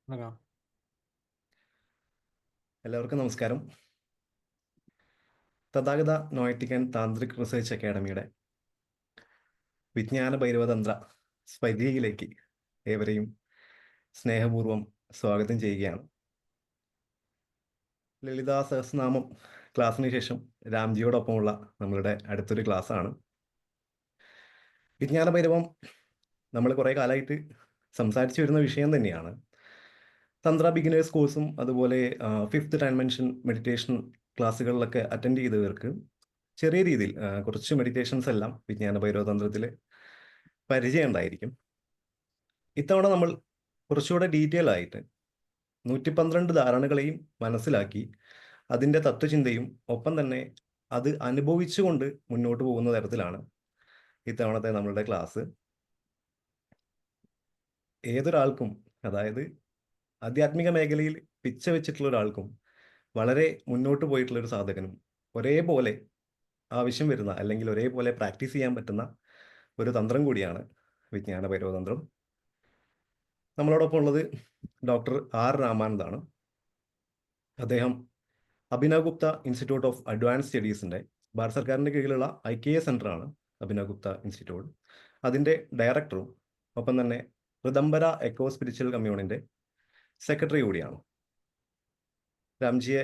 തുടങ്ങാം. എല്ലാവർക്കും നമസ്കാരം. തഥാഗത നോയറ്റിക് ആൻഡ് താന്ത്രിക് റിസർച്ച് അക്കാഡമിയുടെ വിജ്ഞാന ഭൈരവതന്ത്ര സ്പൈതിയിലേക്ക് ഏവരെയും സ്നേഹപൂർവ്വം സ്വാഗതം ചെയ്യുകയാണ്. ലളിതാ സഹസ്രനാമം ക്ലാസ്സിന് ശേഷം രാംജിയോടൊപ്പമുള്ള നമ്മളുടെ അടുത്തൊരു ക്ലാസ്സാണ്. വിജ്ഞാന ഭൈരവം നമ്മൾ കുറേ കാലമായിട്ട് സംസാരിച്ചു വരുന്ന വിഷയം തന്നെയാണ്. തന്ത്ര ബിഗിനേഴ്സ് കോഴ്സും അതുപോലെ ഫിഫ്ത്ത് ഡയമെൻഷൻ മെഡിറ്റേഷൻ ക്ലാസ്സുകളിലൊക്കെ അറ്റൻഡ് ചെയ്തവർക്ക് ചെറിയ രീതിയിൽ കുറച്ച് മെഡിറ്റേഷൻസ് എല്ലാം വിജ്ഞാന ഭൈരവതന്ത്രത്തിൽ പരിചയം ഉണ്ടായിരിക്കും. ഇത്തവണ നമ്മൾ കുറച്ചുകൂടെ ഡീറ്റെയിൽ ആയിട്ട് 112 ധാരണകളെയും മനസ്സിലാക്കി അതിൻ്റെ തത്വചിന്തയും ഒപ്പം തന്നെ അത് അനുഭവിച്ചുകൊണ്ട് മുന്നോട്ട് പോകുന്ന തരത്തിലാണ് ഇത്തവണത്തെ നമ്മളുടെ ക്ലാസ്. ഏതൊരാൾക്കും, അതായത് ആധ്യാത്മിക മേഖലയിൽ പിച്ച വെച്ചിട്ടുള്ള ഒരാൾക്കും വളരെ മുന്നോട്ട് പോയിട്ടുള്ള ഒരു സാധകനും ഒരേപോലെ ആവശ്യം വരുന്ന അല്ലെങ്കിൽ ഒരേപോലെ പ്രാക്ടീസ് ചെയ്യാൻ പറ്റുന്ന ഒരു തന്ത്രം കൂടിയാണ് വിജ്ഞാന ഭൈരവതന്ത്രം. നമ്മളോടൊപ്പം ഉള്ളത് ഡോക്ടർ ആർ രാമാനന്ദാണ്. അദ്ദേഹം Abhinav Gupta institute of advance സ്റ്റഡീസിൻ്റെ ഭാരത് സർക്കാരിൻ്റെ കീഴിലുള്ള IKA സെൻ്ററാണ് അഭിനവ് ഗുപ്ത ഇൻസ്റ്റിറ്റ്യൂട്ട്. അതിൻ്റെ ഡയറക്ടറും ഒപ്പം തന്നെ ഋതംബര എക്കോ സ്പിരിച്വൽ കമ്മ്യൂണിൻ്റെ സെക്രട്ടറി കൂടിയാണ്. രാംജിയെ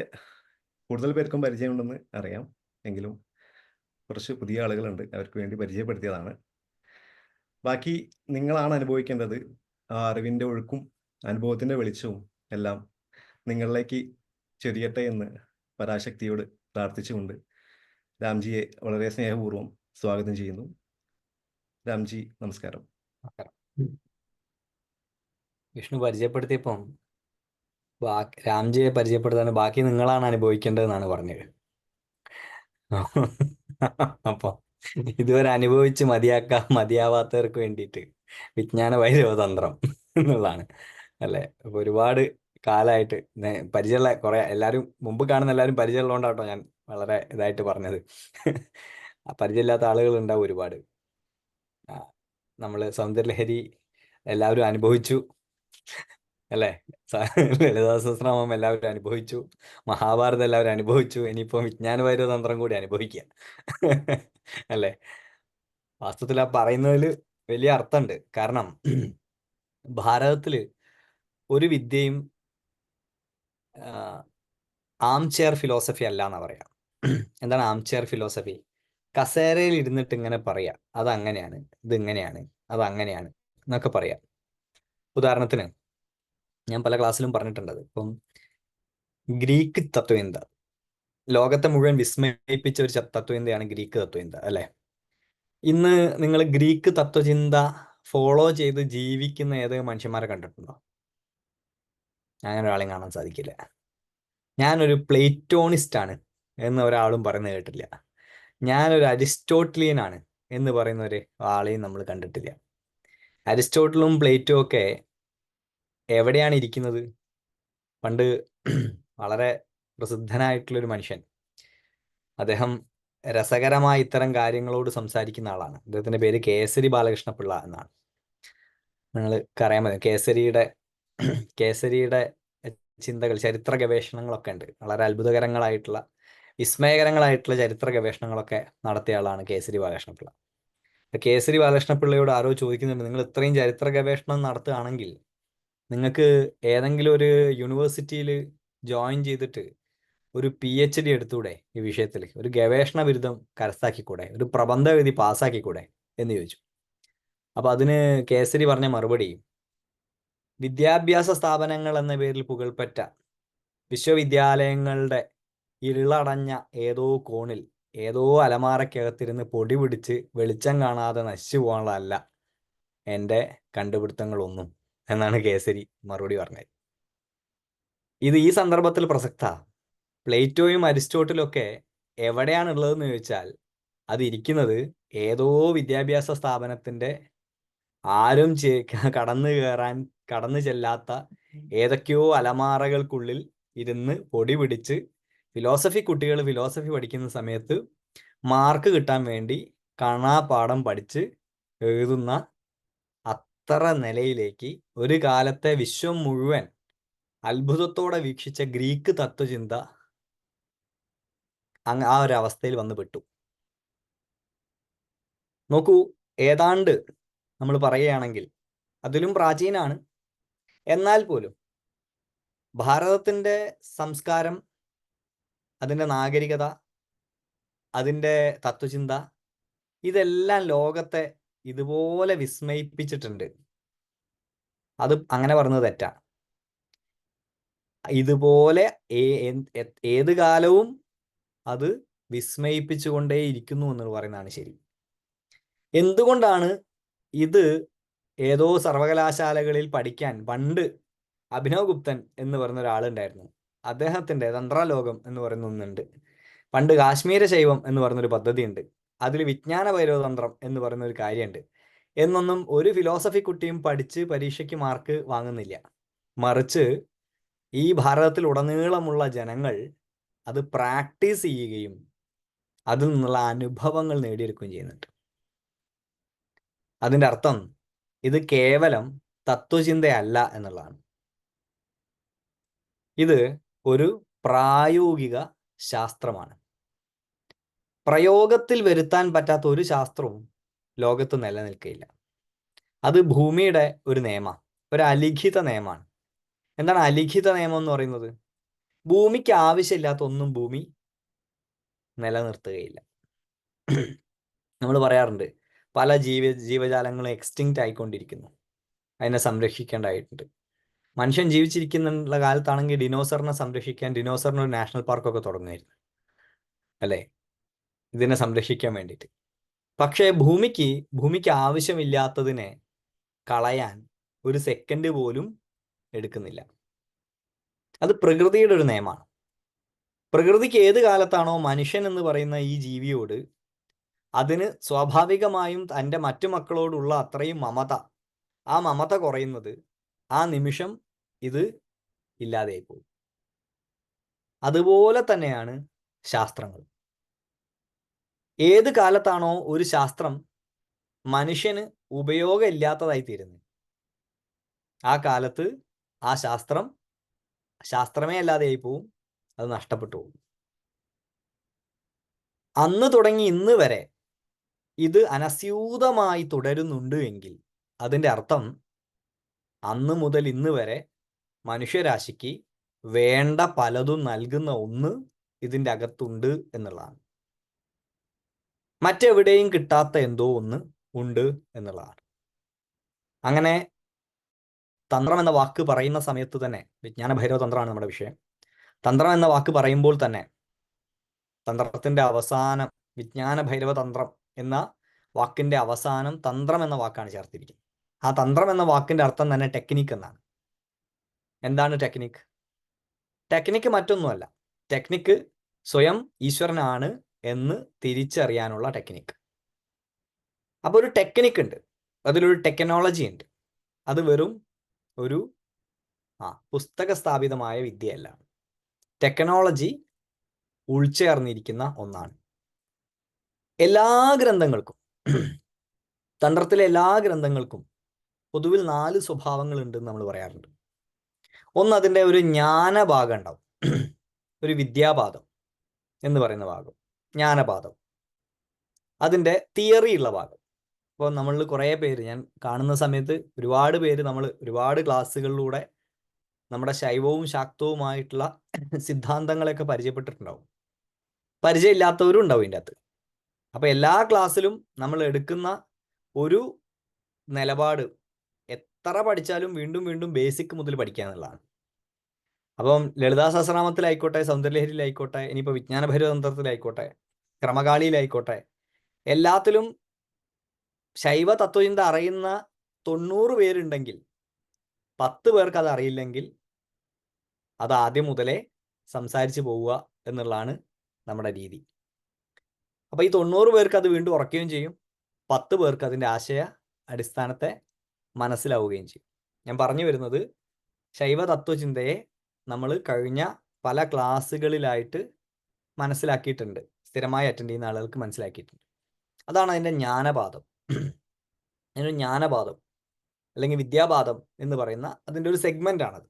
കൂടുതൽ പേർക്കും പരിചയമുണ്ടെന്ന് അറിയാം, എങ്കിലും കുറച്ച് പുതിയ ആളുകളുണ്ട്, അവർക്ക് വേണ്ടി പരിചയപ്പെടുത്തിയതാണ്. ബാക്കി നിങ്ങളാണ് അനുഭവിക്കേണ്ടത്. ആ അറിവിൻ്റെ ഒഴുക്കും അനുഭവത്തിൻ്റെ വെളിച്ചവും എല്ലാം നിങ്ങളിലേക്ക് ചൊരിയട്ടെ എന്ന് പരാശക്തിയോട് പ്രാർത്ഥിച്ചുകൊണ്ട് രാംജിയെ വളരെ സ്നേഹപൂർവ്വം സ്വാഗതം ചെയ്യുന്നു. രാംജി, നമസ്കാരം. വിഷ്ണു പരിചയപ്പെടുത്തിയപ്പം രാംജിയെ പരിചയപ്പെടുത്താൻ ബാക്കി നിങ്ങളാണ് അനുഭവിക്കേണ്ടതെന്നാണ് പറഞ്ഞത്. അപ്പൊ ഇതുവരെ അനുഭവിച്ച് മതിയാവാത്തവർക്ക് വേണ്ടിയിട്ട് വിജ്ഞാന ഭൈരവതന്ത്രം എന്നുള്ളതാണ് അല്ലെ. അപ്പൊ ഒരുപാട് കാലമായിട്ട് പരിചയമുള്ള കുറെ എല്ലാവരും മുമ്പ് കാണുന്ന എല്ലാവരും പരിചയമുള്ളതുകൊണ്ടാട്ടോ ഞാൻ വളരെ ഇതായിട്ട് പറഞ്ഞത്. പരിചയമില്ലാത്ത ആളുകൾ ഉണ്ടാവും ഒരുപാട്. നമ്മള് സൗന്ദര്യലഹരി എല്ലാവരും അനുഭവിച്ചു അല്ലേ. ലളിതാ സഹസ്രനാമം എല്ലാവരും അനുഭവിച്ചു, മഹാഭാരതം എല്ലാവരും അനുഭവിച്ചു, ഇനിയിപ്പോ വിജ്ഞാന ഭൈരവതന്ത്രം കൂടി അനുഭവിക്കുക അല്ലേ. വാസ്തവത്തിൽ ആ പറയുന്നതിൽ വലിയ അർത്ഥമുണ്ട്. കാരണം ഭാരതത്തില് ഒരു വിദ്യയും ആം ചെയർ ഫിലോസഫി അല്ല എന്നാ പറയാം. എന്താണ് ആം ചെയർ ഫിലോസഫി? കസേരയിൽ ഇരുന്നിട്ട് ഇങ്ങനെ പറയാ അതങ്ങനെയാണ്, ഇതിങ്ങനെയാണ്, അതങ്ങനെയാണ് എന്നൊക്കെ പറയാം. ഉദാഹരണത്തിന് ഞാൻ പല ക്ലാസ്സിലും പറഞ്ഞിട്ടുണ്ട്. ഇപ്പം ഗ്രീക്ക് തത്വചിന്ത ലോകത്തെ മുഴുവൻ വിസ്മയിപ്പിച്ച ഒരു തത്വചിന്തയാണ് ഗ്രീക്ക് തത്വചിന്ത അല്ലെ. ഇന്ന് നിങ്ങൾ ഗ്രീക്ക് തത്വചിന്ത ഫോളോ ചെയ്ത് ജീവിക്കുന്ന ഏതൊക്കെ മനുഷ്യന്മാരെ കണ്ടിട്ടുണ്ടോ? അങ്ങനെ ഒരാളെയും കാണാൻ സാധിക്കില്ല. ഞാനൊരു പ്ലേറ്റോണിസ്റ്റ് ആണ് എന്ന് ഒരാളും പറയുന്നത് കേട്ടില്ല. ഞാനൊരു അരിസ്റ്റോട്ടിലിയൻ ആണ് എന്ന് പറയുന്ന ഒരു ആളെയും നമ്മൾ കണ്ടിട്ടില്ല. അരിസ്റ്റോട്ടിലും പ്ലേറ്റോ ഒക്കെ എവിടെയാണ് ഇരിക്കുന്നത്? പണ്ട് വളരെ പ്രസിദ്ധനായിട്ടുള്ളൊരു മനുഷ്യൻ, അദ്ദേഹം രസകരമായ ഇത്തരം കാര്യങ്ങളോട് സംസാരിക്കുന്ന ആളാണ്. അദ്ദേഹത്തിന്റെ പേര് കേസരി ബാലകൃഷ്ണപിള്ള എന്നാണ്. നിങ്ങൾക്ക് അറിയാൻ മതി. കേസരിയുടെ ചിന്തകൾ, ചരിത്ര ഗവേഷണങ്ങളൊക്കെ ഉണ്ട്. വളരെ അത്ഭുതകരങ്ങളായിട്ടുള്ള വിസ്മയകരങ്ങളായിട്ടുള്ള ചരിത്ര ഗവേഷണങ്ങളൊക്കെ നടത്തിയ ആളാണ് കേസരി ബാലകൃഷ്ണപിള്ള. കേസരി ബാലകൃഷ്ണപിള്ളയോട് ആരോ ചോദിക്കുന്നുണ്ട്, നിങ്ങൾ ഇത്രയും ചരിത്ര ഗവേഷണം നടത്തുകയാണെങ്കിൽ നിങ്ങൾക്ക് ഏതെങ്കിലും ഒരു യൂണിവേഴ്സിറ്റിയിൽ ജോയിൻ ചെയ്തിട്ട് ഒരു PhD എടുത്തൂടെ, ഈ വിഷയത്തിൽ ഒരു ഗവേഷണ ബിരുദം കരസ്ഥമാക്കിക്കൂടെ, ഒരു പ്രബന്ധ എഴുതി പാസ്സാക്കിക്കൂടെ എന്ന് ചോദിച്ചു. അപ്പൊ അതിന് കേസരി പറഞ്ഞ മറുപടി, വിദ്യാഭ്യാസ സ്ഥാപനങ്ങൾ എന്ന പേരിൽ പുകൾപ്പെട്ട വിശ്വവിദ്യാലയങ്ങളുടെ ഇരുളടഞ്ഞ ഏതോ കോണിൽ ഏതോ അലമാരക്കകത്തിരുന്ന് പൊടി പിടിച്ച് വെളിച്ചം കാണാതെ നശിച്ചു പോകാനുള്ളതല്ല എൻ്റെ കണ്ടുപിടുത്തങ്ങളൊന്നും എന്നാണ് കേസരി മറുപടി പറഞ്ഞത്. ഇത് ഈ സന്ദർഭത്തിൽ പ്രസക്ത. പ്ലേറ്റോയും അരിസ്റ്റോട്ടിലും ഒക്കെ എവിടെയാണ് ഉള്ളതെന്ന് ചോദിച്ചാൽ അത് ഇരിക്കുന്നത് ഏതോ വിദ്യാഭ്യാസ സ്ഥാപനത്തിന്റെ ആരും കടന്നു ചെല്ലാത്ത ഏതൊക്കെയോ അലമാറകൾക്കുള്ളിൽ ഇരുന്ന് പൊടി പിടിച്ച് കുട്ടികൾ ഫിലോസഫി പഠിക്കുന്ന സമയത്ത് മാർക്ക് കിട്ടാൻ വേണ്ടി കാണാപാഠം പഠിച്ച് എഴുതുന്ന അത്ര നിലയിലേക്ക് ഒരു കാലത്തെ വിശ്വം മുഴുവൻ അത്ഭുതത്തോടെ വീക്ഷിച്ച ഗ്രീക്ക് തത്വചിന്ത ആ ഒരു അവസ്ഥയിൽ വന്ന് പെട്ടു. നോക്കൂ, ഏതാണ്ട് നമ്മൾ പറയുകയാണെങ്കിൽ അതിലും പ്രാചീനാണ്. എന്നാൽ പോലും ഭാരതത്തിൻ്റെ സംസ്കാരം, അതിൻ്റെ നാഗരികത, അതിൻ്റെ തത്വചിന്ത, ഇതെല്ലാം ലോകത്തെ ഇതുപോലെ വിസ്മയിപ്പിച്ചിട്ടുണ്ട്. അത് അങ്ങനെ പറഞ്ഞത് തെറ്റാണ്. ഇതുപോലെ ഏത് കാലവും അത് വിസ്മയിപ്പിച്ചുകൊണ്ടേയിരിക്കുന്നു എന്ന് പറയുന്നതാണ് ശരി. എന്തുകൊണ്ടാണ് ഇത് ഏതോ സർവകലാശാലകളിൽ പഠിക്കാൻ പണ്ട് അഭിനവ് ഗുപ്തൻ എന്ന് പറയുന്ന ഒരാളുണ്ടായിരുന്നു. അദ്ദേഹത്തിൻ്റെ തന്ത്രലോകം എന്ന് പറയുന്ന ഒന്നുണ്ട്. പണ്ട് കാശ്മീര ശൈവം എന്ന് പറയുന്നൊരു പദ്ധതി ഉണ്ട്. അതിൽ വിജ്ഞാന ഭൈരവതന്ത്രം എന്ന് പറയുന്ന ഒരു കാര്യമുണ്ട്. എന്നൊന്നും ഒരു ഫിലോസഫി കുട്ടിയും പഠിച്ച് പരീക്ഷയ്ക്ക് മാർക്ക് വാങ്ങുന്നില്ല. മറിച്ച് ഈ ഭാരതത്തിൽ ഉടനീളമുള്ള ജനങ്ങൾ അത് പ്രാക്ടീസ് ചെയ്യുകയും അതിൽ നിന്നുള്ള അനുഭവങ്ങൾ നേടിയെടുക്കുകയും ചെയ്യുന്നുണ്ട്. അതിൻ്റെ അർത്ഥം ഇത് കേവലം തത്വചിന്തയല്ല എന്നുള്ളതാണ്. ഇത് ഒരു പ്രായോഗിക ശാസ്ത്രമാണ്. പ്രയോഗത്തിൽ വരുത്താൻ പറ്റാത്ത ഒരു ശാസ്ത്രവും ലോകത്ത് നിലനിൽക്കുകയില്ല. അത് ഭൂമിയുടെ ഒരു നിയമം, ഒരു അലിഖിത നിയമമാണ്. എന്താണ് അലിഖിത നിയമം എന്ന് പറയുന്നത്? ഭൂമിക്ക് ആവശ്യമില്ലാത്ത ഒന്നും ഭൂമി നിലനിർത്തുകയില്ല. നമ്മൾ പറയാറുണ്ട് പല ജീവജാലങ്ങളും എക്സ്റ്റിങ്ക്റ്റ് ആയിക്കൊണ്ടിരിക്കുന്നു, അതിനെ സംരക്ഷിക്കേണ്ടതായിട്ടുണ്ട്. മനുഷ്യൻ ജീവിച്ചിരിക്കുന്ന കാലത്താണെങ്കിൽ ഡിനോസറിനെ സംരക്ഷിക്കാൻ ഡിനോസറിന് ഒരു നാഷണൽ പാർക്കൊക്കെ തുടങ്ങുമായിരുന്നു, അല്ലേ, ഇതിനെ സംരക്ഷിക്കാൻ വേണ്ടിയിട്ട്. പക്ഷേ ഭൂമിക്ക് ആവശ്യമില്ലാത്തതിനെ കളയാൻ ഒരു സെക്കൻഡ് പോലും എടുക്കുന്നില്ല. അത് പ്രകൃതിയുടെ ഒരു നിയമമാണ്. പ്രകൃതിക്ക് ഏത് കാലത്താണോ മനുഷ്യൻ എന്ന് പറയുന്ന ഈ ജീവിയോട് അതിന് സ്വാഭാവികമായും തൻ്റെ മറ്റു മക്കളോടുള്ള അത്രയും മമത, ആ മമത കുറയുന്നത്, ആ നിമിഷം ഇത് ഇല്ലാതെയായി പോകും. അതുപോലെ തന്നെയാണ് ശാസ്ത്രങ്ങൾ. ഏത് കാലത്താണോ ഒരു ശാസ്ത്രം മനുഷ്യന് ഉപയോഗമില്ലാത്തതായി തീരുന്നത്, ആ കാലത്ത് ആ ശാസ്ത്രമേ അല്ലാതെയായി പോവും, അത് നഷ്ടപ്പെട്ടു പോകും. അന്ന് തുടങ്ങി ഇന്ന് വരെ ഇത് അനസ്യൂതമായി തുടരുന്നുണ്ട് എങ്കിൽ അതിൻ്റെ അർത്ഥം അന്ന് മുതൽ ഇന്ന് വരെ മനുഷ്യരാശിക്ക് വേണ്ട പലതും നൽകുന്ന ഒന്ന് ഇതിൻ്റെ അകത്തുണ്ട് എന്നുള്ളതാണ്. മറ്റെവിടെയും കിട്ടാത്ത എന്തോ ഒന്ന് ഉണ്ട് എന്നുള്ളതാണ്. അങ്ങനെ തന്ത്രം എന്ന വാക്ക് പറയുന്ന സമയത്ത് തന്നെ, വിജ്ഞാന ഭൈരവ തന്ത്രമാണ് നമ്മുടെ വിഷയം. തന്ത്രം എന്ന വാക്ക് പറയുമ്പോൾ തന്നെ തന്ത്രത്തിൻ്റെ അവസാനം, വിജ്ഞാന ഭൈരവ തന്ത്രം എന്ന വാക്കിൻ്റെ അവസാനം തന്ത്രം എന്ന വാക്കാണ് ചേർത്തിരിക്കുന്നത്. ആ തന്ത്രം എന്ന വാക്കിൻ്റെ അർത്ഥം തന്നെ ടെക്നിക്ക് എന്നാണ്. എന്താണ് ടെക്നിക്ക്? ടെക്നിക്ക് മറ്റൊന്നുമല്ല, ടെക്നിക്ക് സ്വയം ഈശ്വരനാണ് എന്ന് തിരിച്ചറിയാനുള്ള ടെക്നിക്ക്. അപ്പോൾ ഒരു ടെക്നിക്ക് ഉണ്ട്, അതിലൊരു ടെക്നോളജി ഉണ്ട്. അത് വെറും ഒരു പുസ്തക സ്ഥാപിതമായ വിദ്യയല്ല. ടെക്നോളജി ഉൾച്ചേർന്നിരിക്കുന്ന ഒന്നാണ്. എല്ലാ ഗ്രന്ഥങ്ങൾക്കും, തന്ത്രത്തിലെ എല്ലാ ഗ്രന്ഥങ്ങൾക്കും പൊതുവിൽ 4 സ്വഭാവങ്ങൾ ഉണ്ടെന്ന് നമ്മൾ പറയാറുണ്ട്. ഒന്ന്, അതിൻ്റെ ഒരു ജ്ഞാനഭാഗം ഉണ്ടാവും, ഒരു വിദ്യാപാദം എന്ന് പറയുന്ന ഭാഗം, ജ്ഞാനപാദം. അതിൻ്റെ തിയറി ഉള്ള ഭാഗം. ഇപ്പോൾ നമ്മൾ കുറേ പേര്, ഞാൻ കാണുന്ന സമയത്ത് ഒരുപാട് പേര്, നമ്മൾ ഒരുപാട് ക്ലാസ്സുകളിലൂടെ നമ്മുടെ ശൈവവും ശാക്തവുമായിട്ടുള്ള സിദ്ധാന്തങ്ങളൊക്കെ പരിചയപ്പെട്ടിട്ടുണ്ടാവും. പരിചയമില്ലാത്തവരും ഉണ്ടാവും ഇതിൻ്റെ അകത്ത്. അപ്പോൾ എല്ലാ ക്ലാസ്സിലും നമ്മൾ എടുക്കുന്ന ഒരു നിലപാട്, എത്ര പഠിച്ചാലും വീണ്ടും വീണ്ടും ബേസിക് മുതൽ പഠിക്കുക എന്നുള്ളതാണ്. അപ്പം ലളിതാ സഹസ്രനാമത്തിലായിക്കോട്ടെ, സൗന്ദര്യലഹരിയിലായിക്കോട്ടെ, ഇനിയിപ്പോൾ വിജ്ഞാന ഭൈരവതന്ത്രത്തിലായിക്കോട്ടെ, ക്രമകാളിയിലായിക്കോട്ടെ, എല്ലാത്തിലും ശൈവ തത്വചിന്ത അറിയുന്ന 90 പേരുണ്ടെങ്കിൽ 10 പേർക്ക് അത് അറിയില്ലെങ്കിൽ അത് ആദ്യം മുതലേ സംസാരിച്ച് പോവുക എന്നുള്ളതാണ് നമ്മുടെ രീതി. അപ്പോൾ ഈ 90 പേർക്ക് അത് വീണ്ടും ഉറക്കുകയും ചെയ്യും, 10 പേർക്ക് അതിൻ്റെ ആശയ അടിസ്ഥാനത്തെ മനസ്സിലാവുകയും ചെയ്യും. ഞാൻ പറഞ്ഞു വരുന്നത്, ശൈവ തത്വചിന്തയെ നമ്മൾ കഴിഞ്ഞ പല ക്ലാസ്സുകളിലായിട്ട് മനസ്സിലാക്കിയിട്ടുണ്ട്, സ്ഥിരമായി അറ്റൻഡ് ചെയ്യുന്ന ആളുകൾക്ക് മനസ്സിലാക്കിയിട്ടുണ്ട്. അതാണ് അതിൻ്റെ ജ്ഞാനപാദം. അതിൻ്റെ ജ്ഞാനപാദം അല്ലെങ്കിൽ വിദ്യാപാദം എന്ന് പറയുന്ന അതിൻ്റെ ഒരു സെഗ്മെൻ്റ് ആണത്.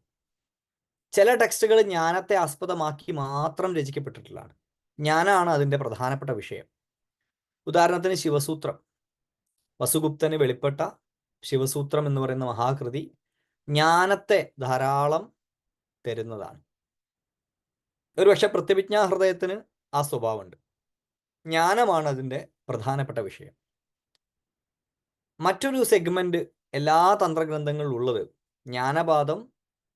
ചില ടെക്സ്റ്റുകൾ ജ്ഞാനത്തെ ആസ്പദമാക്കി മാത്രം രചിക്കപ്പെട്ടിട്ടുള്ളതാണ്. ജ്ഞാനമാണ് അതിൻ്റെ പ്രധാനപ്പെട്ട വിഷയം. ഉദാഹരണത്തിന് ശിവസൂത്രം, വസുഗുപ്തന് വെളിപ്പെട്ട ശിവസൂത്രം എന്ന് പറയുന്ന മഹാകൃതി ജ്ഞാനത്തെ ധാരാളം തരുന്നതാണ്. ഒരുപക്ഷെ പ്രത്യഭിജ്ഞാ ഹൃദയത്തിന് ആ സ്വഭാവമുണ്ട്. ജ്ഞാനമാണ് അതിൻ്റെ പ്രധാനപ്പെട്ട വിഷയം. മറ്റൊരു സെഗ്മെന്റ് എല്ലാ തന്ത്രഗ്രന്ഥങ്ങളിലും ഉള്ളത് ജ്ഞാനപാദം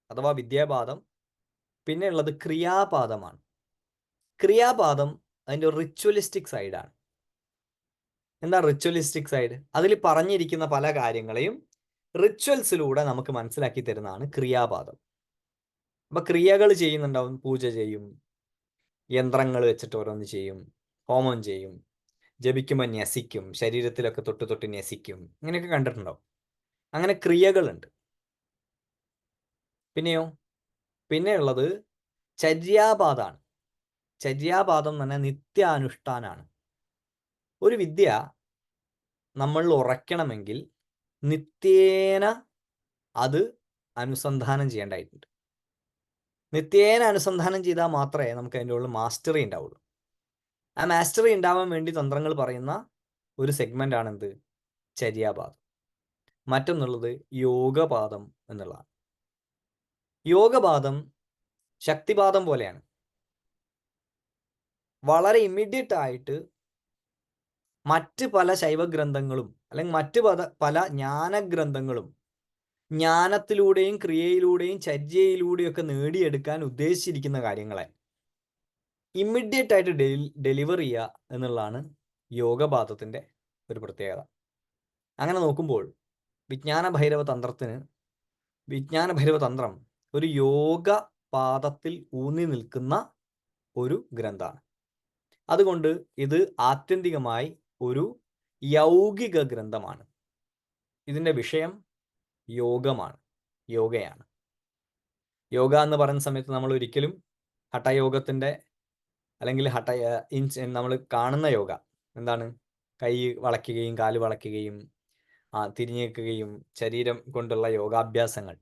അഥവാ വിദ്യാപാദം, പിന്നെ ഉള്ളത് ക്രിയാപാദമാണ്. ക്രിയാപാദം അതിൻ്റെ റിച്വലിസ്റ്റിക് സൈഡാണ്. എന്താ റിച്വലിസ്റ്റിക് സൈഡ്? അതിൽ പറഞ്ഞിരിക്കുന്ന പല കാര്യങ്ങളെയും റിച്വൽസിലൂടെ നമുക്ക് മനസ്സിലാക്കി തരുന്നതാണ് ക്രിയാപാദം. അപ്പൊ ക്രിയകൾ ചെയ്യുന്നുണ്ടാവും, പൂജ ചെയ്യും, യന്ത്രങ്ങൾ വെച്ചിട്ട് ഓരോന്ന് ചെയ്യും, ഹോമം ചെയ്യും, ജപിക്കുമ്പോൾ ന്യസിക്കും, ശരീരത്തിലൊക്കെ തൊട്ട് തൊട്ട് ന്യസിക്കും, ഇങ്ങനെയൊക്കെ കണ്ടിട്ടുണ്ടാവും. അങ്ങനെ ക്രിയകളുണ്ട്. പിന്നെയോ പിന്നെയുള്ളത് ചര്യാപാദാണ്. ചര്യാപാദം എന്ന് പറഞ്ഞാൽ നിത്യാനുഷ്ഠാനാണ്. ഒരു വിദ്യ നമ്മൾ ഉറയ്ക്കണമെങ്കിൽ നിത്യേന അത് അനുസന്ധാനം ചെയ്യേണ്ടതായിട്ടുണ്ട്. നിത്യേന അനുസന്ധാനം ചെയ്താൽ മാത്രമേ നമുക്ക് അതിൻ്റെ ഉള്ളിൽ മാസ്റ്ററി ഉണ്ടാവുള്ളൂ. ആ മാസ്റ്ററി ഉണ്ടാവാൻ വേണ്ടി തന്ത്രങ്ങൾ പറയുന്ന ഒരു സെഗ്മെന്റ് ആണ് എന്ത്? ചര്യാപാദം. മറ്റൊന്നുള്ളത് യോഗപാദം എന്നുള്ളതാണ്. യോഗപാദം ശക്തിപാദം പോലെയാണ്. വളരെ ഇമ്മീഡിയറ്റ് ആയിട്ട് മറ്റ് പല ശൈവഗ്രന്ഥങ്ങളും അല്ലെങ്കിൽ മറ്റ് പല ജ്ഞാനഗ്രന്ഥങ്ങളും ജ്ഞാനത്തിലൂടെയും ക്രിയയിലൂടെയും ചര്യയിലൂടെയും ഒക്കെ നേടിയെടുക്കാൻ ഉദ്ദേശിച്ചിരിക്കുന്ന കാര്യങ്ങളെ ഇമ്മീഡിയറ്റ് ആയിട്ട് ഡെലിവർ ചെയ്യുക എന്നുള്ളതാണ് യോഗപാദത്തിൻ്റെ ഒരു പ്രത്യേകത. അങ്ങനെ നോക്കുമ്പോൾ വിജ്ഞാന ഭൈരവ തന്ത്രം ഒരു യോഗ പാദത്തിൽ ഊന്നി നിൽക്കുന്ന ഒരു ഗ്രന്ഥമാണ്. അതുകൊണ്ട് ഇത് ആത്യന്തികമായി ഒരു യൗകിക ഗ്രന്ഥമാണ്. ഇതിൻ്റെ വിഷയം യോഗയാണ്. യോഗ എന്ന് പറയുന്ന സമയത്ത് നമ്മൾ ഒരിക്കലും ഹഠയോഗത്തിൻ്റെ അല്ലെങ്കിൽ നമ്മൾ കാണുന്ന യോഗ എന്താണ്? കൈ വളയ്ക്കുകയും കാല് വളയ്ക്കുകയും തിരിഞ്ഞു നിൽക്കുകയും ശരീരം കൊണ്ടുള്ള യോഗാഭ്യാസങ്ങൾ,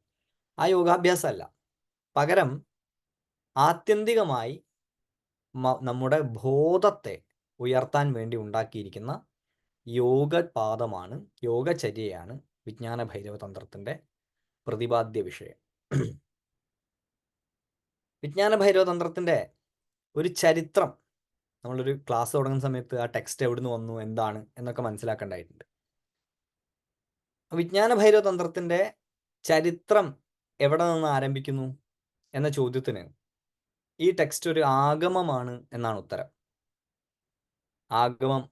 ആ യോഗാഭ്യാസമല്ല. പകരം ആത്യന്തികമായി നമ്മുടെ ബോധത്തെ ഉയർത്താൻ വേണ്ടി ഉണ്ടാക്കിയിരിക്കുന്ന യോഗപാദമാണ്, യോഗചര്യയാണ് വിജ്ഞാന ഭൈരവ തന്ത്രത്തിൻ്റെ പ്രതിപാദ്യ വിഷയം. വിജ്ഞാന ഭൈരവ തന്ത്രത്തിൻ്റെ ഒരു ചരിത്രം നമ്മളൊരു ക്ലാസ് തുടങ്ങുന്ന സമയത്ത് ആ ടെക്സ്റ്റ് എവിടുന്ന് വന്നു, എന്താണ് എന്നൊക്കെ മനസ്സിലാക്കേണ്ടതായിട്ടുണ്ട്. വിജ്ഞാന ഭൈരവ തന്ത്രത്തിൻ്റെ ചരിത്രം എവിടെ നിന്ന് ആരംഭിക്കുന്നു എന്ന ചോദ്യത്തിന് ഈ ടെക്സ്റ്റ് ഒരു ആഗമമാണ് എന്നാണ് ഉത്തരം. ആഗമം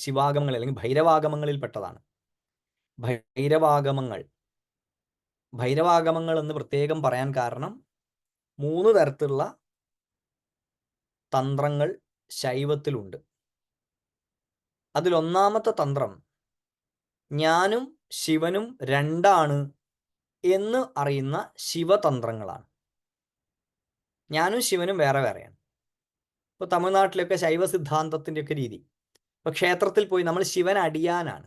ശിവാഗമങ്ങൾ അല്ലെങ്കിൽ ഭൈരവാഗമങ്ങളിൽ പെട്ടതാണ്. ഭൈരവാഗമങ്ങൾ എന്ന് പ്രത്യേകം പറയാൻ കാരണം 3 തരത്തിലുള്ള തന്ത്രങ്ങൾ ശൈവത്തിലുണ്ട്. അതിലൊന്നാമത്തെ തന്ത്രം ഞാനും ശിവനും രണ്ടാണ് എന്ന് അറിയുന്ന ശിവതന്ത്രങ്ങളാണ്. ഞാനും ശിവനും വേറെ വേറെയാണ്. ഇപ്പോൾ തമിഴ്നാട്ടിലൊക്കെ ശൈവ സിദ്ധാന്തത്തിൻ്റെയൊക്കെ രീതി, ഇപ്പോൾ ക്ഷേത്രത്തിൽ പോയി നമ്മൾ ശിവൻ അടിയാനാണ്.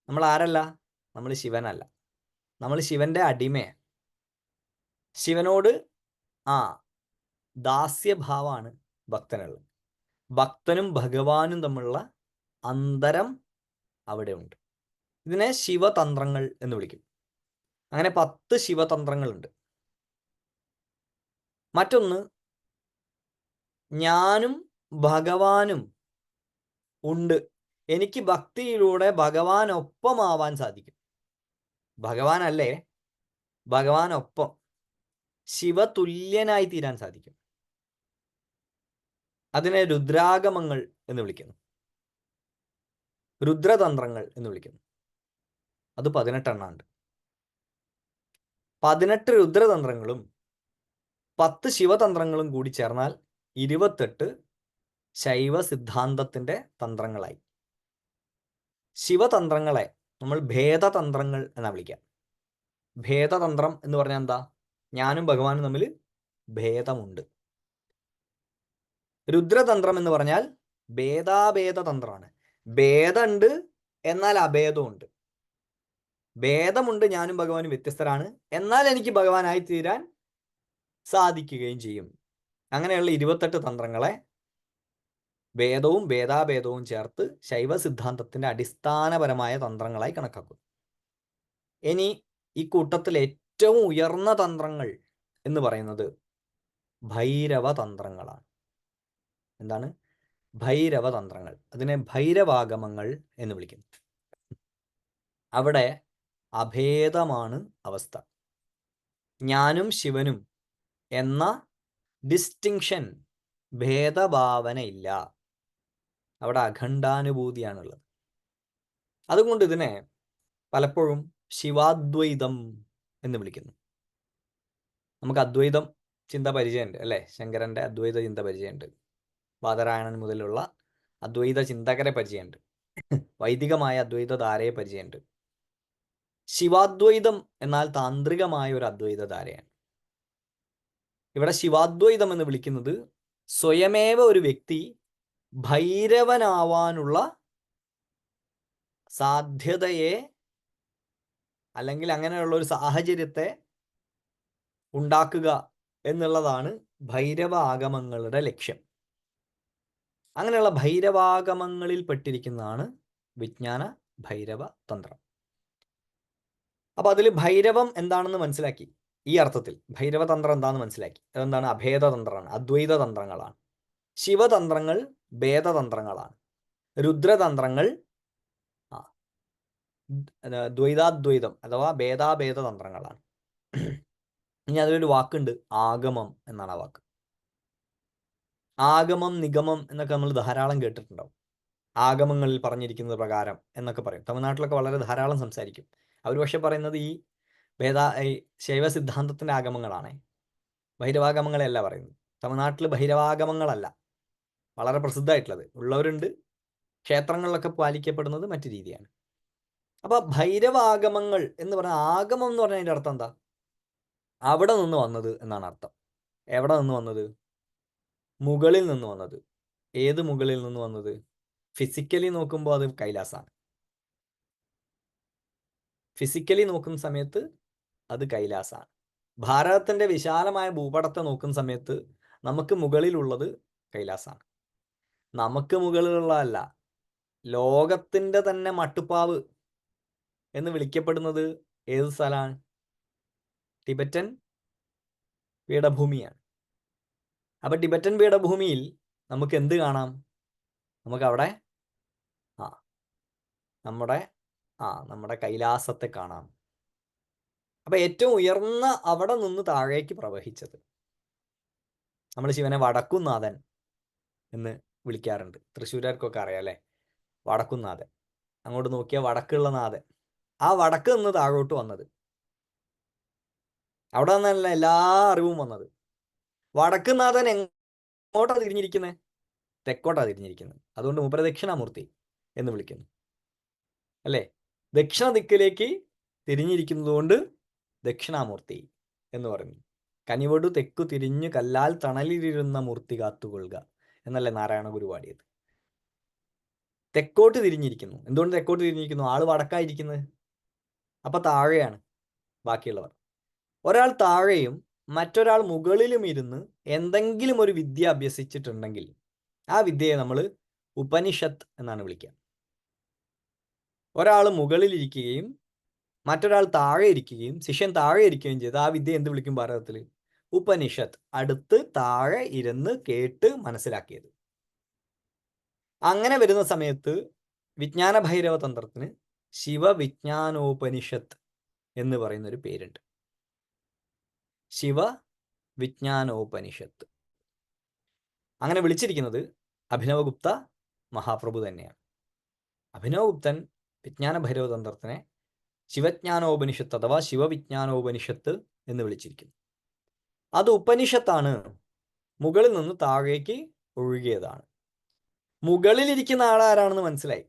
നമ്മൾ ആരല്ല? നമ്മൾ ശിവനല്ല, നമ്മൾ ശിവന്റെ അടിമയാണ്. ശിവനോട് ദാസ്യഭാവമാണ് ഭക്തനുള്ളത്. ഭക്തനും ഭഗവാനും തമ്മിലുള്ള അന്തരം അവിടെ ഉണ്ട്. ഇതിനെ ശിവതന്ത്രങ്ങൾ എന്ന് വിളിക്കും. അങ്ങനെ 10 ശിവതന്ത്രങ്ങളുണ്ട്. മറ്റൊന്ന്, ഞാനും ഭഗവാനും ഉണ്ട്, എനിക്ക് ഭക്തിയിലൂടെ ഭഗവാനൊപ്പമാവാൻ സാധിക്കും. ഭഗവാനല്ലേ, ഭഗവാനൊപ്പം ശിവതുല്യനായി തീരാൻ സാധിക്കും. അതിനെ രുദ്രാഗമങ്ങൾ എന്ന് വിളിക്കുന്നു, രുദ്രതന്ത്രങ്ങൾ എന്ന് വിളിക്കുന്നു. അത് 18 എണ്ണമുണ്ട്. 18 രുദ്രതന്ത്രങ്ങളും 10 ശിവതന്ത്രങ്ങളും കൂടി ചേർന്നാൽ 28 ശൈവ സിദ്ധാന്തത്തിൻ്റെ തന്ത്രങ്ങളായി. ശിവതന്ത്രങ്ങളെ നമ്മൾ ഭേദതന്ത്രങ്ങൾ എന്നാ വിളിക്കാം. ഭേദതന്ത്രം എന്ന് പറഞ്ഞാൽ എന്താ? ഞാനും ഭഗവാനും തമ്മിൽ ഭേദമുണ്ട്. രുദ്രതന്ത്രം എന്ന് പറഞ്ഞാൽ ഭേദാഭേദതന്ത്രമാണ്. ഭേദമുണ്ട് എന്നാൽ അഭേദമുണ്ട്. ഭേദമുണ്ട്, ഞാനും ഭഗവാനും വ്യത്യസ്തരാണ്, എന്നാൽ എനിക്ക് ഭഗവാനായി തീരാൻ സാധിക്കുകയും ചെയ്യും. അങ്ങനെയുള്ള 28 തന്ത്രങ്ങളെ വേദവും ഭേദാഭേദവും ചേർത്ത് ശൈവ സിദ്ധാന്തത്തിന്റെ അടിസ്ഥാനപരമായ തന്ത്രങ്ങളായി കണക്കാക്കും. ഇനി ഈ കൂട്ടത്തിൽ ഏറ്റവും ഉയർന്ന തന്ത്രങ്ങൾ എന്ന് പറയുന്നത് ഭൈരവ തന്ത്രങ്ങളാണ്. എന്താണ്? ഭൈരവ തന്ത്രങ്ങൾ. അതിനെ ഭൈരവാഗമങ്ങൾ എന്ന് വിളിക്കുന്നു. അവിടെ അഭേദമാണ് അവസ്ഥ. ഞാനും ശിവനും എന്ന ഡിസ്റ്റിങ്ഷൻ, ഭേദഭാവന ഇല്ല. അവിടെ അഖണ്ഡാനുഭൂതിയാണുള്ളത്. അതുകൊണ്ട് ഇതിനെ പലപ്പോഴും ശിവാദ്വൈതം എന്ന് വിളിക്കുന്നു. നമുക്ക് അദ്വൈതം ചിന്ത പരിചയമുണ്ട് അല്ലേ? ശങ്കരന്റെ അദ്വൈത ചിന്ത പരിചയമുണ്ട്. ബാദരായണൻ മുതലുള്ള അദ്വൈത ചിന്തകരെ പരിചയമുണ്ട്. വൈദികമായ അദ്വൈത ധാരയെ പരിചയമുണ്ട്. ശിവാദ്വൈതം എന്നാൽ താന്ത്രികമായ ഒരു അദ്വൈത ധാരയാണ്. ഇവിടെ ശിവാദ്വൈതം എന്ന് വിളിക്കുന്നത് സ്വയമേവ ഒരു വ്യക്തി ഭൈരവനാവാനുള്ള സാധ്യതയെ അല്ലെങ്കിൽ അങ്ങനെയുള്ള ഒരു സാഹചര്യത്തെ ഉണ്ടാക്കുക എന്നുള്ളതാണ് ഭൈരവ ആഗമങ്ങളുടെ ലക്ഷ്യം. അങ്ങനെയുള്ള ഭൈരവാഗമങ്ങളിൽ പെട്ടിരിക്കുന്നതാണ് വിജ്ഞാന ഭൈരവ തന്ത്രം. അപ്പൊ അതിൽ ഭൈരവം എന്താണെന്ന് മനസ്സിലാക്കി. ഈ അർത്ഥത്തിൽ ഭൈരവതന്ത്രം എന്താണെന്ന് മനസ്സിലാക്കി. അതെന്താണ്? അഭേദതന്ത്രമാണ്, അദ്വൈത തന്ത്രങ്ങളാണ്. ശിവതന്ത്രങ്ങൾ ഭേദതന്ത്രങ്ങളാണ്. രുദ്രതന്ത്രങ്ങൾ ദ്വൈതാദ്വൈതം അഥവാ ഭേദാഭേദ തന്ത്രങ്ങളാണ്. ഇനി അതിലൊരു വാക്കുണ്ട്, ആഗമം എന്നാണ് ആ വാക്ക്. ആഗമം, നിഗമം എന്നൊക്കെ നമ്മൾ ധാരാളം കേട്ടിട്ടുണ്ടാവും. ആഗമങ്ങളിൽ പറഞ്ഞിരിക്കുന്നത് പ്രകാരം എന്നൊക്കെ പറയും. തമിഴ്നാട്ടിലൊക്കെ വളരെ ധാരാളം സംസാരിക്കും. അവർ പക്ഷെ പറയുന്നത് ഈ ശൈവ സിദ്ധാന്തത്തിന്റെ ആഗമങ്ങളാണ്, ഭൈരവാഗമങ്ങളെയല്ല പറയുന്നത്. തമിഴ്നാട്ടിൽ ഭൈരവാഗമങ്ങളല്ല വളരെ പ്രസിദ്ധമായിട്ടുള്ളത്. ഉള്ളവരുണ്ട്, ക്ഷേത്രങ്ങളിലൊക്കെ പാലിക്കപ്പെടുന്നത് മറ്റു രീതിയാണ്. അപ്പൊ ഭൈരവാഗമങ്ങൾ എന്ന് പറഞ്ഞാൽ, ആഗമം എന്ന് പറഞ്ഞാൽ അതിന്റെ അർത്ഥം എന്താ? അവിടെ നിന്ന് വന്നത് എന്നാണ് അർത്ഥം. എവിടെ നിന്ന് വന്നത്? മുകളിൽ നിന്ന് വന്നത്. ഏത് മുകളിൽ നിന്ന് വന്നത്? ഫിസിക്കലി നോക്കുമ്പോൾ അത് കൈലാസാണ്. ഫിസിക്കലി നോക്കുന്ന സമയത്ത് അത് കൈലാസാണ്. ഭാരതത്തിന്റെ വിശാലമായ ഭൂപടത്തെ നോക്കുന്ന സമയത്ത് നമുക്ക് മുകളിലുള്ളത് കൈലാസാണ്. നമുക്ക് മുകളിലുള്ളതല്ല, ലോകത്തിന്റെ തന്നെ മട്ടുപ്പാവ് എന്ന് വിളിക്കപ്പെടുന്നത് ഏത് സ്ഥലമാണ്? ടിബറ്റൻ പീഠഭൂമിയാണ്. അപ്പൊ ടിബറ്റൻ പീഠഭൂമിയിൽ നമുക്ക് എന്ത് കാണാം? നമുക്കവിടെ നമ്മുടെ കൈലാസത്തെ കാണാം. അപ്പൊ ഏറ്റവും ഉയർന്ന അവിടെ നിന്ന് താഴേക്ക് പ്രവഹിച്ചത്. നമ്മൾ ശിവനെ വടക്കുന്നാഥൻ എന്ന് വിളിക്കാറുണ്ട്. തൃശ്ശൂർക്കാർക്കൊക്കെ അറിയാം അല്ലേ? വടക്കുന്നാഥൻ, അങ്ങോട്ട് നോക്കിയാൽ വടക്കുള്ള നാഥൻ. ആ വടക്ക് നിന്ന് താഴോട്ട് വന്നത്, അവിടെ നിന്നല്ല എല്ലാ അറിവും വന്നത്. വടക്കുന്നാഥൻ എങ്ങോട്ടാ തിരിഞ്ഞിരിക്കുന്നത്? തെക്കോട്ടാ തിരിഞ്ഞിരിക്കുന്നത്. അതുകൊണ്ട് ഉപരദക്ഷിണാമൂർത്തി എന്ന് വിളിക്കുന്നു അല്ലേ? ദക്ഷിണ ദിക്കിലേക്ക് തിരിഞ്ഞിരിക്കുന്നത് കൊണ്ട് ദക്ഷിണാമൂർത്തി എന്ന് പറയുന്നു. കനിവടു തെക്കു തിരിഞ്ഞു കല്ലാൽ തണലിലിരുന്ന മൂർത്തി കാത്തുകൊള്ളുക എന്നല്ലേ നാരായണ ഗുരു പാടിയത്. തെക്കോട്ട് തിരിഞ്ഞിരിക്കുന്നു. എന്തുകൊണ്ട് തെക്കോട്ട് തിരിഞ്ഞിരിക്കുന്നു? ആള് വടക്കായിരിക്കുന്നത്. അപ്പൊ താഴെയാണ് ബാക്കിയുള്ളവർ. ഒരാൾ താഴെയും മറ്റൊരാൾ മുകളിലും ഇരുന്ന് എന്തെങ്കിലും ഒരു വിദ്യ അഭ്യസിച്ചിട്ടുണ്ടെങ്കിൽ ആ വിദ്യയെ നമ്മൾ ഉപനിഷത്ത് എന്നാണ് വിളിക്കുക. ഒരാൾ മുകളിലിരിക്കുകയും മറ്റൊരാൾ താഴെ ഇരിക്കുകയും ശിഷ്യൻ താഴെ ഇരിക്കുകയും ചെയ്ത് ആ വിദ്യ എന്ത് വിളിക്കും ഭാരതത്തിൽ? ഉപനിഷത്ത്. അടുത്ത് താഴെ ഇരുന്ന് കേട്ട് മനസ്സിലാക്കിയത്. അങ്ങനെ വരുന്ന സമയത്ത് വിജ്ഞാന ഭൈരവ തന്ത്രത്തിന് ശിവവിജ്ഞാനോപനിഷത്ത് എന്ന് പറയുന്ന ഒരു പേരുണ്ട്. ശിവ വിജ്ഞാനോപനിഷത്ത്. അങ്ങനെ വിളിച്ചിരിക്കുന്നത് അഭിനവഗുപ്ത മഹാപ്രഭു തന്നെയാണ്. അഭിനവഗുപ്തൻ വിജ്ഞാന ഭൈരവ തന്ത്രത്തിനെ ശിവജ്ഞാനോപനിഷത്ത് അഥവാ ശിവവിജ്ഞാനോപനിഷത്ത് എന്ന് വിളിച്ചിരിക്കുന്നു. അത് ഉപനിഷത്താണ്, മുകളിൽ നിന്ന് താഴേക്ക് ഒഴുകിയതാണ്. മുകളിലിരിക്കുന്ന ആളാരാണെന്ന് മനസ്സിലായി,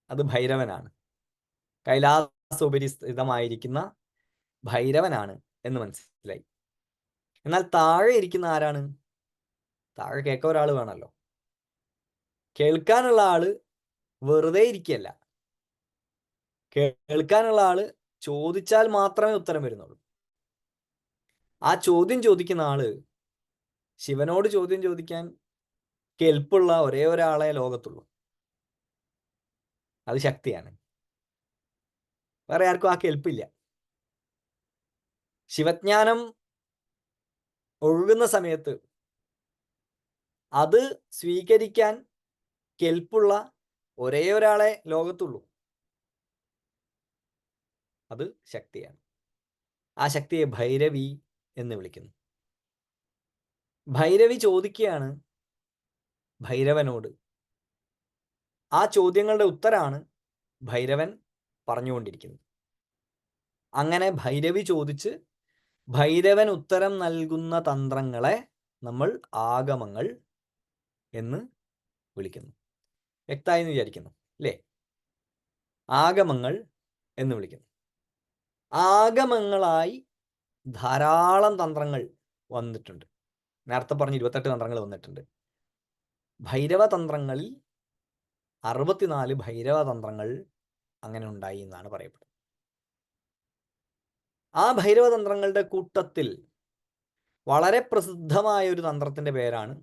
അത് ഭൈരവനാണ്. കൈലാസോപരി സ്ഥിതമായിരിക്കുന്ന ഭൈരവനാണ് എന്ന് മനസ്സിലായി. എന്നാൽ താഴെ ഇരിക്കുന്ന ആരാണ്? താഴെ കേൾക്കാൻ ഒരാൾ വേണമല്ലോ. കേൾക്കാനുള്ള ആള് വെറുതെ ഇരിക്കുകയല്ല, കേൾക്കാനുള്ള ആള് ചോദിച്ചാൽ മാത്രമേ ഉത്തരം വരുന്നുള്ളൂ. ആ ചോദ്യം ചോദിക്കുന്ന ആള് ശിവനോട് ചോദ്യം ചോദിക്കാൻ കെൽപ്പുള്ള ഒരേ ഒരാളെ ലോകത്തുള്ളൂ. അത് ശക്തിയാണ്. വേറെ ആർക്കും ആ കെൽപ്പില്ല. ശിവജ്ഞാനം ഒഴുകുന്ന സമയത്ത് അത് സ്വീകരിക്കാൻ കെൽപ്പുള്ള ഒരേ ഒരാളെ ലോകത്തുള്ളൂ. അത് ശക്തിയാണ്. ആ ശക്തിയെ ഭൈരവി എന്ന് വിളിക്കുന്നു. ഭൈരവി ചോദിക്കുകയാണ് ഭൈരവനോട്. ആ ചോദ്യങ്ങളുടെ ഉത്തരാണ് ഭൈരവൻ പറഞ്ഞുകൊണ്ടിരിക്കുന്നത്. അങ്ങനെ ഭൈരവി ചോദിച്ച് ഭൈരവൻ ഉത്തരം നൽകുന്ന തന്ത്രങ്ങളെ നമ്മൾ ആഗമങ്ങൾ എന്ന് വിളിക്കുന്നു. വ്യക്തമായി എന്ന് വിചാരിക്കുന്നു അല്ലേ? ആഗമങ്ങൾ എന്ന് വിളിക്കുന്നു. ആഗമങ്ങളായി ധാരാളം തന്ത്രങ്ങൾ വന്നിട്ടുണ്ട്. നേരത്തെ പറഞ്ഞ 28 തന്ത്രങ്ങൾ വന്നിട്ടുണ്ട്. ഭൈരവ തന്ത്രങ്ങളിൽ 64 ഭൈരവ തന്ത്രങ്ങൾ അങ്ങനെ ഉണ്ടായി എന്നാണ് പറയപ്പെടുന്നത്. ആ ഭൈരവ തന്ത്രങ്ങളുടെ കൂട്ടത്തിൽ വളരെ പ്രസിദ്ധമായ ഒരു തന്ത്രത്തിന്റെ പേരാണ്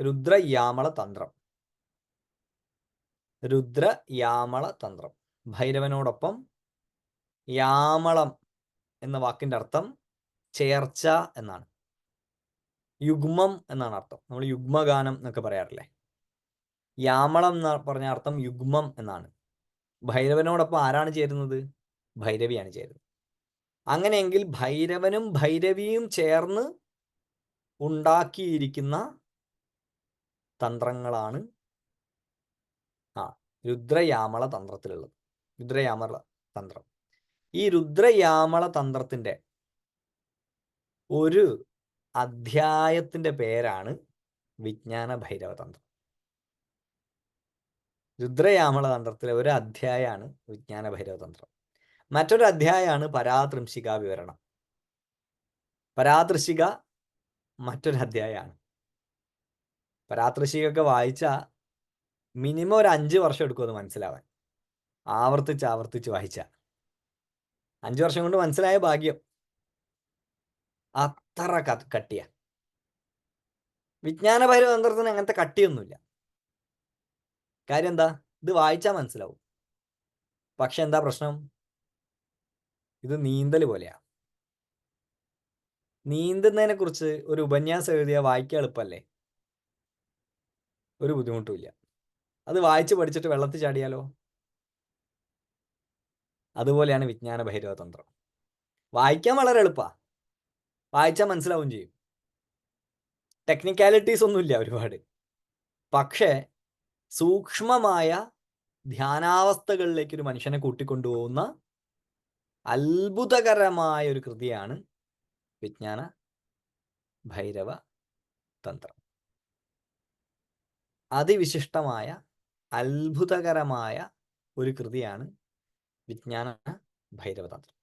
രുദ്രയാമള തന്ത്രം. രുദ്രയാമള തന്ത്രം. ഭൈരവനോടൊപ്പം യാമളം എന്ന വാക്കിന്റെ അർത്ഥം ചേർച്ച എന്നാണ്. യുഗ്മം എന്നാണ് അർത്ഥം. നമ്മൾ യുഗ്മഗാനം എന്നൊക്കെ പറയാറില്ലേ? യാമളം എന്ന് പറഞ്ഞ അർത്ഥം യുഗ്മം എന്നാണ്. ഭൈരവനോടൊപ്പം ആരാണ് ചേരുന്നത്? ഭൈരവിയാണ് ചേരുന്നത്. അങ്ങനെയെങ്കിൽ ഭൈരവനും ഭൈരവിയും ചേർന്ന് ഉണ്ടാക്കിയിരിക്കുന്ന തന്ത്രങ്ങളാണ് രുദ്രയാമള തന്ത്രത്തിലുള്ളത്. രുദ്രയാമള തന്ത്രം. ഈ രുദ്രയാമള തന്ത്രത്തിന്റെ ഒരു അധ്യായത്തിന്റെ പേരാണ് വിജ്ഞാന ഭൈരവ തന്ത്രം. രുദ്രയാമള തന്ത്രത്തിലെ ഒരു അധ്യായമാണ് വിജ്ഞാന ഭൈരവ തന്ത്രം. മറ്റൊരു അധ്യായമാണ് പരാതൃംശിക വിവരണം. പരാതൃശിക മറ്റൊരു അധ്യായമാണ്. പരാതൃശികൊക്കെ വായിച്ച മിനിമം ഒരു 5 വർഷം എടുക്കും അത് മനസ്സിലാവാൻ. ആവർത്തിച്ച് വായിച്ച 5 വർഷം കൊണ്ട് മനസ്സിലായ ഭാഗ്യം. അത്ര കട്ടിയ. വിജ്ഞാന ഭൈരവ തന്ത്രത്തിന് അങ്ങനത്തെ കട്ടിയൊന്നുമില്ല. കാര്യം എന്താ? ഇത് വായിച്ചാൽ മനസ്സിലാവും. പക്ഷെ എന്താ പ്രശ്നം? ഇത് നീന്തൽ പോലെയാ. നീന്തുന്നതിനെ കുറിച്ച് ഒരു ഉപന്യാസം എഴുതിയാൽ വായിക്കാൻ എളുപ്പമല്ലേ? ഒരു ബുദ്ധിമുട്ടുമില്ല. അത് വായിച്ച് പഠിച്ചിട്ട് വെള്ളത്തിൽ ചാടിയാലോ? അതുപോലെയാണ് വിജ്ഞാന ഭൈരവ തന്ത്രം. വായിക്കാൻ വളരെ എളുപ്പമാണ്. വായിച്ചാൽ മനസ്സിലാവും ചെയ്യും. ടെക്നിക്കാലിറ്റീസ് ഒന്നുമില്ല ഒരുപാട്. പക്ഷേ സൂക്ഷ്മമായ ധ്യാനാവസ്ഥകളിലേക്ക് ഒരു മനുഷ്യനെ കൂട്ടിക്കൊണ്ടുപോകുന്ന അത്ഭുതകരമായ ഒരു കൃതിയാണ് വിജ്ഞാന ഭൈരവ തന്ത്രം. അതിവിശിഷ്ടമായ അത്ഭുതകരമായ ഒരു കൃതിയാണ് വിജ്ഞാന ഭൈരവ തന്ത്രം.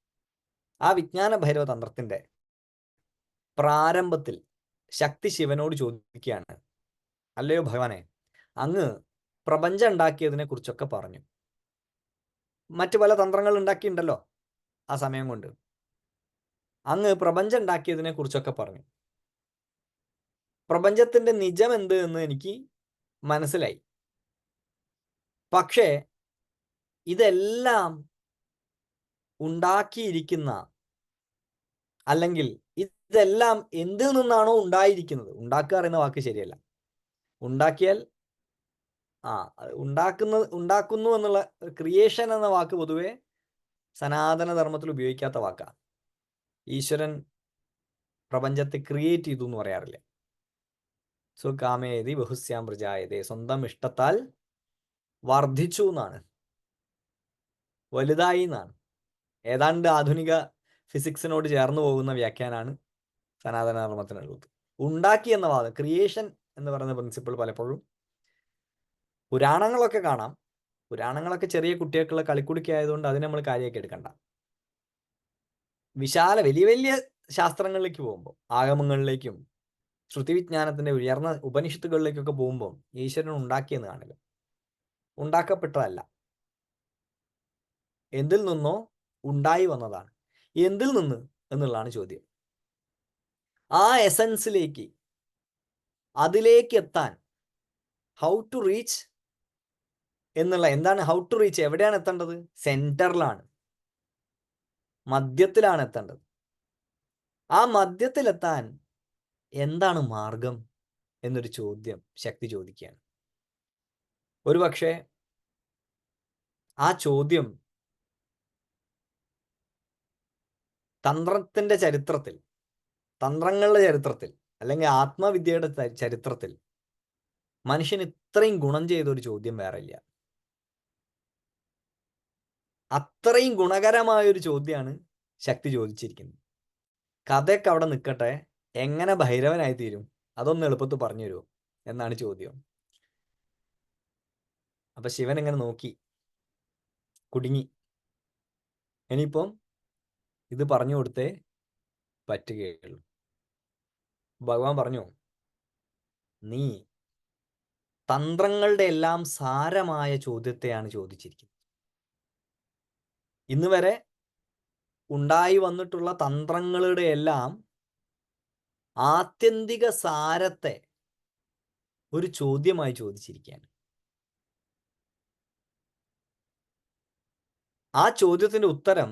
ആ വിജ്ഞാന ഭൈരവ തന്ത്രത്തിന്റെ പ്രാരംഭത്തിൽ ശക്തി ശിവനോട് ചോദിക്കുകയാണ്, അല്ലയോ ഭഗവാനെ, അങ്ങ് പ്രപഞ്ചം ഉണ്ടാക്കിയതിനെ കുറിച്ചൊക്കെ പറഞ്ഞു. മറ്റു പല തന്ത്രങ്ങൾ ഉണ്ടാക്കിയിട്ടുണ്ടല്ലോ ആ സമയം കൊണ്ട്. അങ്ങ് പ്രപഞ്ചം ഉണ്ടാക്കിയതിനെ കുറിച്ചൊക്കെ പറഞ്ഞു. പ്രപഞ്ചത്തിന്റെ നിജം എന്ത് എന്ന് എനിക്ക് മനസ്സിലായി. പക്ഷേ ഇതെല്ലാം ഉണ്ടാക്കിയിരിക്കുന്ന, അല്ലെങ്കിൽ ഇതെല്ലാം എന്തിൽ നിന്നാണോ ഉണ്ടായിരിക്കുന്നത്, ഉണ്ടാക്കുക പറയുന്ന വാക്ക് ശരിയല്ല, ഉണ്ടാക്കിയാൽ ഉണ്ടാക്കുന്നു എന്നുള്ള ക്രിയേഷൻ എന്ന വാക്ക് പൊതുവെ സനാതന ധർമ്മത്തിൽ ഉപയോഗിക്കാത്ത വാക്കാണ്. ഈശ്വരൻ പ്രപഞ്ചത്തെ ക്രിയേറ്റ് ചെയ്തു എന്ന് പറയാറില്ല. സ്വകാമേതി ബഹുസ്യാം പ്രജായതേ, സ്വന്തം ഇഷ്ടത്താൽ വർദ്ധിച്ചു എന്നാണ്, വലുതായി എന്നാണ്. ഏതാണ്ട് ആധുനിക ഫിസിക്സിനോട് ചേർന്ന് പോകുന്ന വ്യാഖ്യാനാണ് സനാതന ധർമ്മത്തിനുള്ളത്. ഉണ്ടാക്കി എന്ന വാദം, ക്രിയേഷൻ എന്ന് പറയുന്ന പ്രിൻസിപ്പിൾ പലപ്പോഴും പുരാണങ്ങളൊക്കെ കാണാം. പുരാണങ്ങളൊക്കെ ചെറിയ കുട്ടികൾക്കുള്ള കളിക്കുടുക്കി ആയതുകൊണ്ട് അതിനെ നമ്മൾ കാര്യമാക്കി എടുക്കണ്ട. വലിയ വലിയ ശാസ്ത്രങ്ങളിലേക്ക് പോകുമ്പോൾ, ആഗമങ്ങളിലേക്കും ശ്രുതിവിജ്ഞാനത്തിന്റെ ഉയർന്ന ഉപനിഷത്തുകളിലേക്കൊക്കെ പോകുമ്പോൾ ഈശ്വരൻ ഉണ്ടാക്കിയെന്ന് കാണില്ല. ഉണ്ടാക്കപ്പെട്ടതല്ല, എന്തിൽ നിന്നോ ഉണ്ടായി വന്നതാണ്. എന്തിൽ നിന്ന് എന്നുള്ളതാണ് ചോദ്യം. ആ എസൻസിലേക്ക്, അതിലേക്ക് എത്താൻ ഹൗ ടു റീച്ച് എന്നുള്ള, എന്താണ് ഹൗ ടു റീച്ച്, എവിടെയാണ് എത്തേണ്ടത്? സെന്ററിലാണ്, മധ്യത്തിലാണ് എത്തേണ്ടത്. ആ മധ്യത്തിലെത്താൻ എന്താണ് മാർഗം എന്നൊരു ചോദ്യം ശക്തി ചോദിക്കുകയാണ്. ഒരുപക്ഷെ ആ ചോദ്യം തന്ത്രത്തിന്റെ ചരിത്രത്തിൽ, തന്ത്രങ്ങളുടെ ചരിത്രത്തിൽ, അല്ലെങ്കിൽ ആത്മവിദ്യയുടെ ചരിത്രത്തിൽ മനുഷ്യന് ഇത്രയും ഗുണം ചെയ്ത ഒരു ചോദ്യം വേറെ ഇല്ല. അത്രയും ഗുണകരമായൊരു ചോദ്യമാണ് ശക്തി ചോദിച്ചിരിക്കുന്നത്. കഥയൊക്കെ അവിടെ നിൽക്കട്ടെ, എങ്ങനെ ഭൈരവനായി തീരും അതൊന്ന് എളുപ്പത്തിൽ പറഞ്ഞു തരുമോ എന്നാണ് ചോദ്യം. അപ്പൊ ശിവൻ ഇങ്ങനെ നോക്കി, കുടുങ്ങി. ഇനിയിപ്പം ഇത് പറഞ്ഞു കൊടുത്തേ പറ്റുകയുള്ളൂ. ഭഗവാൻ പറഞ്ഞു, നീ തന്ത്രങ്ങളുടെ എല്ലാം സാരമായ ചോദ്യത്തെയാണ് ചോദിച്ചിരിക്കുന്നത്. ഇന്ന് വരെ ഉണ്ടായി വന്നിട്ടുള്ള തന്ത്രങ്ങളുടെ എല്ലാം ആത്യന്തിക സാരത്തെ ഒരു ചോദ്യമായി ചോദിച്ചിരിക്കുകയാണ്. ആ ചോദ്യത്തിന്റെ ഉത്തരം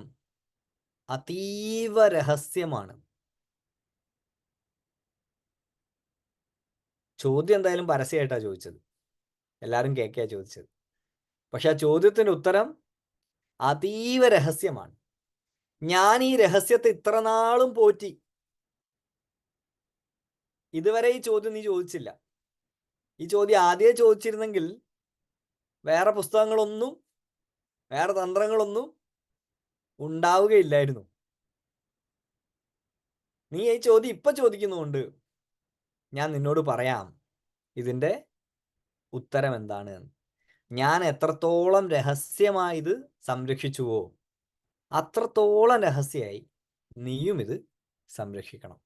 അതീവ രഹസ്യമാണ്. ചോദ്യം എന്തായാലും പരസ്യമായിട്ടാണ് ചോദിച്ചത്, എല്ലാവരും കേൾക്കുക ചോദിച്ചത്. പക്ഷെ ആ ചോദ്യത്തിന്റെ ഉത്തരം അതീവ രഹസ്യമാണ്. ഞാൻ ഈ രഹസ്യത്തെ ഇത്ര നാളും പോറ്റി. ഇതുവരെ ഈ ചോദ്യം നീ ചോദിച്ചില്ല. ഈ ചോദ്യം ആദ്യമേ ചോദിച്ചിരുന്നെങ്കിൽ വേറെ പുസ്തകങ്ങളൊന്നും, വേറെ തന്ത്രങ്ങളൊന്നും ഉണ്ടാവുകയില്ലായിരുന്നു. നീ ഈ ചോദ്യം ഇപ്പൊ ചോദിക്കുന്നുണ്ട് ഞാൻ നിന്നോട് പറയാം ഇതിന്റെ ഉത്തരം എന്താണ് എന്ന്. ഞാൻ എത്രത്തോളം രഹസ്യമായി ഇത് സംരക്ഷിച്ചുവോ അത്രത്തോളം രഹസ്യമായി നീയും ഇത് സംരക്ഷിക്കണം.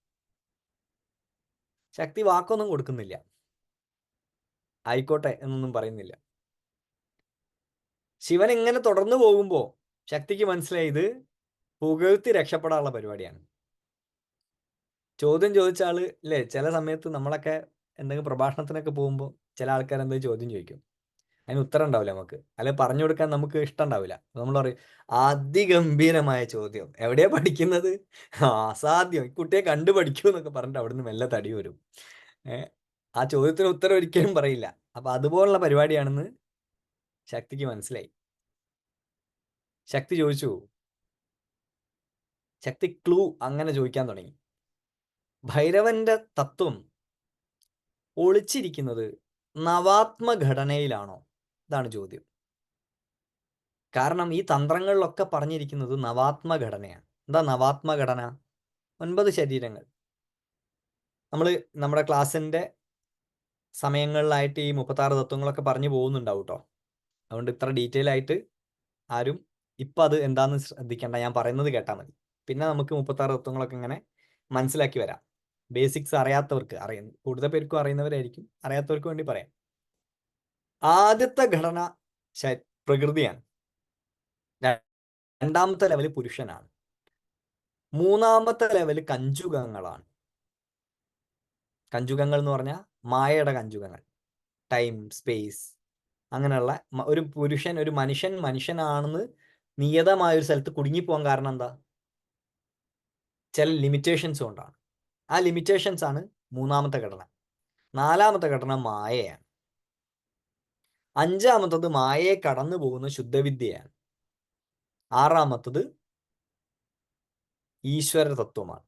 ശക്തി വാക്കൊന്നും കൊടുക്കുന്നില്ല, ആയിക്കോട്ടെ എന്നൊന്നും പറയുന്നില്ല. ശിവൻ ഇങ്ങനെ തുടർന്നു പോകുമ്പോൾ ശക്തിക്ക് മനസ്സിലായി ഇത് പുകഴ്ത്തി രക്ഷപ്പെടാനുള്ള പരിപാടിയാണ്. ചോദ്യം ചോദിച്ച ആള് അല്ലേ, ചില സമയത്ത് നമ്മളൊക്കെ എന്തെങ്കിലും പ്രഭാഷണത്തിനൊക്കെ പോകുമ്പോൾ ചില ആൾക്കാർ എന്തെങ്കിലും ചോദ്യം ചോദിക്കും, അതിന് ഉത്തരം ഉണ്ടാവില്ല നമുക്ക്, അല്ലെങ്കിൽ പറഞ്ഞു കൊടുക്കാൻ നമുക്ക് ഇഷ്ടം ഉണ്ടാവില്ല. നമ്മൾ പറയും അതിഗംഭീരമായ ചോദ്യം, എവിടെയാ പഠിക്കുന്നത്, അസാധ്യം, ഈ കുട്ടിയെ കണ്ടു പഠിക്കൂ എന്നൊക്കെ പറഞ്ഞിട്ട് അവിടുന്ന് മെല്ലെ തടി വരും. ആ ചോദ്യത്തിന് ഉത്തരം ഒരിക്കലും പറയില്ല. അപ്പൊ അതുപോലുള്ള പരിപാടിയാണെന്ന് ശക്തിക്ക് മനസ്സിലായി. ശക്തി ചോദിച്ചു, ശക്തി ക്ലൂ അങ്ങനെ ചോദിക്കാൻ തുടങ്ങി. ഭൈരവന്റെ തത്വം ഒളിച്ചിരിക്കുന്നത് നവാത്മഘടനയിലാണോ? ഇതാണ് ചോദ്യം. കാരണം ഈ തന്ത്രങ്ങളിലൊക്കെ പറഞ്ഞിരിക്കുന്നത് നവാത്മഘടനയാണ്. എന്താ നവാത്മഘടന? 9 ശരീരങ്ങൾ. നമ്മൾ നമ്മുടെ ക്ലാസ്സിന്റെ സമയങ്ങളിലായിട്ട് ഈ 36 തത്വങ്ങളൊക്കെ പറഞ്ഞു പോകുന്നുണ്ടാവും കേട്ടോ. അതുകൊണ്ട് ഇത്ര ഡീറ്റെയിൽ ആയിട്ട് ആരും ഇപ്പം അത് എന്താണെന്ന് ശ്രദ്ധിക്കേണ്ട, ഞാൻ പറയുന്നത് കേട്ടാൽ മതി. പിന്നെ നമുക്ക് 36 തത്വങ്ങളൊക്കെ ഇങ്ങനെ മനസ്സിലാക്കി വരാം. ബേസിക്സ് അറിയാത്തവർക്ക്, കൂടുതൽ പേർക്കും അറിയുന്നവരായിരിക്കും, അറിയാത്തവർക്ക് വേണ്ടി പറയാം. ആദ്യത്തെ ഘടന പ്രകൃതിയാണ്. രണ്ടാമത്തെ ലെവല് പുരുഷനാണ്. മൂന്നാമത്തെ ലെവല് കഞ്ചുകങ്ങളാണ്. കഞ്ചുകങ്ങൾ എന്ന് പറഞ്ഞാൽ മായയുടെ കഞ്ചുകങ്ങൾ, ടൈം, സ്പേസ്, അങ്ങനെയുള്ള ഒരു പുരുഷൻ, ഒരു മനുഷ്യനാണെന്ന് നിയതമായ ഒരു സ്ഥലത്ത് കുടുങ്ങിപ്പോകാൻ കാരണം എന്താ? ചില ലിമിറ്റേഷൻസ് കൊണ്ടാണ്. ആ ലിമിറ്റേഷൻസ് ആണ് മൂന്നാമത്തെ ഘടന. നാലാമത്തെ ഘടന മായയാണ്. അഞ്ചാമത്തത് മായയെ കടന്നു പോകുന്ന ശുദ്ധവിദ്യയാണ്. ആറാമത്തത് ഈശ്വര തത്വമാണ്.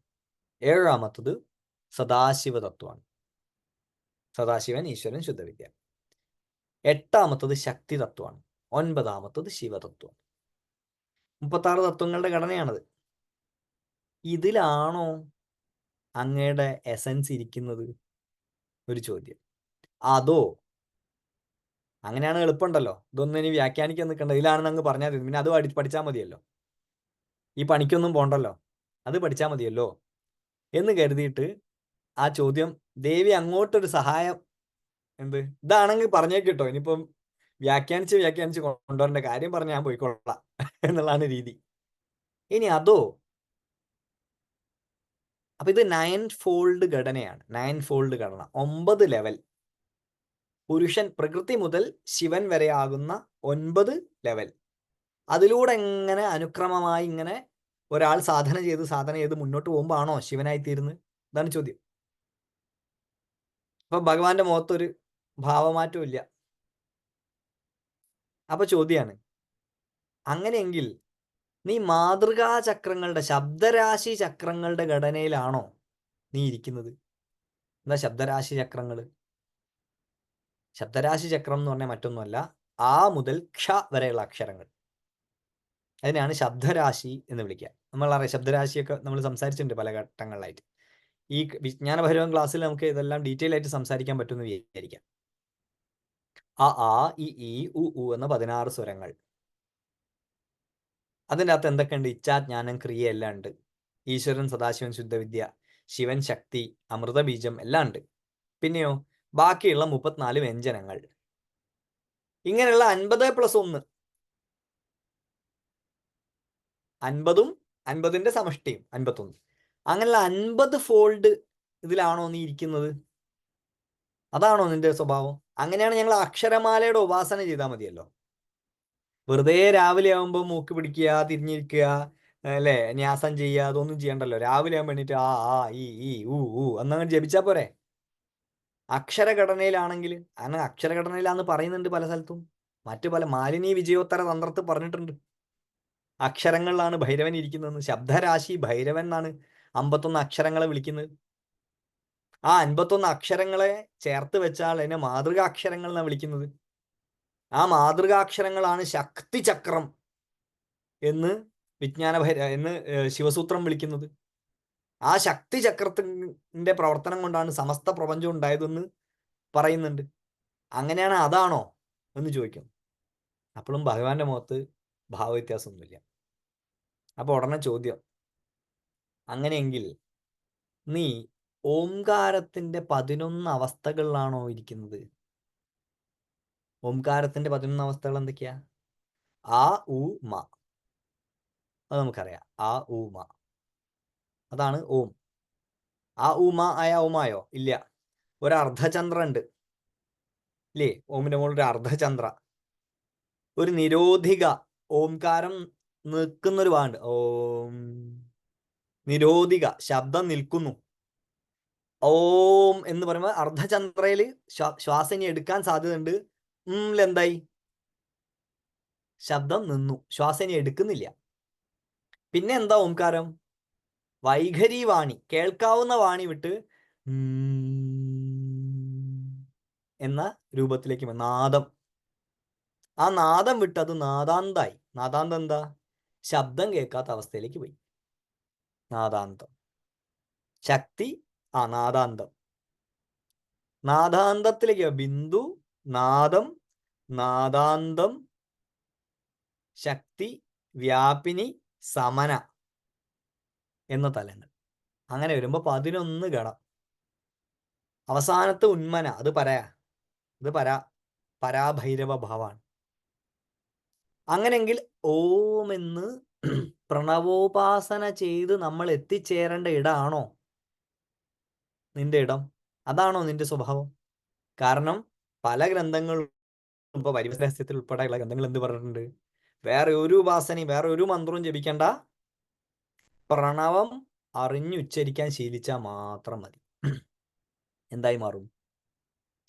ഏഴാമത്തത് സദാശിവ തത്വമാണ്. സദാശിവൻ, ഈശ്വരൻ, ശുദ്ധവിദ്യ. എട്ടാമത്തത് ശക്തി തത്വമാണ്. ഒൻപതാമത്തത് ശിവതത്വം. 36 തത്വങ്ങളുടെ ഘടനയാണത്. ഇതിലാണോ അങ്ങയുടെ എസൻസ് ഇരിക്കുന്നത്? ഒരു ചോദ്യം. അതോ, അങ്ങനെയാണ് എളുപ്പമുണ്ടല്ലോ, ഇതൊന്നും ഇനി വ്യാഖ്യാനിക്കാൻ നിൽക്കണ്ട, ഇതിലാണെന്ന് അങ്ങ് പറഞ്ഞാൽ മതി, പിന്നെ അത് പഠിച്ചാൽ മതിയല്ലോ, ഈ പണിക്കൊന്നും പോണ്ടല്ലോ, അത് പഠിച്ചാൽ മതിയല്ലോ എന്ന് കരുതിയിട്ട് ആ ചോദ്യം ദേവി അങ്ങോട്ടൊരു സഹായം, എന്ത് ഇതാണെങ്കിൽ പറഞ്ഞേക്കിട്ടോ, ഇനിയിപ്പം വ്യാഖ്യാനിച്ച് കൊണ്ടുവരേണ്ട, കാര്യം പറഞ്ഞ് ഞാൻ പോയിക്കൊള്ളാം എന്നുള്ളതാണ് രീതി. ഇനി അതോ, അപ്പൊ ഇത് 9 ഫോൾഡ് ഘടനയാണ്. 9 ഫോൾഡ് ഘടന, 9 ലെവൽ. പുരുഷൻ പ്രകൃതി മുതൽ ശിവൻ വരെ ആകുന്ന 9 ലെവൽ. അതിലൂടെ എങ്ങനെ അനുക്രമമായി ഇങ്ങനെ ഒരാൾ സാധന ചെയ്ത് മുന്നോട്ട് പോകുമ്പോൾ ആണോ ശിവനായി തീരുന്നത്? ഇതാണ് ചോദ്യം. അപ്പൊ ഭഗവാന്റെ മുഖത്തൊരു ഭാവമാറ്റവും ഇല്ല. അപ്പൊ ചോദ്യാണ്, അങ്ങനെയെങ്കിൽ നീ മാതൃകാ ചക്രങ്ങളുടെ, ശബ്ദരാശി ചക്രങ്ങളുടെ ഘടനയിലാണോ നീ ഇരിക്കുന്നത്? എന്താ ശബ്ദരാശി ചക്രങ്ങൾ? ശബ്ദരാശി ചക്രം എന്ന് പറഞ്ഞാൽ മറ്റൊന്നുമല്ല, ആ മുതൽ ക്ഷ വരെയുള്ള അക്ഷരങ്ങൾ. അതിനെയാണ് ശബ്ദരാശി എന്ന് വിളിക്കുക. നമ്മളറിയാം, ശബ്ദരാശിയൊക്കെ നമ്മൾ സംസാരിച്ചിട്ടുണ്ട് പല ഘട്ടങ്ങളിലായിട്ട്. ഈ വിജ്ഞാന ഭൈരവൻ ക്ലാസ്സിൽ നമുക്ക് ഇതെല്ലാം ഡീറ്റെയിൽ ആയിട്ട് സംസാരിക്കാൻ പറ്റുമെന്ന് വിചാരിക്കാം. ആ ആ ഇ ഈ ഉ ഉ എന്ന 16 സ്വരങ്ങൾ. അതിൻ്റെ അകത്ത് എന്തൊക്കെയുണ്ട്? ഇച്ഛാ, ജ്ഞാനം, ക്രിയ എല്ലാം ഉണ്ട്. ഈശ്വരൻ, സദാശിവൻ, ശുദ്ധവിദ്യ, ശിവൻ, ശക്തി, അമൃതബീജം എല്ലാം ഉണ്ട്. പിന്നെയോ ബാക്കിയുള്ള 34 വ്യഞ്ജനങ്ങൾ. ഇങ്ങനെയുള്ള 50+1, 50ഉം 50ന്റെ സമഷ്ടിയും 51. അങ്ങനെയുള്ള 50 ഫോൾഡ് ഇതിലാണോ നീ ഇരിക്കുന്നത്? അതാണോ നിന്റെ സ്വഭാവം? അങ്ങനെയാണ് ഞങ്ങൾ അക്ഷരമാലയുടെ ഉപാസന ചെയ്താൽ മതിയല്ലോ. വെറുതെ രാവിലെ ആകുമ്പോൾ മൂക്ക് പിടിക്കുക, തിരിഞ്ഞിരിക്കുക, അല്ലേ, ന്യാസം ചെയ്യുക, അതൊന്നും ചെയ്യണ്ടല്ലോ. രാവിലെ ആകുമ്പോൾ എണീറ്റ് ആ ആ ഈ ഊ എന്നങ്ങനെ ജപിച്ചാൽ പോരെ. അക്ഷരഘടനയിലാണെങ്കിൽ, അങ്ങനെ അക്ഷരഘടനയിലാന്ന് പറയുന്നുണ്ട് പല സ്ഥലത്തും. മറ്റു പല മാലിനി വിജയോത്തര തന്ത്രത്തിൽ പറഞ്ഞിട്ടുണ്ട് അക്ഷരങ്ങളിലാണ് ഭൈരവൻ ഇരിക്കുന്നതെന്ന്. ശബ്ദരാശി ഭൈരവൻ എന്നാണ് 51 അക്ഷരങ്ങളെ വിളിക്കുന്നത്. ആ 51 അക്ഷരങ്ങളെ ചേർത്ത് വെച്ചാൽ അതിനെ മാതൃകാക്ഷരങ്ങൾ എന്നാണ് വിളിക്കുന്നത്. ആ മാതൃകാക്ഷരങ്ങളാണ് ശക്തി ചക്രം എന്ന് എന്ന് ശിവസൂത്രം വിളിക്കുന്നത്. ആ ശക്തി ചക്രത്തിന്റെ പ്രവർത്തനം കൊണ്ടാണ് സമസ്ത പ്രപഞ്ചം ഉണ്ടായതെന്ന് പറയുന്നുണ്ട്. അങ്ങനെയാണ്, അതാണോ എന്ന് ചോദിക്കും. അപ്പോഴും ഭഗവാന്റെ മുഖത്ത് ഭാവവ്യത്യാസമൊന്നുമില്ല. അപ്പൊ ഉടനെ ചോദ്യം, അങ്ങനെയെങ്കിൽ നീ ഓംകാരത്തിന്റെ 11 അവസ്ഥകളിലാണോ ഇരിക്കുന്നത്? ഓംകാരത്തിന്റെ 11 അവസ്ഥകൾ എന്തൊക്കെയാ? ആ ഉ മ, അത് നമുക്കറിയാം. ആ ഉ മ, അതാണ് ഓം. ആ ഉ മ ആയ ഓമായോ? ഇല്ല. ഒരു അർദ്ധചന്ദ്ര ഉണ്ട് ഇല്ലേ? ഓമിന്റെ മുകളിൽ ഒരു അർദ്ധചന്ദ്ര. ഒരു നിരോധിക, ഓംകാരം നിൽക്കുന്നൊരു വാണ്ട്, ഓം. നിരോധിക, ശബ്ദം നിൽക്കുന്നു. ഓം എന്ന് പറയുമ്പോൾ അർദ്ധചന്ദ്രയിൽ ശ്വാസം ഇനി എടുക്കാൻ സാധ്യതയുണ്ട്. എന്തായി? ശബ്ദം നിന്നു, ശ്വാസം ഇനി എടുക്കുന്നില്ല. പിന്നെ എന്താ ഓംകാരം? വൈഖരി വാണി, കേൾക്കാവുന്ന വാണി വിട്ട് എന്ന രൂപത്തിലേക്ക് നാദം. ആ നാദം വിട്ട് അത് നാദാന്തായി. നാദാന്തം എന്താ? ശബ്ദം കേൾക്കാത്ത അവസ്ഥയിലേക്ക് പോയി. നാദാന്തം. ശക്തി, നാദാന്തം. നാദാന്തത്തിലേക്ക് ബിന്ദു, നാദം, നാദാന്തം, ശക്തി, വ്യാപിനി, സമന എന്ന തലങ്ങൾ. അങ്ങനെ വരുമ്പോൾ 11 ഗണം. അവസാനത്തെ ഉന്മന, അത് പരാഭൈരവ ഭാവാണ്. അങ്ങനെങ്കിൽ ഓം എന്ന് പ്രണവോപാസന ചെയ്ത് നമ്മൾ എത്തിച്ചേരേണ്ട ഇടമാണോ നിന്റെ ഇടം? അതാണോ നിന്റെ സ്വഭാവം? കാരണം പല ഗ്രന്ഥങ്ങളും, ഇപ്പൊ പരിവരഹസ്യത്തിൽ ഉൾപ്പെടെയുള്ള ഗ്രന്ഥങ്ങൾ എന്ത് പറഞ്ഞിട്ടുണ്ട്? വേറെ ഒരു ഉപാസനയും വേറെ ഒരു മന്ത്രവും ജപിക്കേണ്ട, പ്രണവം അറിഞ്ഞുച്ചരിക്കാൻ ശീലിച്ചാൽ മാത്രം മതി. എന്തായി മാറും?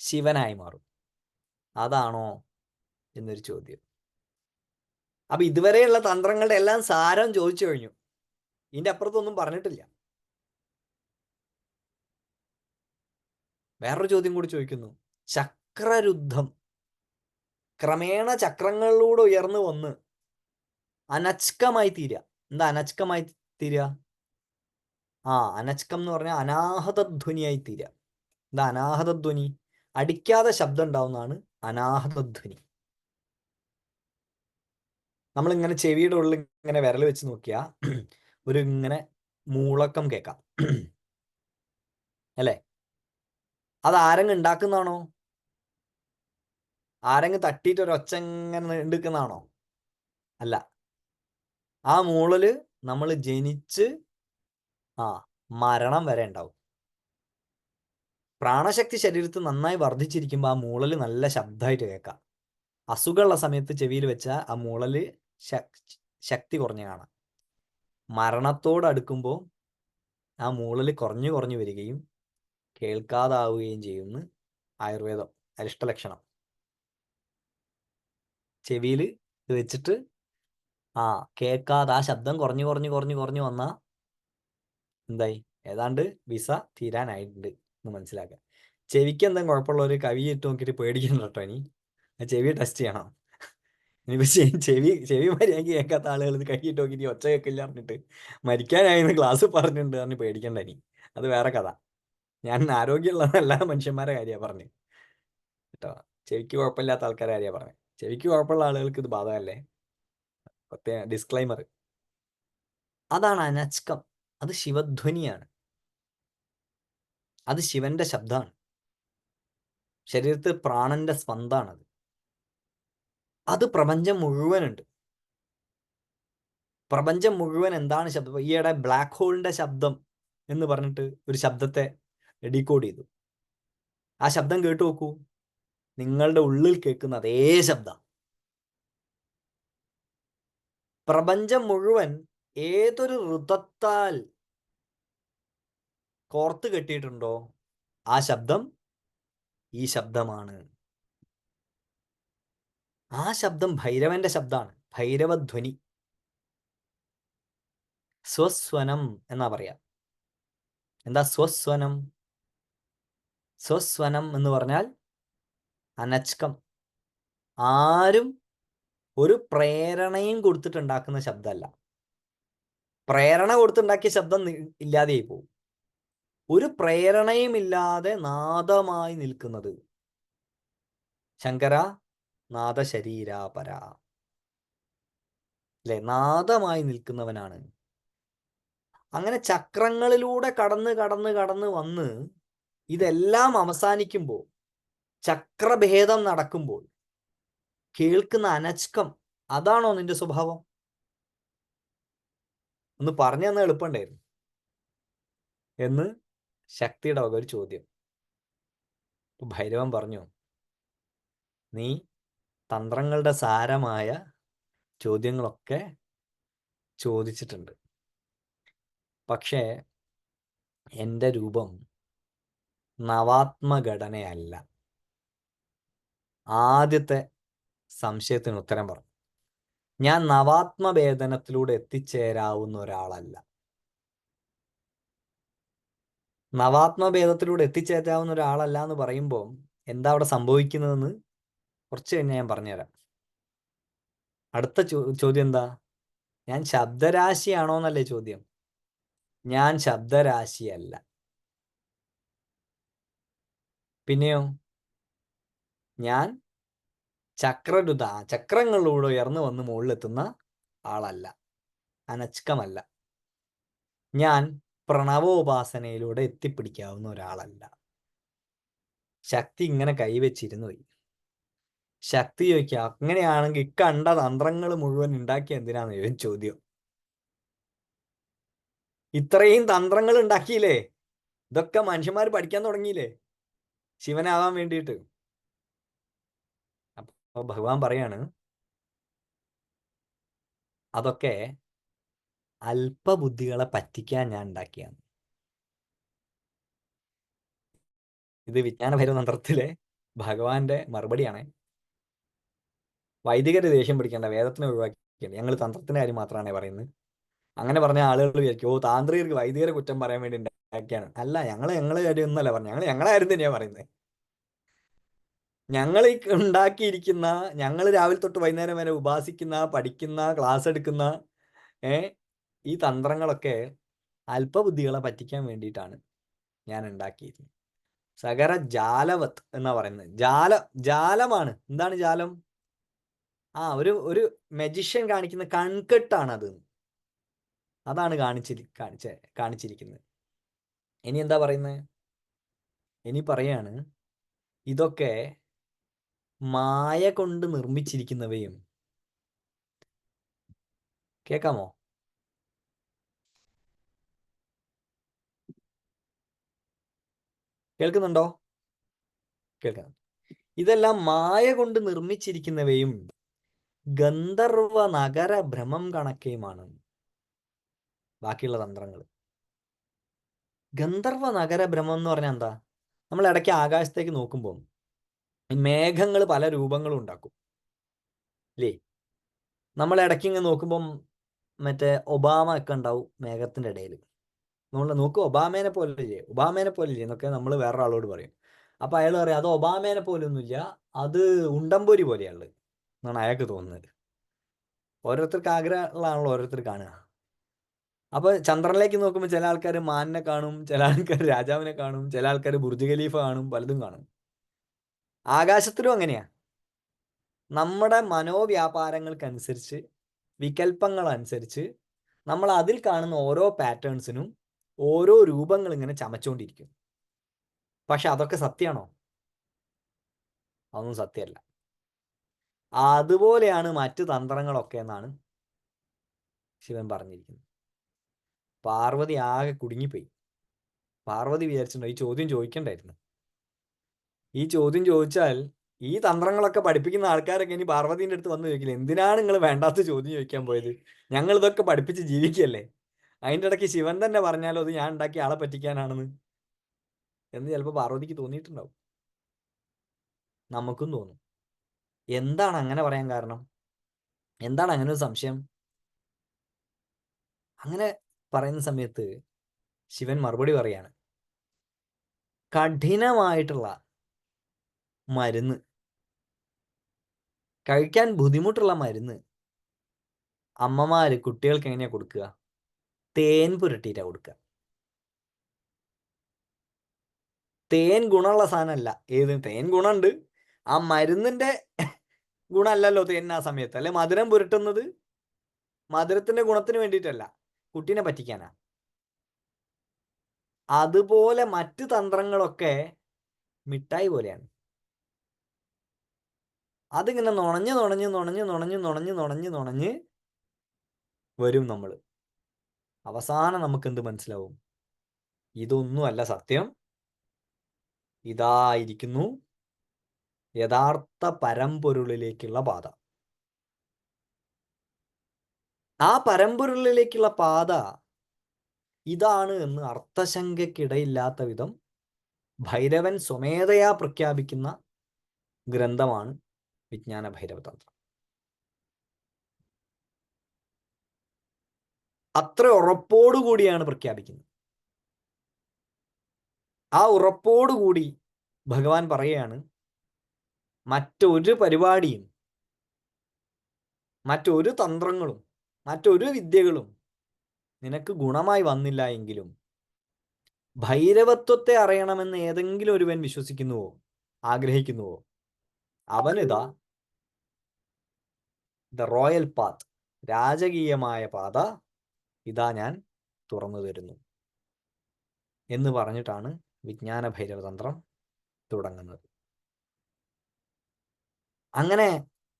ശിവനായി മാറും. അതാണോ എന്നൊരു ചോദ്യം. അപ്പൊ ഇതുവരെയുള്ള തന്ത്രങ്ങളുടെ എല്ലാം സാരം ചോദിച്ചു കഴിഞ്ഞു. ഇതിന്റെ അപ്പുറത്തൊന്നും പറഞ്ഞിട്ടില്ല. വേറൊരു ചോദ്യം കൂടി ചോദിക്കുന്നു. ചക്രരുദ്ധം ക്രമേണ ചക്രങ്ങളിലൂടെ ഉയർന്നു വന്ന് അനച്കമായി തീരുക. എന്താ അനച്കമായി തീരുക? അനച്കം എന്ന് പറഞ്ഞാൽ അനാഹതധ്വനിയായി തീരുക. എന്താ അനാഹതധ്വനി? അടിക്കാതെ ശബ്ദം ഉണ്ടാവുന്നതാണ് അനാഹതധ്വനി. നമ്മളിങ്ങനെ ചെവിയുടെ ഉള്ളിൽ ഇങ്ങനെ വിരൽ വെച്ച് നോക്കിയാൽ ഒരു ഇങ്ങനെ മൂളക്കം കേൾക്കാം, അല്ലേ? അത് ആരെങ്കിലും ഉണ്ടാക്കുന്നതാണോ? ആരെങ്കിലും തട്ടിയിട്ട് ഒരൊച്ച ഇങ്ങനെ എടുക്കുന്നതാണോ? അല്ല. ആ മൂളല് നമ്മൾ ജനിച്ച് മരണം വരെ ഉണ്ടാവും. പ്രാണശക്തി ശരീരത്തിൽ നന്നായി വർദ്ധിച്ചിരിക്കുമ്പോൾ ആ മൂളൽ നല്ല ശബ്ദമായിട്ട് കേൾക്കാം. അസുഖമുള്ള സമയത്ത് ചെവിയിൽ വെച്ച ആ മൂളല് ശക്തി കുറഞ്ഞു കാണാം. മരണത്തോടടുക്കുമ്പോൾ ആ മൂളല് കുറഞ്ഞു കുറഞ്ഞു വരികയും കേൾക്കാതാവുകയും ചെയ്യുമെന്ന് ആയുർവേദം അരിഷ്ടലക്ഷണം. ചെവിയിൽ ഇത് വെച്ചിട്ട് കേൾക്കാതെ ആ ശബ്ദം കുറഞ്ഞു കുറഞ്ഞു കുറഞ്ഞു കുറഞ്ഞു വന്നാൽ എന്തായി, ഏതാണ്ട് വിസ തീരാനായിട്ടുണ്ട് എന്ന് മനസ്സിലാക്കുക. ചെവിക്ക് എന്തെങ്കിലും കുഴപ്പമുള്ളവർ കവി ഇട്ട് നോക്കിയിട്ട് പേടിക്കണം കേട്ടോ. ഇനി ആ ചെവി ടെസ്റ്റ് ചെയ്യണം. ഇനിയിപ്പോൾ ചെവി മര്യാദയ്ക്ക് കേൾക്കാത്ത ആളുകൾ ഇത് കൈയിട്ട് നോക്കിയിട്ട് ഒച്ച കേൾക്കില്ല പറഞ്ഞിട്ട് മരിക്കാനായിരുന്നു ക്ലാസ് പറഞ്ഞിട്ടുണ്ട് പറഞ്ഞ് പേടിക്കണ്ട. ഇനി അത് വേറെ കഥ. ഞാൻ ആരോഗ്യമുള്ള എല്ലാ മനുഷ്യന്മാരെ കാര്യമാണ് പറഞ്ഞു കേട്ടോ. ചെവിക്ക് കുഴപ്പമില്ലാത്ത ആൾക്കാരെ കാര്യമാണ് പറഞ്ഞത്. ചെവിക്ക് കുഴപ്പമുള്ള ആളുകൾക്ക് ഇത് ബാധകമല്ലേ, പ്രത്യേക ഡിസ്ക്ലൈമർ. അതാണ് അനച്കം. അത് ശിവധ്വനിയാണ്. അത് ശിവന്റെ ശബ്ദമാണ്. ശരീരത്തിൽ പ്രാണന്റെ സ്പന്ദാണത്. അത് പ്രപഞ്ചം മുഴുവനുണ്ട്. പ്രപഞ്ചം മുഴുവൻ എന്താണ് ശബ്ദം? ഈയിടെ ബ്ലാക്ക് ഹോളിന്റെ ശബ്ദം എന്ന് പറഞ്ഞിട്ട് ഒരു ശബ്ദത്തെ ഡീകോഡ് ചെയ്തു. ആ ശബ്ദം കേട്ടു നോക്കൂ. നിങ്ങളുടെ ഉള്ളിൽ കേൾക്കുന്ന അതേ ശബ്ദം. പ്രപഞ്ചം മുഴുവൻ ഏതൊരു ഋതത്താൽ കോർത്ത് കെട്ടിയിട്ടുണ്ടോ ആ ശബ്ദം ഈ ശബ്ദമാണ്. ആ ശബ്ദം ഭൈരവന്റെ ശബ്ദമാണ്. ഭൈരവധ്വനി. സ്വസ്വനം എന്നാ പറയാ. എന്താ സ്വസ്വനം? സ്വസ്വനം എന്ന് പറഞ്ഞാൽ അനച്കം. ആരും ഒരു പ്രേരണയും കൊടുത്തിട്ടുണ്ടാക്കുന്ന ശബ്ദമല്ല. പ്രേരണ കൊടുത്തുണ്ടാക്കിയ ശബ്ദം ഇല്ലാതെയായി പോകും. ഒരു പ്രേരണയും ഇല്ലാതെ നാദമായി നിൽക്കുന്നത് ശങ്കര നാദശരീരാപര അല്ലെ, നാദമായി നിൽക്കുന്നവനാണ്. അങ്ങനെ ചക്രങ്ങളിലൂടെ കടന്ന് കടന്ന് കടന്ന് വന്ന് ഇതെല്ലാം അവസാനിക്കുമ്പോൾ, ചക്രഭേദം നടക്കുമ്പോൾ കേൾക്കുന്ന അനച്കം, അതാണോ നിന്റെ സ്വഭാവം? ഒന്ന് പറഞ്ഞു തന്നാൽ എളുപ്പമുണ്ടായിരുന്നു എന്ന് ശക്തിയുടെ വക ഒരു ചോദ്യം. ഭൈരവൻ പറഞ്ഞു, നീ തന്ത്രങ്ങളുടെ സാരമായ ചോദ്യങ്ങളൊക്കെ ചോദിച്ചിട്ടുണ്ട്. പക്ഷേ എൻ്റെ രൂപം നവാത്മഘടനയല്ല. ആദ്യത്തെ സംശയത്തിന് ഉത്തരം പറഞ്ഞു. ഞാൻ നവാത്മഭേദനത്തിലൂടെ എത്തിച്ചേരാവുന്ന ഒരാളല്ല. നവാത്മഭേദത്തിലൂടെ എത്തിച്ചേരാവുന്ന ഒരാളല്ല എന്ന് പറയുമ്പോൾ എന്താ അവിടെ സംഭവിക്കുന്നതെന്ന് കുറച്ച് കഴിഞ്ഞ് ഞാൻ പറഞ്ഞുതരാം. അടുത്ത ചോദ്യം എന്താ? ഞാൻ ശബ്ദരാശിയാണോ എന്നല്ലേ ചോദ്യം. ഞാൻ ശബ്ദരാശിയല്ല. പിന്നെയോ, ഞാൻ ചക്രങ്ങളിലൂടെ ഉയർന്നു വന്ന് മുകളിലെത്തുന്ന ആളല്ല, അനച്കമല്ല. ഞാൻ പ്രണവോപാസനയിലൂടെ എത്തിപ്പിടിക്കാവുന്ന ഒരാളല്ല. ശക്തി ഇങ്ങനെ കൈവച്ചിരുന്നു പോയി. ശക്തി ചോദിക്കുക, അങ്ങനെയാണെങ്കിൽ കണ്ട തന്ത്രങ്ങൾ മുഴുവൻ ഉണ്ടാക്കിയ എന്തിനാന്ന് ചോദ്യം. ഇത്രയും തന്ത്രങ്ങൾ ഉണ്ടാക്കിയില്ലേ? ഇതൊക്കെ മനുഷ്യന്മാർ പഠിക്കാൻ തുടങ്ങിയില്ലേ ശിവനാവാൻ വേണ്ടിയിട്ട്? അപ്പൊ ഭഗവാൻ പറയാണ്, അതൊക്കെ അല്പബുദ്ധികളെ പറ്റിക്കാൻ ഞാൻ ഉണ്ടാക്കിയാണ്. ഇത് വിജ്ഞാനഭൈരവ തന്ത്രത്തിലെ ഭഗവാന്റെ മറുപടിയാണ്. വൈദികര് ദേഷ്യം പിടിക്കേണ്ട, വേദത്തിനെ ഒഴിവാക്കിയാണ്. ഞങ്ങൾ തന്ത്രത്തിന്റെ കാര്യം മാത്രമാണ് പറയുന്നത്. അങ്ങനെ പറഞ്ഞ ആളുകൾ വിചാരിക്കും, ഓ താന്ത്രികർക്ക് വൈദികരെ കുറ്റം പറയാൻ വേണ്ടി ഉണ്ടാക്കിയാണ്. അല്ല, ഞങ്ങളെ കാര്യം ഒന്നല്ല പറഞ്ഞു, ഞങ്ങളെ കാര്യം തന്നെയാ പറയുന്നത്. ഞങ്ങൾ ഈ ഉണ്ടാക്കിയിരിക്കുന്ന, ഞങ്ങൾ രാവിലെ തൊട്ട് വൈകുന്നേരം വരെ ഉപാസിക്കുന്ന, പഠിക്കുന്ന, ക്ലാസ് എടുക്കുന്ന ഈ തന്ത്രങ്ങളൊക്കെ അല്പബുദ്ധികളെ പറ്റിക്കാൻ വേണ്ടിയിട്ടാണ് ഞാൻ ഉണ്ടാക്കിയിരുന്നത്. സകര ജാലവത്ത് എന്നാ പറയുന്നത്. ജാലമാണ്. എന്താണ് ജാലം? ഒരു മെജിഷ്യൻ കാണിക്കുന്ന കൺകെട്ടാണ് അതാണ് കാണിച്ചിരിക്കുന്നത്. ഇനി എന്താ പറയുന്നത്? ഇനി പറയാണ്, ഇതൊക്കെ മായ കൊണ്ട് നിർമ്മിച്ചിരിക്കുന്നവയും. കേൾക്കാമോ? കേൾക്കുന്നുണ്ടോ? കേൾക്കുന്നുണ്ട്. ഇതെല്ലാം മായ കൊണ്ട് നിർമ്മിച്ചിരിക്കുന്നവയും ഗന്ധർവ നഗര ഭ്രമം കണക്കെയുമാണ് ബാക്കിയുള്ള തന്ത്രങ്ങൾ. ഗന്ധർവ നഗര ഭ്രമം എന്ന് പറഞ്ഞാൽ എന്താ? നമ്മൾ ഇടയ്ക്ക് ആകാശത്തേക്ക് നോക്കുമ്പോൾ മേഘങ്ങൾ പല രൂപങ്ങളും ഉണ്ടാക്കും അല്ലേ? നമ്മൾ ഇടയ്ക്ക് ഇങ്ങനെ നോക്കുമ്പം മറ്റേ ഒബാമ ഒക്കെ ഉണ്ടാവും മേഘത്തിന്റെ ഇടയിൽ. നമ്മൾ നോക്കും ഒബാമേനെ പോലെ ഇല്ലേ, ഒബാമേനെ പോലെ ഇല്ലേ എന്നൊക്കെ നമ്മൾ വേറൊരാളോട് പറയും. അപ്പൊ അയാൾ പറയും അത് ഒബാമേനെ പോലെ ഒന്നുമില്ല, അത് ഉണ്ടംപൊരി പോലെയാണ് എന്നാണ് അയാൾക്ക് തോന്നുന്നത്. ഓരോരുത്തർക്ക് ആഗ്രഹമുള്ളതാണല്ലോ ഓരോരുത്തർ കാണുക. അപ്പൊ ചന്ദ്രനിലേക്ക് നോക്കുമ്പോൾ ചില ആൾക്കാർ മാനിനെ കാണും, ചില ആൾക്കാർ രാജാവിനെ കാണും, ചില ആൾക്കാർ ബുർജ് ഖലീഫ കാണും, പലതും കാണും. ആകാശത്തിലും അങ്ങനെയാ. നമ്മുടെ മനോവ്യാപാരങ്ങൾക്കനുസരിച്ച്, വികല്പങ്ങൾ അനുസരിച്ച് നമ്മൾ അതിൽ കാണുന്ന ഓരോ പാറ്റേൺസിനും ഓരോ രൂപങ്ങൾ ഇങ്ങനെ ചമച്ചുകൊണ്ടിരിക്കും. പക്ഷെ അതൊക്കെ സത്യമാണോ? അതൊന്നും സത്യമല്ല. അതുപോലെയാണ് മറ്റു തന്ത്രങ്ങളൊക്കെ എന്നാണ് ശിവൻ പറഞ്ഞിരിക്കുന്നത്. പാർവതി ആകെ കുടുങ്ങിപ്പോയി. പാർവതി വിചാരിച്ചിട്ടുണ്ടോ ഈ ചോദ്യം ചോദിക്കണ്ടായിരുന്നു? ഈ ചോദ്യം ചോദിച്ചാൽ ഈ തന്ത്രങ്ങളൊക്കെ പഠിപ്പിക്കുന്ന ആൾക്കാരൊക്കെ ഇനി പാർവതീൻ്റെ അടുത്ത് വന്ന് ചോദിക്കില്ല, എന്തിനാണ് നിങ്ങൾ വേണ്ടാത്ത ചോദ്യം ചോദിക്കാൻ പോയത്? ഞങ്ങൾ ഇതൊക്കെ പഠിപ്പിച്ച് ജീവിക്കല്ലേ. അതിൻ്റെ ഇടയ്ക്ക് ശിവൻ തന്നെ പറഞ്ഞാലോ അത് ഞാൻ ഉണ്ടാക്കിയ ആളെ പറ്റിക്കാനാണെന്ന് എന്ന് ചിലപ്പോൾ പാർവതിക്ക് തോന്നിയിട്ടുണ്ടാവും. നമുക്കും തോന്നും. എന്താണ് അങ്ങനെ പറയാൻ കാരണം? എന്താണ് അങ്ങനെ ഒരു സംശയം? അങ്ങനെ പറയുന്ന സമയത്ത് ശിവൻ മറുപടി പറയാണ്, കഠിനമായിട്ടുള്ള മരുന്ന്, കഴിക്കാൻ ബുദ്ധിമുട്ടുള്ള മരുന്ന് അമ്മമാര് കുട്ടികൾക്ക് എങ്ങനെയാ കൊടുക്കുക? തേൻ പുരട്ടിയിട്ടാ കൊടുക്കുക. തേൻ ഗുണമുള്ള സാധനമല്ല. ഏത് തേൻ ഗുണമുണ്ട്, ആ മരുന്നിന്റെ ഗുണമല്ലല്ലോ തേനിന് ആ സമയത്ത്. അല്ലെ മധുരം പുരട്ടുന്നത് മധുരത്തിന്റെ ഗുണത്തിന് വേണ്ടിയിട്ടല്ല, കുട്ടീനെ പറ്റിക്കാനാ. അതുപോലെ മറ്റ് തന്ത്രങ്ങളൊക്കെ മിഠായി പോലെയാണ്. അതിങ്ങനെ നുണഞ്ഞ് നുണഞ്ഞ് നുണഞ്ഞ് നുണഞ്ഞ് നുണഞ്ഞ് നുണഞ്ഞ് നുണഞ്ഞ് വരും നമ്മൾ. അവസാനം നമുക്ക് എന്ത് മനസ്സിലാവും? ഇതൊന്നുമല്ല സത്യം, ഇതായിരിക്കുന്നു യഥാർത്ഥ പരമ്പൊരുളിലേക്കുള്ള പാത. ആ പരമ്പൊരുളിലേക്കുള്ള പാത ഇതാണ് എന്ന് അർത്ഥശങ്കയ്ക്കിടയില്ലാത്ത വിധം ഭൈരവൻ സ്വമേധയാ പ്രഖ്യാപിക്കുന്ന ഗ്രന്ഥമാണ് വിജ്ഞാന ഭൈരവതന്ത്രം. അത്ര ഉറപ്പോടുകൂടിയാണ് പ്രഖ്യാപിക്കുന്നത്. ആ ഉറപ്പോടുകൂടി ഭഗവാൻ പറയുകയാണ്, മറ്റൊരു പരിപാടിയും, മറ്റൊരു തന്ത്രങ്ങളും, മറ്റൊരു വിദ്യകളും നിനക്ക് ഗുണമായി വന്നില്ല എങ്കിലും ഭൈരവത്വത്തെ അറിയണമെന്ന് ഏതെങ്കിലും ഒരുവൻ വിശ്വസിക്കുന്നുവോ, ആഗ്രഹിക്കുന്നുവോ, അവനിതാ ദ റോയൽ പാത്ത്, രാജകീയമായ പാത ഇതാ ഞാൻ തുറന്നു തരുന്നു എന്ന് പറഞ്ഞിട്ടാണ് വിജ്ഞാന ഭൈരവതന്ത്രം തുടങ്ങുന്നത്. അങ്ങനെ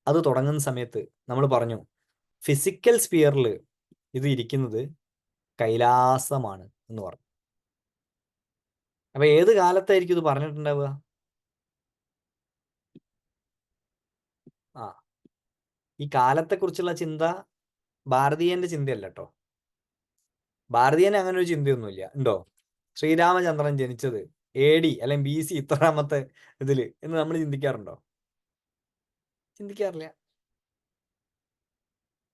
അത് തുടങ്ങുന്ന സമയത്ത് നമ്മൾ പറഞ്ഞു ഫിസിക്കൽ സ്പിയറിൽ ഇത് ഇരിക്കുന്നത് കൈലാസമാണ് എന്ന് പറഞ്ഞു. അപ്പൊ ഏത് കാലത്തായിരിക്കും ഇത് പറഞ്ഞിട്ടുണ്ടാവുക? ആ ഈ കാലത്തെക്കുറിച്ചുള്ള ചിന്ത ഭാരതീയന്റെ ചിന്തയല്ല കേട്ടോ. ഭാരതീയന് അങ്ങനെ ഒരു ചിന്തയൊന്നുമില്ല. ഉണ്ടോ? ശ്രീരാമചന്ദ്രൻ ജനിച്ചത് AD അല്ലെങ്കിൽ BC ഇത്രാമത്തെ ഇതില് എന്ന് നമ്മൾ ചിന്തിക്കാറുണ്ടോ? ചിന്തിക്കാറില്ല.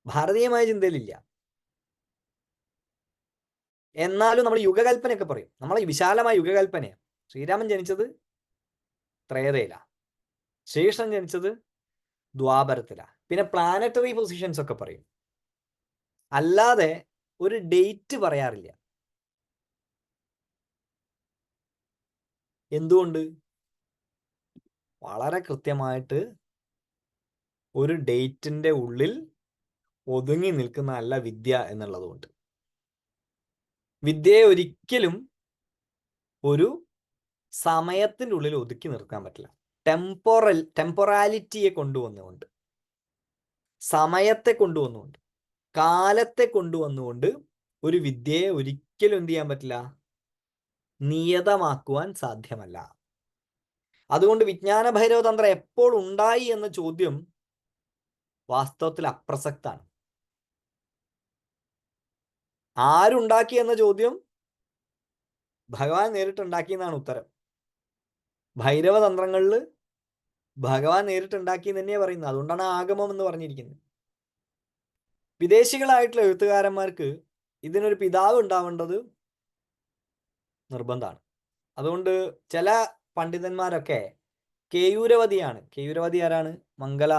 ഭാരതീയമായ ചിന്തയിലില്ല. എന്നാലും നമ്മൾ യുഗകൽപ്പനയൊക്കെ പറയും. നമ്മളെ വിശാലമായ യുഗകൽപ്പനയാണ്. ശ്രീരാമൻ ജനിച്ചത് ത്രേതയിലാ, ശ്രീകൃഷ്ണൻ ജനിച്ചത് ദ്വാപരത്തിലാ. പിന്നെ പ്ലാനറ്ററി പൊസിഷൻസ് ഒക്കെ പറയും, അല്ലാതെ ഒരു ഡേറ്റ് പറയാറില്ല. എന്തുകൊണ്ട്? വളരെ കൃത്യമായിട്ട് ഒരു ഡേറ്റിന്റെ ഉള്ളിൽ ഒതുങ്ങി നിൽക്കുന്നതല്ല വിദ്യ എന്നുള്ളതുകൊണ്ട്. വിദ്യയെ ഒരിക്കലും ഒരു സമയത്തിൻ്റെ ഉള്ളിൽ ഒതുക്കി നിർത്താൻ പറ്റില്ല. ടെമ്പൊറാലിറ്റിയെ കൊണ്ടുവന്നുകൊണ്ട്, സമയത്തെ കൊണ്ടുവന്നുകൊണ്ട്, കാലത്തെ കൊണ്ടുവന്നുകൊണ്ട് ഒരു വിദ്യയെ ഒരിക്കലും എന്ത് ചെയ്യാൻ പറ്റില്ല? നിയതമാക്കുവാൻ സാധ്യമല്ല. അതുകൊണ്ട് വിജ്ഞാന ഭൈരവ തന്ത്രം എപ്പോൾ ഉണ്ടായി എന്ന ചോദ്യം വാസ്തവത്തിൽ അപ്രസക്താണ്. ആരുണ്ടാക്കി എന്ന ചോദ്യം ഭഗവാൻ നേരിട്ടുണ്ടാക്കി എന്നാണ് ഉത്തരം. ഭൈരവ തന്ത്രങ്ങളിൽ ഭഗവാൻ നേരിട്ടുണ്ടാക്കി എന്ന് തന്നെയാണ് പറയുന്നത്. അതുകൊണ്ടാണ് ആഗമം എന്ന് പറഞ്ഞിരിക്കുന്നത്. വിദേശികളായിട്ടുള്ള എഴുത്തുകാരന്മാർക്ക് ഇതിനൊരു പിതാവ് ഉണ്ടാവേണ്ടത് നിർബന്ധമാണ്. അതുകൊണ്ട് ചില പണ്ഡിതന്മാരൊക്കെ കേയൂരവതിയാണ്. കേയൂരവതി ആരാണ്? മംഗല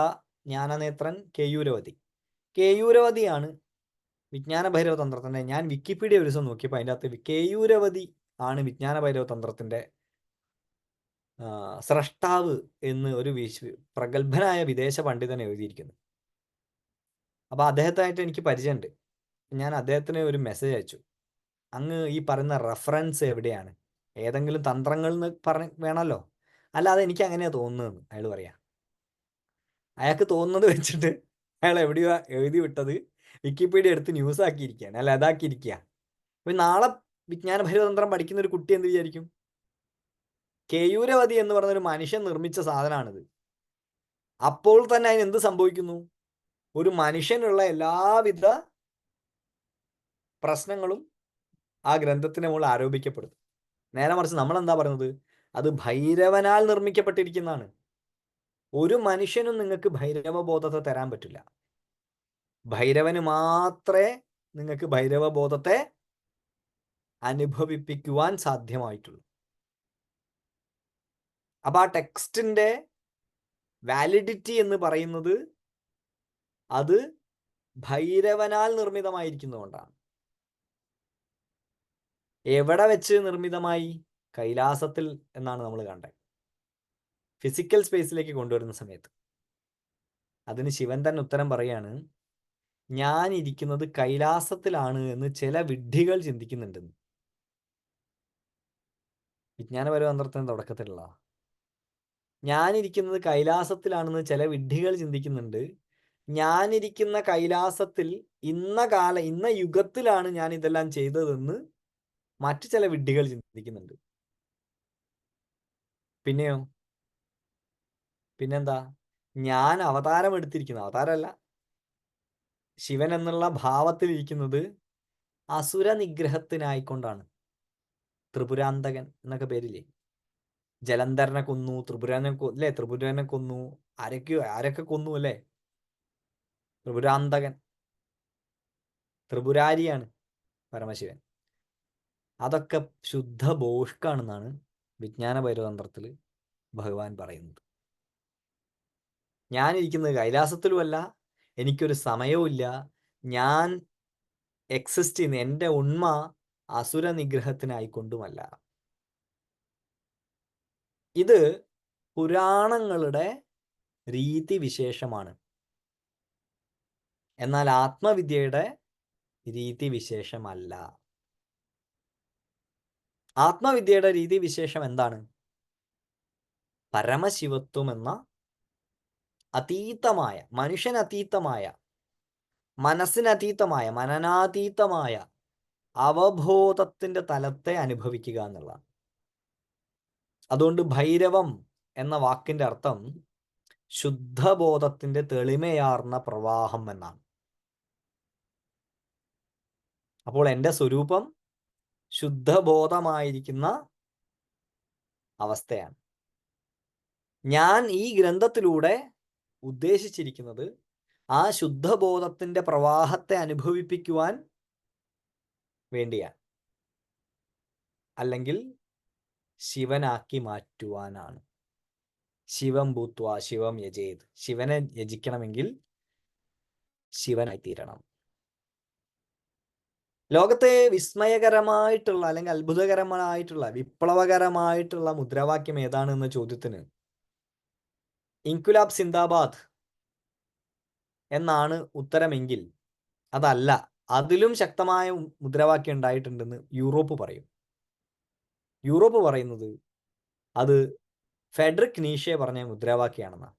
ജ്ഞാനനേത്രൻ കേയൂരവതി. കേയൂരവതിയാണ് വിജ്ഞാന ഭൈരവ തന്ത്രത്തിൻ്റെ, ഞാൻ വിക്കിപീഡിയ ഒരു ദിവസം നോക്കിയപ്പോൾ അതിൻ്റെ അകത്ത് കേയൂരവതി ആണ് വിജ്ഞാന ഭൈരവ തന്ത്രത്തിൻ്റെ സ്രഷ്ടാവ് എന്ന് ഒരു പ്രഗത്ഭനായ വിദേശ പണ്ഡിതൻ എഴുതിയിരിക്കുന്നു. അപ്പോൾ അദ്ദേഹത്തായിട്ട് എനിക്ക് പരിചയമുണ്ട്. ഞാൻ അദ്ദേഹത്തിന് ഒരു മെസ്സേജ് അയച്ചു. അങ്ങ് ഈ പറയുന്ന റെഫറൻസ് എവിടെയാണ്? ഏതെങ്കിലും തന്ത്രങ്ങൾ എന്ന് വേണമല്ലോ, അല്ലാതെ എനിക്ക് അങ്ങനെയാണ് തോന്നുന്നതെന്ന് അയാൾ പറയാം. അയാൾക്ക് തോന്നുന്നത് വെച്ചിട്ട് അയാൾ എവിടെയോ എഴുതി വിട്ടത് വിക്കിപീഡിയ എടുത്ത് ന്യൂസ് ആക്കിയിരിക്കുകയാണ്, അല്ല അതാക്കിയിരിക്കുക. അപ്പോൾ നാളെ വിജ്ഞാന ഭൈരവതന്ത്രം പഠിക്കുന്ന ഒരു കുട്ടി എന്ത് വിചാരിക്കും? കേയൂരവതി എന്ന് പറഞ്ഞൊരു മനുഷ്യൻ നിർമ്മിച്ച സാധനമാണിത്. അപ്പോൾ തന്നെ അതിന് എന്ത് സംഭവിക്കുന്നു? ഒരു മനുഷ്യനുള്ള എല്ലാവിധ പ്രശ്നങ്ങളും ആ ഗ്രന്ഥത്തിന് മുകളിൽ ആരോപിക്കപ്പെടുന്നു. നേരെ മറിച്ച് നമ്മൾ എന്താ പറയുന്നത്? അത് ഭൈരവനാൽ നിർമ്മിക്കപ്പെട്ടിരിക്കുന്നതാണ്. ഒരു മനുഷ്യനും നിങ്ങൾക്ക് ഭൈരവബോധത്തെ തരാൻ പറ്റില്ല. ഭൈരവന് മാത്രമേ നിങ്ങൾക്ക് ഭൈരവബോധത്തെ അനുഭവിപ്പിക്കുവാൻ സാധ്യമായിട്ടുള്ളൂ. അപ്പോൾ ആ ടെക്സ്റ്റിൻ്റെ വാലിഡിറ്റി എന്ന് പറയുന്നത് അത് ഭൈരവനാൽ നിർമ്മിതമായിരിക്കുന്നതുകൊണ്ടാണ്. എവിടെ വെച്ച് നിർമ്മിതമായി? കൈലാസത്തിൽ എന്നാണ് നമ്മൾ കണ്ടത്. ഫിസിക്കൽ സ്പേസിലേക്ക് കൊണ്ടുവരുന്ന സമയത്ത് അതിന് ശിവൻ തന്നെ ഉത്തരം പറയാണ്, ഞാൻ ഇരിക്കുന്നത് കൈലാസത്തിലാണ് എന്ന് ചില വിഡ്ഢികൾ ചിന്തിക്കുന്നുണ്ടെന്ന്. വിജ്ഞാനപരമായ തന്ത്രത്തിന് തുടക്കത്തിലുള്ള ഞാനിരിക്കുന്നത് കൈലാസത്തിലാണെന്ന് ചില വിഡ്ഢികൾ ചിന്തിക്കുന്നുണ്ട്. ഞാനിരിക്കുന്ന കൈലാസത്തിൽ ഇന്ന യുഗത്തിലാണ് ഞാൻ ഇതെല്ലാം ചെയ്തതെന്ന് മറ്റു ചില വിഡ്ഢികൾ ചിന്തിക്കുന്നുണ്ട്. പിന്നെന്താ? ഞാൻ അവതാരം എടുത്തിരിക്കുന്നത്, അവതാരമല്ല, ശിവൻ എന്നുള്ള ഭാവത്തിൽ ഇരിക്കുന്നത് അസുര നിഗ്രഹത്തിനായിക്കൊണ്ടാണ്. ത്രിപുരാന്തകൻ എന്നൊക്കെ പേരില്ലേ? ജലന്ധരനെ കൊന്നു, ത്രിപുരനെ കൊന്നു, ആരൊക്കെ കൊന്നു അല്ലേ? ത്രിപുരാന്തകൻ, ത്രിപുരാരിയാണ് പരമശിവൻ. അതൊക്കെ ശുദ്ധ ബോഷ്കാണെന്നാണ് വിജ്ഞാന ഭൈരവതന്ത്രത്തിൽ ഭഗവാൻ പറയുന്നത്. ഞാനിരിക്കുന്നത് കൈലാസത്തിലുമല്ല, എനിക്കൊരു സമയവുമില്ല, ഞാൻ എക്സിസ്റ്റ് ചെയ്യുന്ന എൻ്റെ ഉണ്മ അസുര നിഗ്രഹത്തിനായിക്കൊണ്ടുമല്ല. ഇത് പുരാണങ്ങളുടെ രീതിവിശേഷമാണ്. എന്നാൽ ആത്മവിദ്യയുടെ രീതിവിശേഷമല്ല. ആത്മവിദ്യയുടെ രീതിവിശേഷം എന്താണ്? പരമശിവത്വം എന്ന അതീതമായ, മനുഷ്യനതീതമായ, മനസ്സിനതീതമായ, മനനാതീതമായ അവബോധത്തിൻ്റെ തലത്തെ അനുഭവിക്കുക എന്നുള്ളതാണ്. അതുകൊണ്ട് ഭൈരവം എന്ന വാക്കിൻ്റെ അർത്ഥം ശുദ്ധബോധത്തിൻ്റെ തെളിമയാർന്ന പ്രവാഹം എന്നാണ്. അപ്പോൾ എൻ്റെ സ്വരൂപം ശുദ്ധബോധമായിരിക്കുന്ന അവസ്ഥയാണ്. ഞാൻ ഈ ഗ്രന്ഥത്തിലൂടെ ഉദ്ദേശിച്ചിരിക്കുന്നത് ആ ശുദ്ധബോധത്തിൻ്റെ പ്രവാഹത്തെ അനുഭവിപ്പിക്കുവാൻ വേണ്ടിയാണ്, അല്ലെങ്കിൽ ശിവനാക്കി മാറ്റുവാനാണ്. ശിവം ഭൂത്വ ശിവം യജേത്. ശിവനെ യജിക്കണമെങ്കിൽ ശിവനായിത്തീരണം. ലോകത്തെ വിസ്മയകരമായിട്ടുള്ള അല്ലെങ്കിൽ അത്ഭുതകരമായിട്ടുള്ള വിപ്ലവകരമായിട്ടുള്ള മുദ്രാവാക്യം ഏതാണ് എന്ന ചോദ്യത്തിന് ഇൻകുലാബ് സിന്ദാബാദ് എന്നാണ് ഉത്തരമെങ്കിൽ അതല്ല, അതിലും ശക്തമായ മുദ്രാവാക്യം ഉണ്ടായിട്ടുണ്ടെന്ന് യൂറോപ്പ് പറയും. യൂറോപ്പ് പറയുന്നത് അത് ഫെഡറിക് നീഷെ പറഞ്ഞ മുദ്രാവാക്യമാണെന്നാണ്.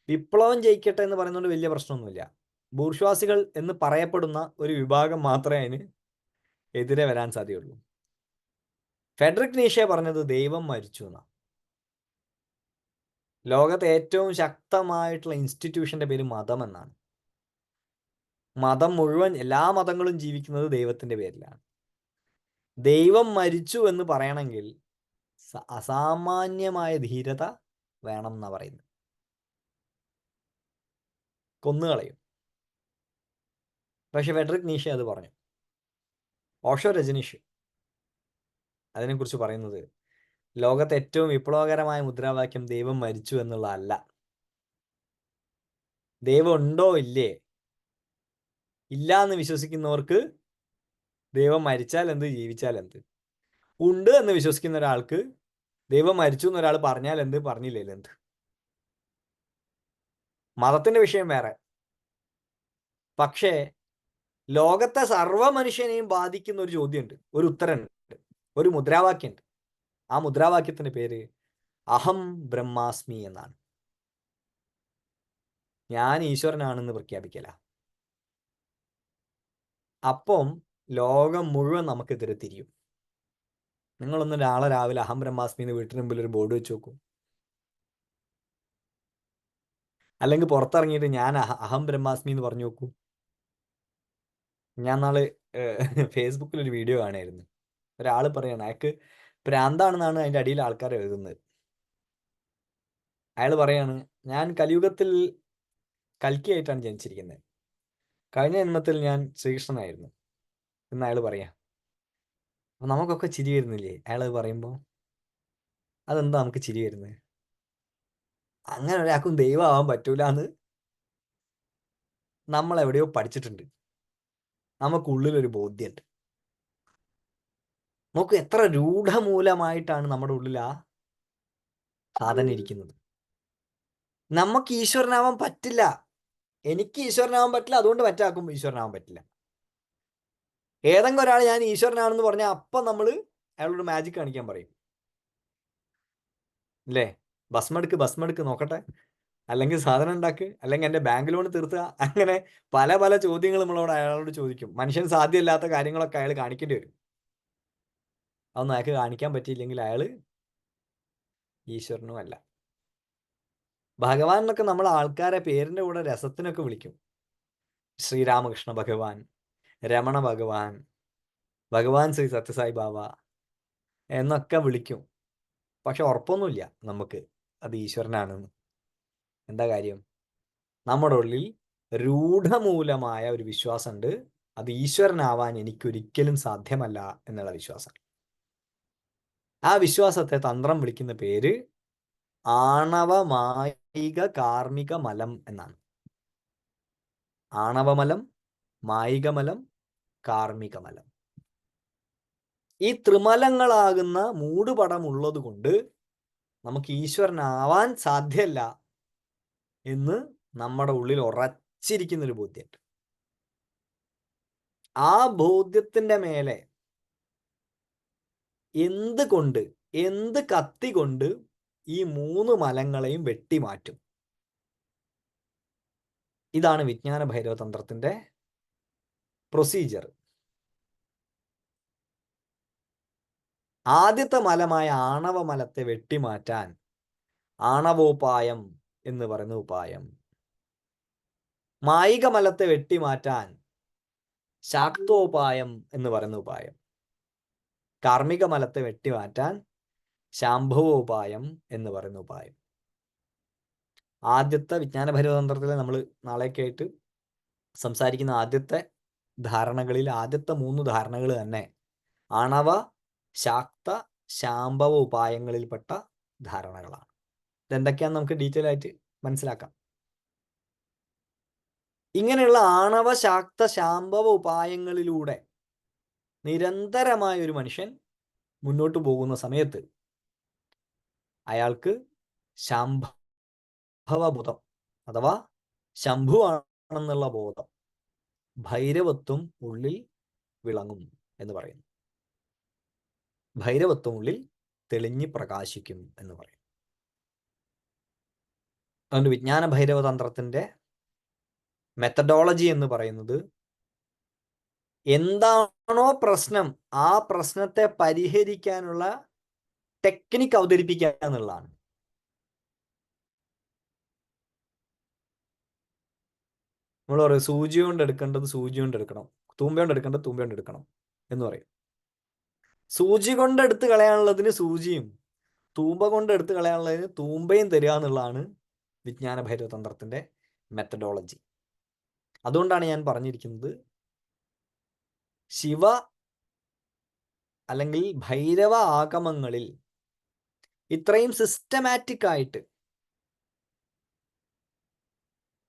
വിപ്ലവം ജയിക്കട്ടെ എന്ന് പറയുന്നതുകൊണ്ട് വലിയ പ്രശ്നമൊന്നുമില്ല. ബൂർഷ്വാസികൾ എന്ന് പറയപ്പെടുന്ന ഒരു വിഭാഗം മാത്രമേ അതിന് എതിരെ വരാൻ സാധ്യതയുള്ളൂ. ഫെഡറിക് നീഷെ പറഞ്ഞത് ദൈവം മരിച്ചു എന്നാ. ലോകത്തെ ഏറ്റവും ശക്തമായിട്ടുള്ള ഇൻസ്റ്റിറ്റ്യൂഷന്റെ പേര് മതം എന്നാണ്. മതം മുഴുവൻ, എല്ലാ മതങ്ങളും ജീവിക്കുന്നത് ദൈവത്തിന്റെ പേരിലാണ്. ദൈവം മരിച്ചു എന്ന് പറയണമെങ്കിൽ അസാമാന്യമായ ധീരത വേണം എന്നാ പറയുന്നത്. കൊന്നുകളയും. പക്ഷെ ഫെഡറിക് നീഷെ അത് പറഞ്ഞു. ഓഷോ രജനീഷ് അതിനെക്കുറിച്ച് പറയുന്നത് ലോകത്തെ ഏറ്റവും വിപ്ലവകരമായ മുദ്രാവാക്യം ദൈവം മരിച്ചു എന്നുള്ളതല്ല. ദൈവം ഉണ്ടോ ഇല്ലേ, ഇല്ല എന്ന് വിശ്വസിക്കുന്നവർക്ക് ദൈവം മരിച്ചാൽ എന്ത്, ജീവിച്ചാൽ എന്ത്. ഉണ്ട് എന്ന് വിശ്വസിക്കുന്ന ഒരാൾക്ക് ദൈവം മരിച്ചു എന്നൊരാൾ പറഞ്ഞാൽ എന്ത്, പറഞ്ഞില്ലേലും എന്ത്. മതത്തിന്റെ വിഷയം വേറെ. പക്ഷേ ലോകത്തെ സർവ്വ മനുഷ്യനെയും ബാധിക്കുന്ന ഒരു ചോദ്യമുണ്ട്, ഒരു ഉത്തരമുണ്ട്, ഒരു മുദ്രാവാക്യമുണ്ട്. ആ മുദ്രാവാക്യത്തിന്റെ പേര് അഹം ബ്രഹ്മാസ്മി എന്നാണ്. ഞാൻ ഈശ്വരനാണെന്ന് പ്രഖ്യാപിക്കല. അപ്പം ലോകം മുഴുവൻ നമുക്കെതിരെ തിരിയും. നിങ്ങളൊന്ന് നാളെ രാവിലെ അഹം ബ്രഹ്മാസ്മി എന്ന് വീട്ടിന് മുമ്പിൽ ഒരു ബോർഡ് വെച്ച് നോക്കൂ. അല്ലെങ്കിൽ പുറത്തിറങ്ങിയിട്ട് ഞാൻ അഹം ബ്രഹ്മാസ്മി എന്ന് പറഞ്ഞു നോക്കൂ. ഞാൻ നാളെ ഫേസ്ബുക്കിൽ ഒരു വീഡിയോ കാണായിരുന്നു. ഒരാൾ പറയാണ് അയാൾക്ക് പ്രാന്താണെന്നാണ് അതിൻ്റെ അടിയിൽ ആൾക്കാർ എഴുതുന്നത്. അയാൾ പറയാണ്, ഞാൻ കലിയുഗത്തിൽ കൽക്കിയായിട്ടാണ് ജനിച്ചിരിക്കുന്നത്, കഴിഞ്ഞ ജന്മത്തിൽ ഞാൻ ശ്രീകൃഷ്ണനായിരുന്നു എന്ന് അയാൾ പറയാം. അപ്പം നമുക്കൊക്കെ ചിരി വരുന്നില്ലേ അയാളത് പറയുമ്പോൾ? അതെന്താ നമുക്ക് ചിരി വരുന്നത്? അങ്ങനെ ഒരാൾക്കും ദൈവമാവാൻ പറ്റൂല എന്ന് നമ്മൾ എവിടെയോ പഠിച്ചിട്ടുണ്ട്. നമുക്കുള്ളിലൊരു ബോധ്യമുണ്ട്. നോക്കൂ എത്ര രൂഢമൂലമായിട്ടാണ് നമ്മുടെ ഉള്ളിൽ ആ സാധനം ഇരിക്കുന്നത്. നമുക്ക് ഈശ്വരനാവാൻ പറ്റില്ല. എനിക്ക് ഈശ്വരനാവാൻ പറ്റില്ല, അതുകൊണ്ട് മറ്റാക്കും ഈശ്വരനാവാൻ പറ്റില്ല. ഏതെങ്കിലും ഒരാൾ ഞാൻ ഈശ്വരനാണെന്ന് പറഞ്ഞാൽ അപ്പം നമ്മൾ അയാളോട് മാജിക് കാണിക്കാൻ പറയും, അല്ലേ? ഭസ്മെടുക്ക് നോക്കട്ടെ, അല്ലെങ്കിൽ സാധനം ഉണ്ടാക്ക്, അല്ലെങ്കിൽ എൻ്റെ ബാങ്ക് ലോൺ തീർത്തുക. അങ്ങനെ പല പല ചോദ്യങ്ങൾ നമ്മളോട് അയാളോട് ചോദിക്കും. മനുഷ്യൻ സാധ്യമല്ലാത്ത കാര്യങ്ങളൊക്കെ അയാൾ കാണിക്കേണ്ടി വരും. അതൊന്നും അയാൾക്ക് കാണിക്കാൻ പറ്റിയില്ലെങ്കിൽ അയാൾ ഈശ്വരനും അല്ല. ഭഗവാൻ എന്നൊക്കെ നമ്മൾ ആൾക്കാരെ പേരിൻ്റെ കൂടെ രസത്തിനൊക്കെ വിളിക്കും. ശ്രീരാമകൃഷ്ണ ഭഗവാൻ, രമണ ഭഗവാൻ, ഭഗവാൻ ശ്രീ സത്യസായി ബാബ എന്നൊക്കെ വിളിക്കും. പക്ഷെ ഉറപ്പൊന്നുമില്ല നമുക്ക് അത് ഈശ്വരനാണെന്ന്. എന്താ കാര്യം? നമ്മുടെ ഉള്ളിൽ രൂഢമൂലമായ ഒരു വിശ്വാസമുണ്ട്, അത് ഈശ്വരനാവാൻ എനിക്കൊരിക്കലും സാധ്യമല്ല എന്നുള്ള വിശ്വാസം. ആ വിശ്വാസത്തെ തന്ത്രം വിളിക്കുന്ന പേര് ആണവമായിക കാർമിക മലം എന്നാണ്. ആണവമലം, മായികമലം, കാർമികമലം. ഈ ത്രിമലങ്ങളാകുന്ന മൂടുപടമുള്ളത് കൊണ്ട് നമുക്ക് ഈശ്വരനാവാൻ സാധ്യമല്ല എന്ന് നമ്മുടെ ഉള്ളിൽ ഉറച്ചിരിക്കുന്നൊരു ബോധ്യമുണ്ട്. ആ ബോധ്യത്തിന്റെ മേലെ എന്ത് കത്തി കൊണ്ട് ഈ 3 മലങ്ങളെയും വെട്ടിമാറ്റും? ഇതാണ് വിജ്ഞാന ഭൈരവ തന്ത്രത്തിന്റെ പ്രൊസീജിയർ. ആദ്യത്തെ മലമായ ആണവമലത്തെ വെട്ടിമാറ്റാൻ ആണവോപായം എന്ന് പറയുന്ന ഉപായം, മായിക മലത്തെ വെട്ടിമാറ്റാൻ ശാക്തോപായം എന്ന് പറയുന്ന ഉപായം, കാർമിക മലത്തെ വെട്ടിമാറ്റാൻ ശാംഭവോപായം എന്ന് പറയുന്ന ഉപായം. ആദ്യത്തെ വിജ്ഞാന ഭൈരവതന്ത്രത്തിൽ നമ്മൾ നാളേക്ക് ആയിട്ട് സംസാരിക്കുന്ന ആദ്യത്തെ ധാരണകളിൽ ആദ്യത്തെ 3 ധാരണകൾ തന്നെ ആണവ, ശാക്ത, ശാംഭവ ഉപായങ്ങളിൽപ്പെട്ട ധാരണകളാണ്. ഇതെന്തൊക്കെയാണെന്ന് നമുക്ക് ഡീറ്റെയിൽ ആയിട്ട് മനസ്സിലാക്കാം. ഇങ്ങനെയുള്ള ആണവ, ശാക്ത, ശാംഭവ ഉപായങ്ങളിലൂടെ നിരന്തരമായ ഒരു മനുഷ്യൻ മുന്നോട്ട് പോകുന്ന സമയത്ത് അയാൾക്ക് ശാംഭവബോധം അഥവാ ശംഭു ആണെന്നുള്ള ബോധം, ഭൈരവത്വം ഉള്ളിൽ വിളങ്ങും എന്ന് പറയുന്നു. ഭൈരവത്വം ഉള്ളിൽ തെളിഞ്ഞ് പ്രകാശിക്കും എന്ന് പറയും. അതുകൊണ്ട് വിജ്ഞാന ഭൈരവ തന്ത്രത്തിന്റെ മെത്തഡോളജി എന്ന് പറയുന്നത് എന്താണോ പ്രശ്നം ആ പ്രശ്നത്തെ പരിഹരിക്കാനുള്ള ടെക്നിക്ക് അവതരിപ്പിക്കുക എന്നുള്ളതാണ്. നമ്മൾ പറയും സൂചി കൊണ്ട് എടുക്കേണ്ടത് സൂചി കൊണ്ട് എടുക്കണം, തൂമ്പ കൊണ്ട് എടുക്കേണ്ടത് തൂമ്പ കൊണ്ട് എടുക്കണം എന്ന് പറയും. സൂചി കൊണ്ട് എടുത്ത് കളയാനുള്ളതിന് സൂചിയും തൂമ്പ കൊണ്ട് എടുത്ത് കളയാനുള്ളതിന് തൂമ്പയും തരിക എന്നുള്ളതാണ് വിജ്ഞാന ഭൈരവതന്ത്രത്തിന്റെ മെത്തഡോളജി. അതുകൊണ്ടാണ് ഞാൻ പറഞ്ഞിരിക്കുന്നത് ശിവ അല്ലെങ്കിൽ ഭൈരവ ആഗമങ്ങളിൽ ഇത്രയും സിസ്റ്റമാറ്റിക് ആയിട്ട്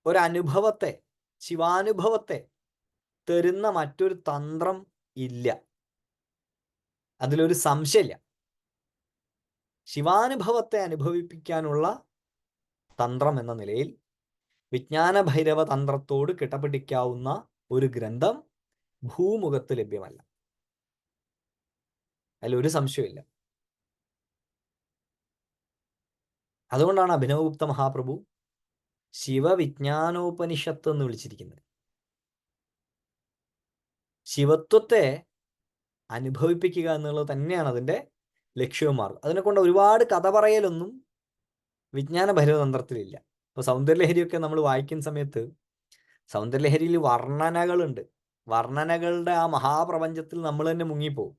ഒരനുഭവത്തെ, ശിവാനുഭവത്തെ തരുന്ന മറ്റൊരു തന്ത്രം ഇല്ല. അതിലൊരു സംശയമില്ല. ശിവാനുഭവത്തെ അനുഭവിപ്പിക്കാനുള്ള തന്ത്രം എന്ന നിലയിൽ വിജ്ഞാന ഭൈരവ തന്ത്രത്തോട് കിടപിടിക്കാവുന്ന ഒരു ഗ്രന്ഥം ഭൂമുഖത്ത് ലഭ്യമല്ല. അതിലൊരു സംശയമില്ല. അതുകൊണ്ടാണ് അഭിനവഗുപ്ത മഹാപ്രഭു ശിവവിജ്ഞാനോപനിഷത്ത് എന്ന് വിളിച്ചിരിക്കുന്നത്. ശിവത്വത്തെ അനുഭവിപ്പിക്കുക എന്നുള്ളത് തന്നെയാണ് അതിൻ്റെ ലക്ഷ്യവും മാർഗം. അതിനെക്കൊണ്ട് ഒരുപാട് കഥ പറയലൊന്നും വിജ്ഞാന ഭൈരവതന്ത്രത്തിലില്ല. ഇപ്പോൾ സൗന്ദര്യലഹരിയൊക്കെ നമ്മൾ വായിക്കുന്ന സമയത്ത് സൗന്ദര്യലഹരിയിൽ വർണ്ണനകളുണ്ട്. വർണ്ണനകളുടെ ആ മഹാപ്രപഞ്ചത്തിൽ നമ്മൾ തന്നെ മുങ്ങിപ്പോവും.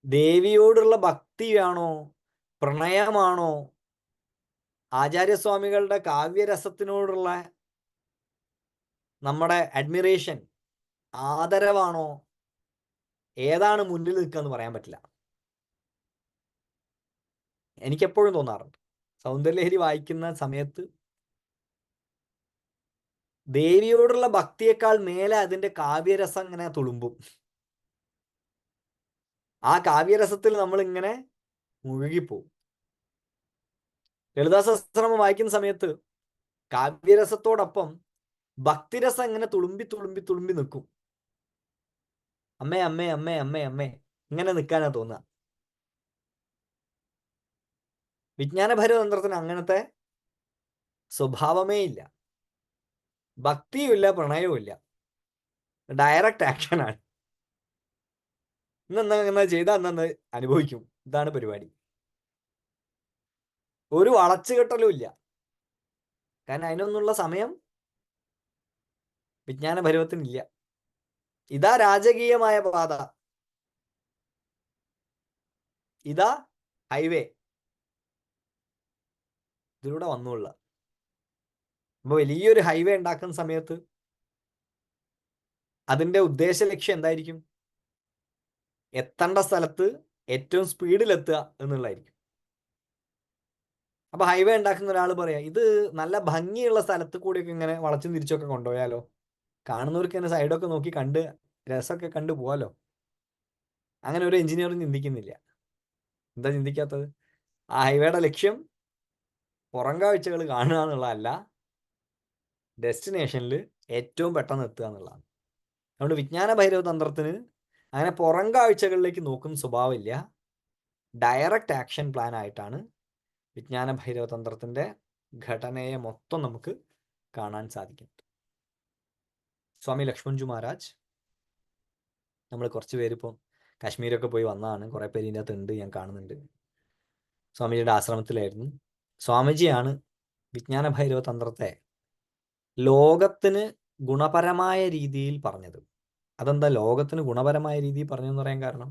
ദേവിയോടുള്ള ഭക്തിയാണോ, പ്രണയമാണോ, ആചാര്യസ്വാമികളുടെ കാവ്യരസത്തിനോടുള്ള നമ്മുടെ അഡ്മിറേഷൻ, ആദരവാണോ, ഏതാണ് മുന്നിൽ നിൽക്കുക എന്ന് പറയാൻ പറ്റില്ല. എനിക്കെപ്പോഴും തോന്നാറുണ്ട് സൗന്ദര്യലഹരി വായിക്കുന്ന സമയത്ത് ദേവിയോടുള്ള ഭക്തിയേക്കാൾ മേലെ അതിൻ്റെ കാവ്യരസം ഇങ്ങനെ തുളുമ്പും. ആ കാവ്യരസത്തിൽ നമ്മൾ ഇങ്ങനെ മുഴുകിപ്പോവും. ലളിതാ സഹസ്രനാമം വായിക്കുന്ന സമയത്ത് കാവ്യരസത്തോടൊപ്പം ഭക്തിരസം ഇങ്ങനെ തുളുമ്പി തുളുമ്പി തുളുമ്പി നിൽക്കും. അമ്മേ അമ്മേ അമ്മേ അമ്മേ അമ്മേ ഇങ്ങനെ നിൽക്കാനാ തോന്നുക. വിജ്ഞാന ഭൈരവതന്ത്രത്തിന് അങ്ങനത്തെ സ്വഭാവമേ ഇല്ല. ഭക്തിയും ഇല്ല, പ്രണയവും ഇല്ല. ഡയറക്റ്റ് ആക്ഷനാണ്. ഇന്നെന്നാ ചെയ്താൽ അന്നു അനുഭവിക്കും. ഇതാണ് പരിപാടി. ഒരു വളച്ചുകെട്ടലും ഇല്ല. കാരണം അതിനൊന്നുള്ള സമയം വിജ്ഞാന ഭൈരവത്തിനില്ല. ഇതാ രാജകീയമായ പാത, ഇതാ ഹൈവേ, ഇതിലൂടെ വന്നുകൊള്ളുക. അപ്പോൾ വലിയൊരു ഹൈവേ ഉണ്ടാക്കുന്ന സമയത്ത് അതിൻ്റെ ഉദ്ദേശ ലക്ഷ്യം എന്തായിരിക്കും? എത്തേണ്ട സ്ഥലത്ത് ഏറ്റവും സ്പീഡിലെത്തുക എന്നുള്ളതായിരിക്കും. അപ്പോൾ ഹൈവേ ഉണ്ടാക്കുന്ന ഒരാൾ പറയാം, ഇത് നല്ല ഭംഗിയുള്ള സ്ഥലത്ത് കൂടിയൊക്കെ ഇങ്ങനെ വളച്ചും തിരിച്ചൊക്കെ കൊണ്ടുപോയാലോ, കാണുന്നവർക്ക് തന്നെ സൈഡൊക്കെ നോക്കി കണ്ട് രസമൊക്കെ കണ്ടു പോകാലോ. അങ്ങനെ ഒരു എഞ്ചിനീയറും ചിന്തിക്കുന്നില്ല. എന്താ ചിന്തിക്കാത്തത്? ആ ഹൈവേയുടെ ലക്ഷ്യം പുറം കാഴ്ചകൾ കാണുക എന്നുള്ളതല്ല, ഡെസ്റ്റിനേഷനിൽ ഏറ്റവും പെട്ടെന്ന് എത്തുക എന്നുള്ളതാണ്. അതുകൊണ്ട് വിജ്ഞാന ഭൈരവ തന്ത്രത്തിന് അങ്ങനെ പുറം കാഴ്ചകളിലേക്ക് നോക്കുന്ന സ്വഭാവമില്ല. ഡയറക്റ്റ് ആക്ഷൻ പ്ലാൻ ആയിട്ടാണ് വിജ്ഞാന ഭൈരവ തന്ത്രത്തിൻ്റെ ഘടനയെ മൊത്തം നമുക്ക് കാണാൻ സാധിക്കുന്നത്. സ്വാമി ലക്ഷ്മൺജു മഹാരാജ്, നമ്മൾ കുറച്ച് പേരിപ്പം കാശ്മീരൊക്കെ പോയി വന്നതാണ്. കുറേ പേര് ഇതിൻ്റെ അകത്തുണ്ട്, ഞാൻ കാണുന്നുണ്ട്. സ്വാമിജിയുടെ ആശ്രമത്തിലായിരുന്നു. സ്വാമിജിയാണ് വിജ്ഞാന ഭൈരവ തന്ത്രത്തെ ലോകത്തിന് ഗുണപരമായ രീതിയിൽ പറഞ്ഞത്. അതെന്താ ലോകത്തിന് ഗുണപരമായ രീതിയിൽ പറഞ്ഞെന്ന് പറയാൻ കാരണം,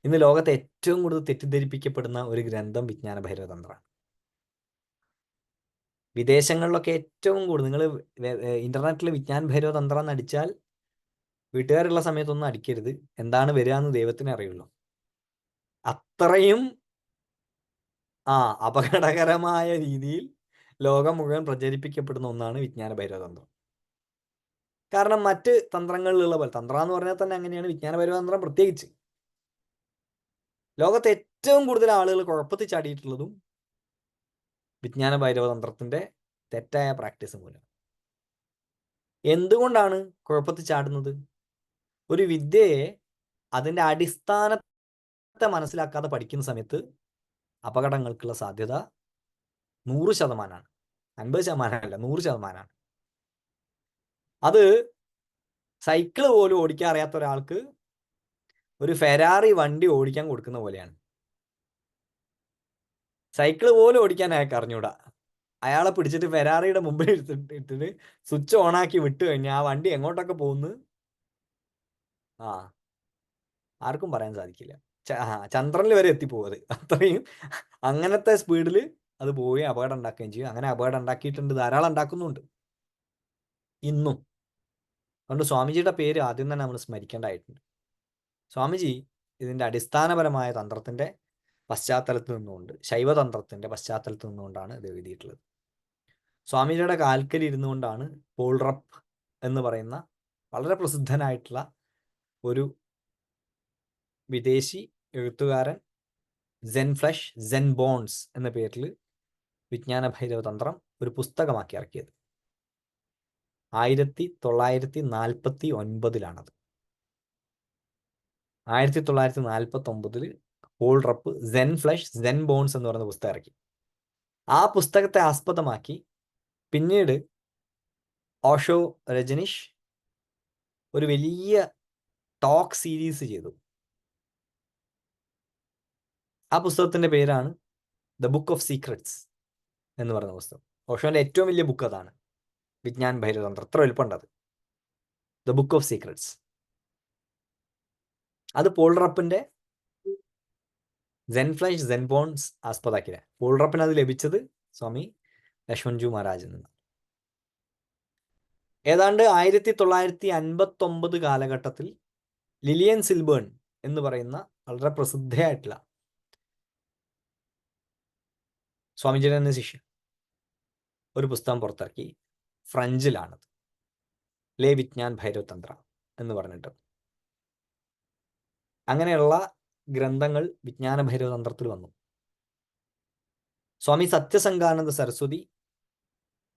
ഇന്ന് ലോകത്തെ ഏറ്റവും കൂടുതൽ തെറ്റിദ്ധരിപ്പിക്കപ്പെടുന്ന ഒരു ഗ്രന്ഥം വിജ്ഞാന ഭൈരവ തന്ത്രമാണ്. വിദേശങ്ങളിലൊക്കെ ഏറ്റവും കൂടുതൽ നിങ്ങൾ ഇന്റർനെറ്റിൽ വിജ്ഞാൻ ഭൈരവ തന്ത്രം എന്ന് അടിച്ചാൽ വീട്ടുകാരുള്ള സമയത്തൊന്നും അടിക്കരുത്. എന്താണ് വരിക എന്ന് ദൈവത്തിനെ അറിയുള്ളൂ. അത്രയും അപകടകരമായ രീതിയിൽ ലോകം മുഴുവൻ പ്രചരിപ്പിക്കപ്പെടുന്ന ഒന്നാണ് വിജ്ഞാന ഭൈരവ തന്ത്രം. കാരണം മറ്റ് തന്ത്രങ്ങളിലുള്ള പോലെ, തന്ത്രം എന്ന് പറഞ്ഞാൽ തന്നെ അങ്ങനെയാണ്, വിജ്ഞാന ഭൈരവ തന്ത്രം പ്രത്യേകിച്ച് ലോകത്തെ ഏറ്റവും കൂടുതൽ ആളുകൾ കുഴപ്പത്തിൽ ചാടിയിട്ടുള്ളതും വിജ്ഞാന ഭൈരവ തന്ത്രത്തിന്റെ തെറ്റായ പ്രാക്ടീസ് മൂലം. എന്തുകൊണ്ടാണ് കുഴപ്പത്തിൽ ചാടുന്നത്? ഒരു വിദ്യയെ അതിൻ്റെ അടിസ്ഥാനത്തെ മനസ്സിലാക്കാതെ പഠിക്കുന്ന സമയത്ത് അപകടങ്ങൾക്കുള്ള സാധ്യത 100%, 50% അല്ല, 100%. അത് സൈക്കിള് പോലും ഓടിക്കാൻ അറിയാത്ത ഒരാൾക്ക് ഒരു ഫെരാറി വണ്ടി ഓടിക്കാൻ കൊടുക്കുന്ന പോലെയാണ്. സൈക്കിള് പോലും ഓടിക്കാൻ അയാൾക്ക് അറിഞ്ഞൂടാ. അയാളെ പിടിച്ചിട്ട് ഫെരാറിയുടെ മുമ്പിൽ ഇട്ടിട്ട് സ്വിച്ച് ഓണാക്കി വിട്ടു കഴിഞ്ഞാൽ ആ വണ്ടി എങ്ങോട്ടൊക്കെ പോകുന്നു ആ ആർക്കും പറയാൻ സാധിക്കില്ല. ചന്ദ്രനിൽ വരെ എത്തിപ്പോകും. അത്രയും അങ്ങനത്തെ സ്പീഡിൽ അത് പോയി അപകടം ഉണ്ടാക്കുകയും ചെയ്യും. അങ്ങനെ അപകടം ഉണ്ടാക്കിയിട്ടുണ്ട്, ധാരാളം ഉണ്ടാക്കുന്നുണ്ട് ഇന്നും. അതുകൊണ്ട് സ്വാമിജിയുടെ പേര് ആദ്യം തന്നെ നമ്മൾ സ്മരിക്കേണ്ടതായിട്ടുണ്ട്. സ്വാമിജി ഇതിൻ്റെ അടിസ്ഥാനപരമായ തന്ത്രത്തിൻ്റെ പശ്ചാത്തലത്തിൽ നിന്നുകൊണ്ട്, ശൈവതന്ത്രത്തിൻ്റെ പശ്ചാത്തലത്തിൽ നിന്നുകൊണ്ടാണ് ഇത് എഴുതിയിട്ടുള്ളത്. സ്വാമിജിയുടെ കാൽക്കൽ ഇരുന്നു കൊണ്ടാണ് പോൾ റപ്പ് എന്ന് പറയുന്ന വളരെ പ്രസിദ്ധനായിട്ടുള്ള ഒരു വിദേശി എഴുത്തുകാരൻ സെൻ ഫ്ലഷ് സെൻ ബോൺസ് എന്ന പേരിൽ വിജ്ഞാന ഭൈരവ തന്ത്രം ഒരു പുസ്തകമാക്കി ഇറക്കിയത്. 1949 1949 Paul Reps Zen flesh Zen bones എന്ന് പറയുന്ന പുസ്തകം ഇറക്കി. ആ പുസ്തകത്തെ ആസ്പദമാക്കി പിന്നീട് ഓഷോ രജനീഷ് ഒരു വലിയ ടോക്ക് സീരീസ് ചെയ്തു. ആ പുസ്തകത്തിന്റെ പേരാണ് ദ ബുക്ക് ഓഫ് സീക്രട്സ് എന്ന് പറയുന്ന പുസ്തകം. ഓഷോന്റെ ഏറ്റവും വലിയ ബുക്ക് അതാണ്, വിജ്ഞാൻ ഭൈരവതന്ത്രം. അത്ര എളുപ്പമുണ്ടത്, ദ ബുക്ക് ഓഫ് സീക്രട്സ്. അത് പോൾ റപ്പിന്റെ സെൻ ഫ്ലഷ് സെൻ ബോൺസ് ആസ്പദാക്കിയ. പോൾ റപ്പിന് അത് ലഭിച്ചത് സ്വാമി ലക്ഷ്മൺജു മഹാരാജിൽ നിന്ന്. ഏതാണ്ട് 1959 കാലഘട്ടത്തിൽ ലിലിയൻ സിൽബേൺ എന്ന് പറയുന്ന വളരെ പ്രസിദ്ധയായിട്ടുള്ള സ്വാമിജിയുടെ തന്നെ ശിഷ്യൻ ഒരു പുസ്തകം പുറത്തിറക്കി. ഫ്രഞ്ചിലാണത്, ലേ വിജ്ഞാൻ ഭൈരവ് തന്ത്ര എന്ന് പറഞ്ഞിട്ട്. അങ്ങനെയുള്ള ഗ്രന്ഥങ്ങൾ വിജ്ഞാന ഭൈരവ തന്ത്രത്തിൽ വന്നു. സ്വാമി സത്യസംഗാനന്ദ സരസ്വതി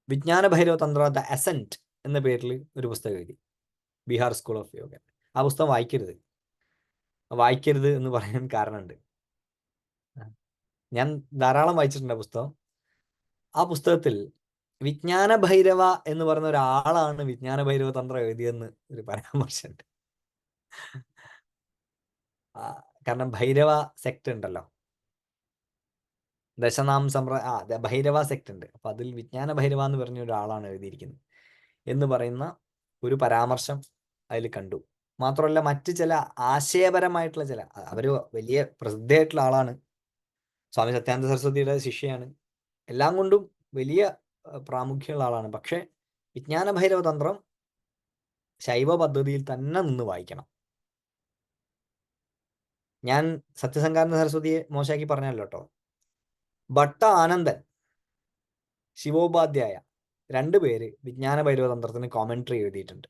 വിജ്ഞാന ഭൈരവ തന്ത്ര ദ അസെന്റ് എന്ന പേരിൽ ഒരു പുസ്തകം എഴുതി, ബീഹാർ സ്കൂൾ ഓഫ് യോഗ. ആ പുസ്തകം വായിക്കരുത് എന്ന് പറയാൻ കാരണമുണ്ട്. ഞാൻ ധാരാളം വായിച്ചിട്ടുണ്ട് ആ പുസ്തകം. ആ പുസ്തകത്തിൽ വിജ്ഞാന ഭൈരവ എന്ന് പറയുന്ന ഒരാളാണ് വിജ്ഞാന ഭൈരവ തന്ത്രം എഴുതിയെന്ന് ഒരു പരാമർശമുണ്ട്. കാരണം ഭൈരവ സെക്ട് ഉണ്ടല്ലോ, ദശനാം ഭൈരവ സെക്ട് ഉണ്ട്. അപ്പൊ അതിൽ വിജ്ഞാന ഭൈരവ എന്ന് പറഞ്ഞ ഒരാളാണ് എഴുതിയിരിക്കുന്നത് എന്ന് പറയുന്ന ഒരു പരാമർശം അതിൽ കണ്ടു. മാത്രമല്ല മറ്റ് ചില ആശയപരമായിട്ടുള്ള അവര് വലിയ പ്രസിദ്ധയായിട്ടുള്ള ആളാണ്, സ്വാമി സത്യാനന്ദ സരസ്വതിയുടെ ശിഷ്യയാണ്, എല്ലാം കൊണ്ടും വലിയ പ്രാമുഖ്യമുള്ള ആളാണ്. പക്ഷെ വിജ്ഞാന ഭൈരവ തന്ത്രം ശൈവ പദ്ധതിയിൽ തന്നെ നിന്ന് വായിക്കണം. ഞാൻ സത്യസംഗാനന്ദ സരസ്വതിയെ മോശമാക്കി പറഞ്ഞല്ലോ കേട്ടോ. ഭട്ട ആനന്ദൻ, ശിവോപാധ്യായ, രണ്ടുപേര് വിജ്ഞാന ഭൈരവ തന്ത്രത്തിന് കോമൻട്രി എഴുതിയിട്ടുണ്ട്.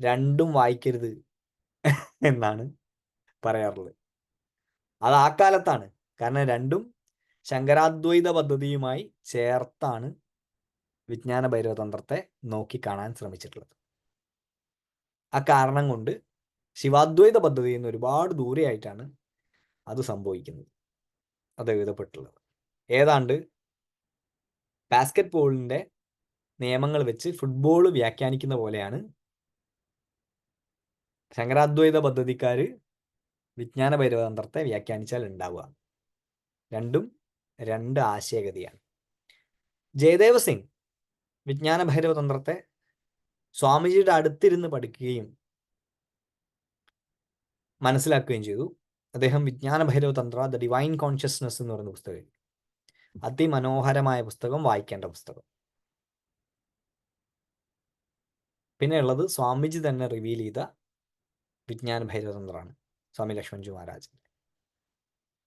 രണ്ടും വായിക്കരുത് എന്നാണ് പറയാറുള്ളത്. അത് ആ കാലത്താണ്. കാരണം രണ്ടും ശങ്കരാദ്വൈത പദ്ധതിയുമായി ചേർത്താണ് വിജ്ഞാന ഭൈരവ തന്ത്രത്തെ നോക്കിക്കാണാൻ ശ്രമിച്ചിട്ടുള്ളത്. ആ കാരണം കൊണ്ട് ശിവാദ്വൈത പദ്ധതിയിൽ നിന്ന് ഒരുപാട് ദൂരെയായിട്ടാണ് അത് സംഭവിക്കുന്നത്, അത് എഴുതപ്പെട്ടുള്ളത്. ഏതാണ്ട് ബാസ്കറ്റ് ബോളിന്റെ നിയമങ്ങൾ വെച്ച് ഫുട്ബോൾ വ്യാഖ്യാനിക്കുന്ന പോലെയാണ് ശങ്കരാദ്വൈത പദ്ധതിക്കാർ വിജ്ഞാന ഭൈരവ തന്ത്രത്തെ വ്യാഖ്യാനിച്ചാൽ ഉണ്ടാവുക. രണ്ടും രണ്ട് ആശയഗതിയാണ്. ജയദേവ സിംഗ് വിജ്ഞാന ഭൈരവ തന്ത്രത്തെ സ്വാമിജിയുടെ അടുത്തിരുന്ന് പഠിക്കുകയും മനസ്സിലാക്കുകയും ചെയ്തു. അദ്ദേഹം വിജ്ഞാന ഭൈരവ തന്ത്ര ദ ഡിവൈൻ കോൺഷ്യസ്നസ് എന്ന് പറയുന്ന പുസ്തകം, അതിമനോഹരമായ പുസ്തകം, വായിക്കേണ്ട പുസ്തകം. പിന്നെ ഉള്ളത് സ്വാമിജി തന്നെ റിവീൽ ചെയ്ത വിജ്ഞാന ഭൈരവ തന്ത്രമാണ്, സ്വാമി ലക്ഷ്മൺജി മഹാരാജ്.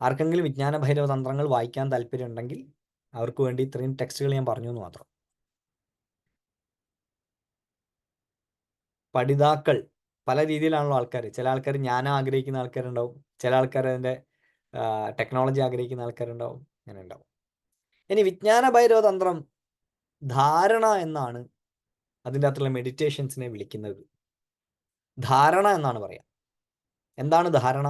ആർക്കെങ്കിലും വിജ്ഞാന ഭൈരവ തന്ത്രങ്ങൾ വായിക്കാൻ താല്പര്യം ഉണ്ടെങ്കിൽ അവർക്ക് വേണ്ടി ഇത്രയും ടെക്സ്റ്റുകൾ ഞാൻ പറഞ്ഞു എന്ന് മാത്രം. പഠിതാക്കൾ പല രീതിയിലാണല്ലോ ആൾക്കാർ. ചില ആൾക്കാർ ജ്ഞാനം ആഗ്രഹിക്കുന്ന ആൾക്കാരുണ്ടാവും, ചില ആൾക്കാർ അതിൻ്റെ ടെക്നോളജി ആഗ്രഹിക്കുന്ന ആൾക്കാരുണ്ടാവും, അങ്ങനെ ഉണ്ടാവും. ഇനി വിജ്ഞാന ഭൈരവ തന്ത്രം ധാരണ എന്നാണ് അതിൻ്റെ അകത്തുള്ള മെഡിറ്റേഷൻസിനെ വിളിക്കുന്നത്. ധാരണ എന്നാണ് പറയാം. എന്താണ് ധാരണ?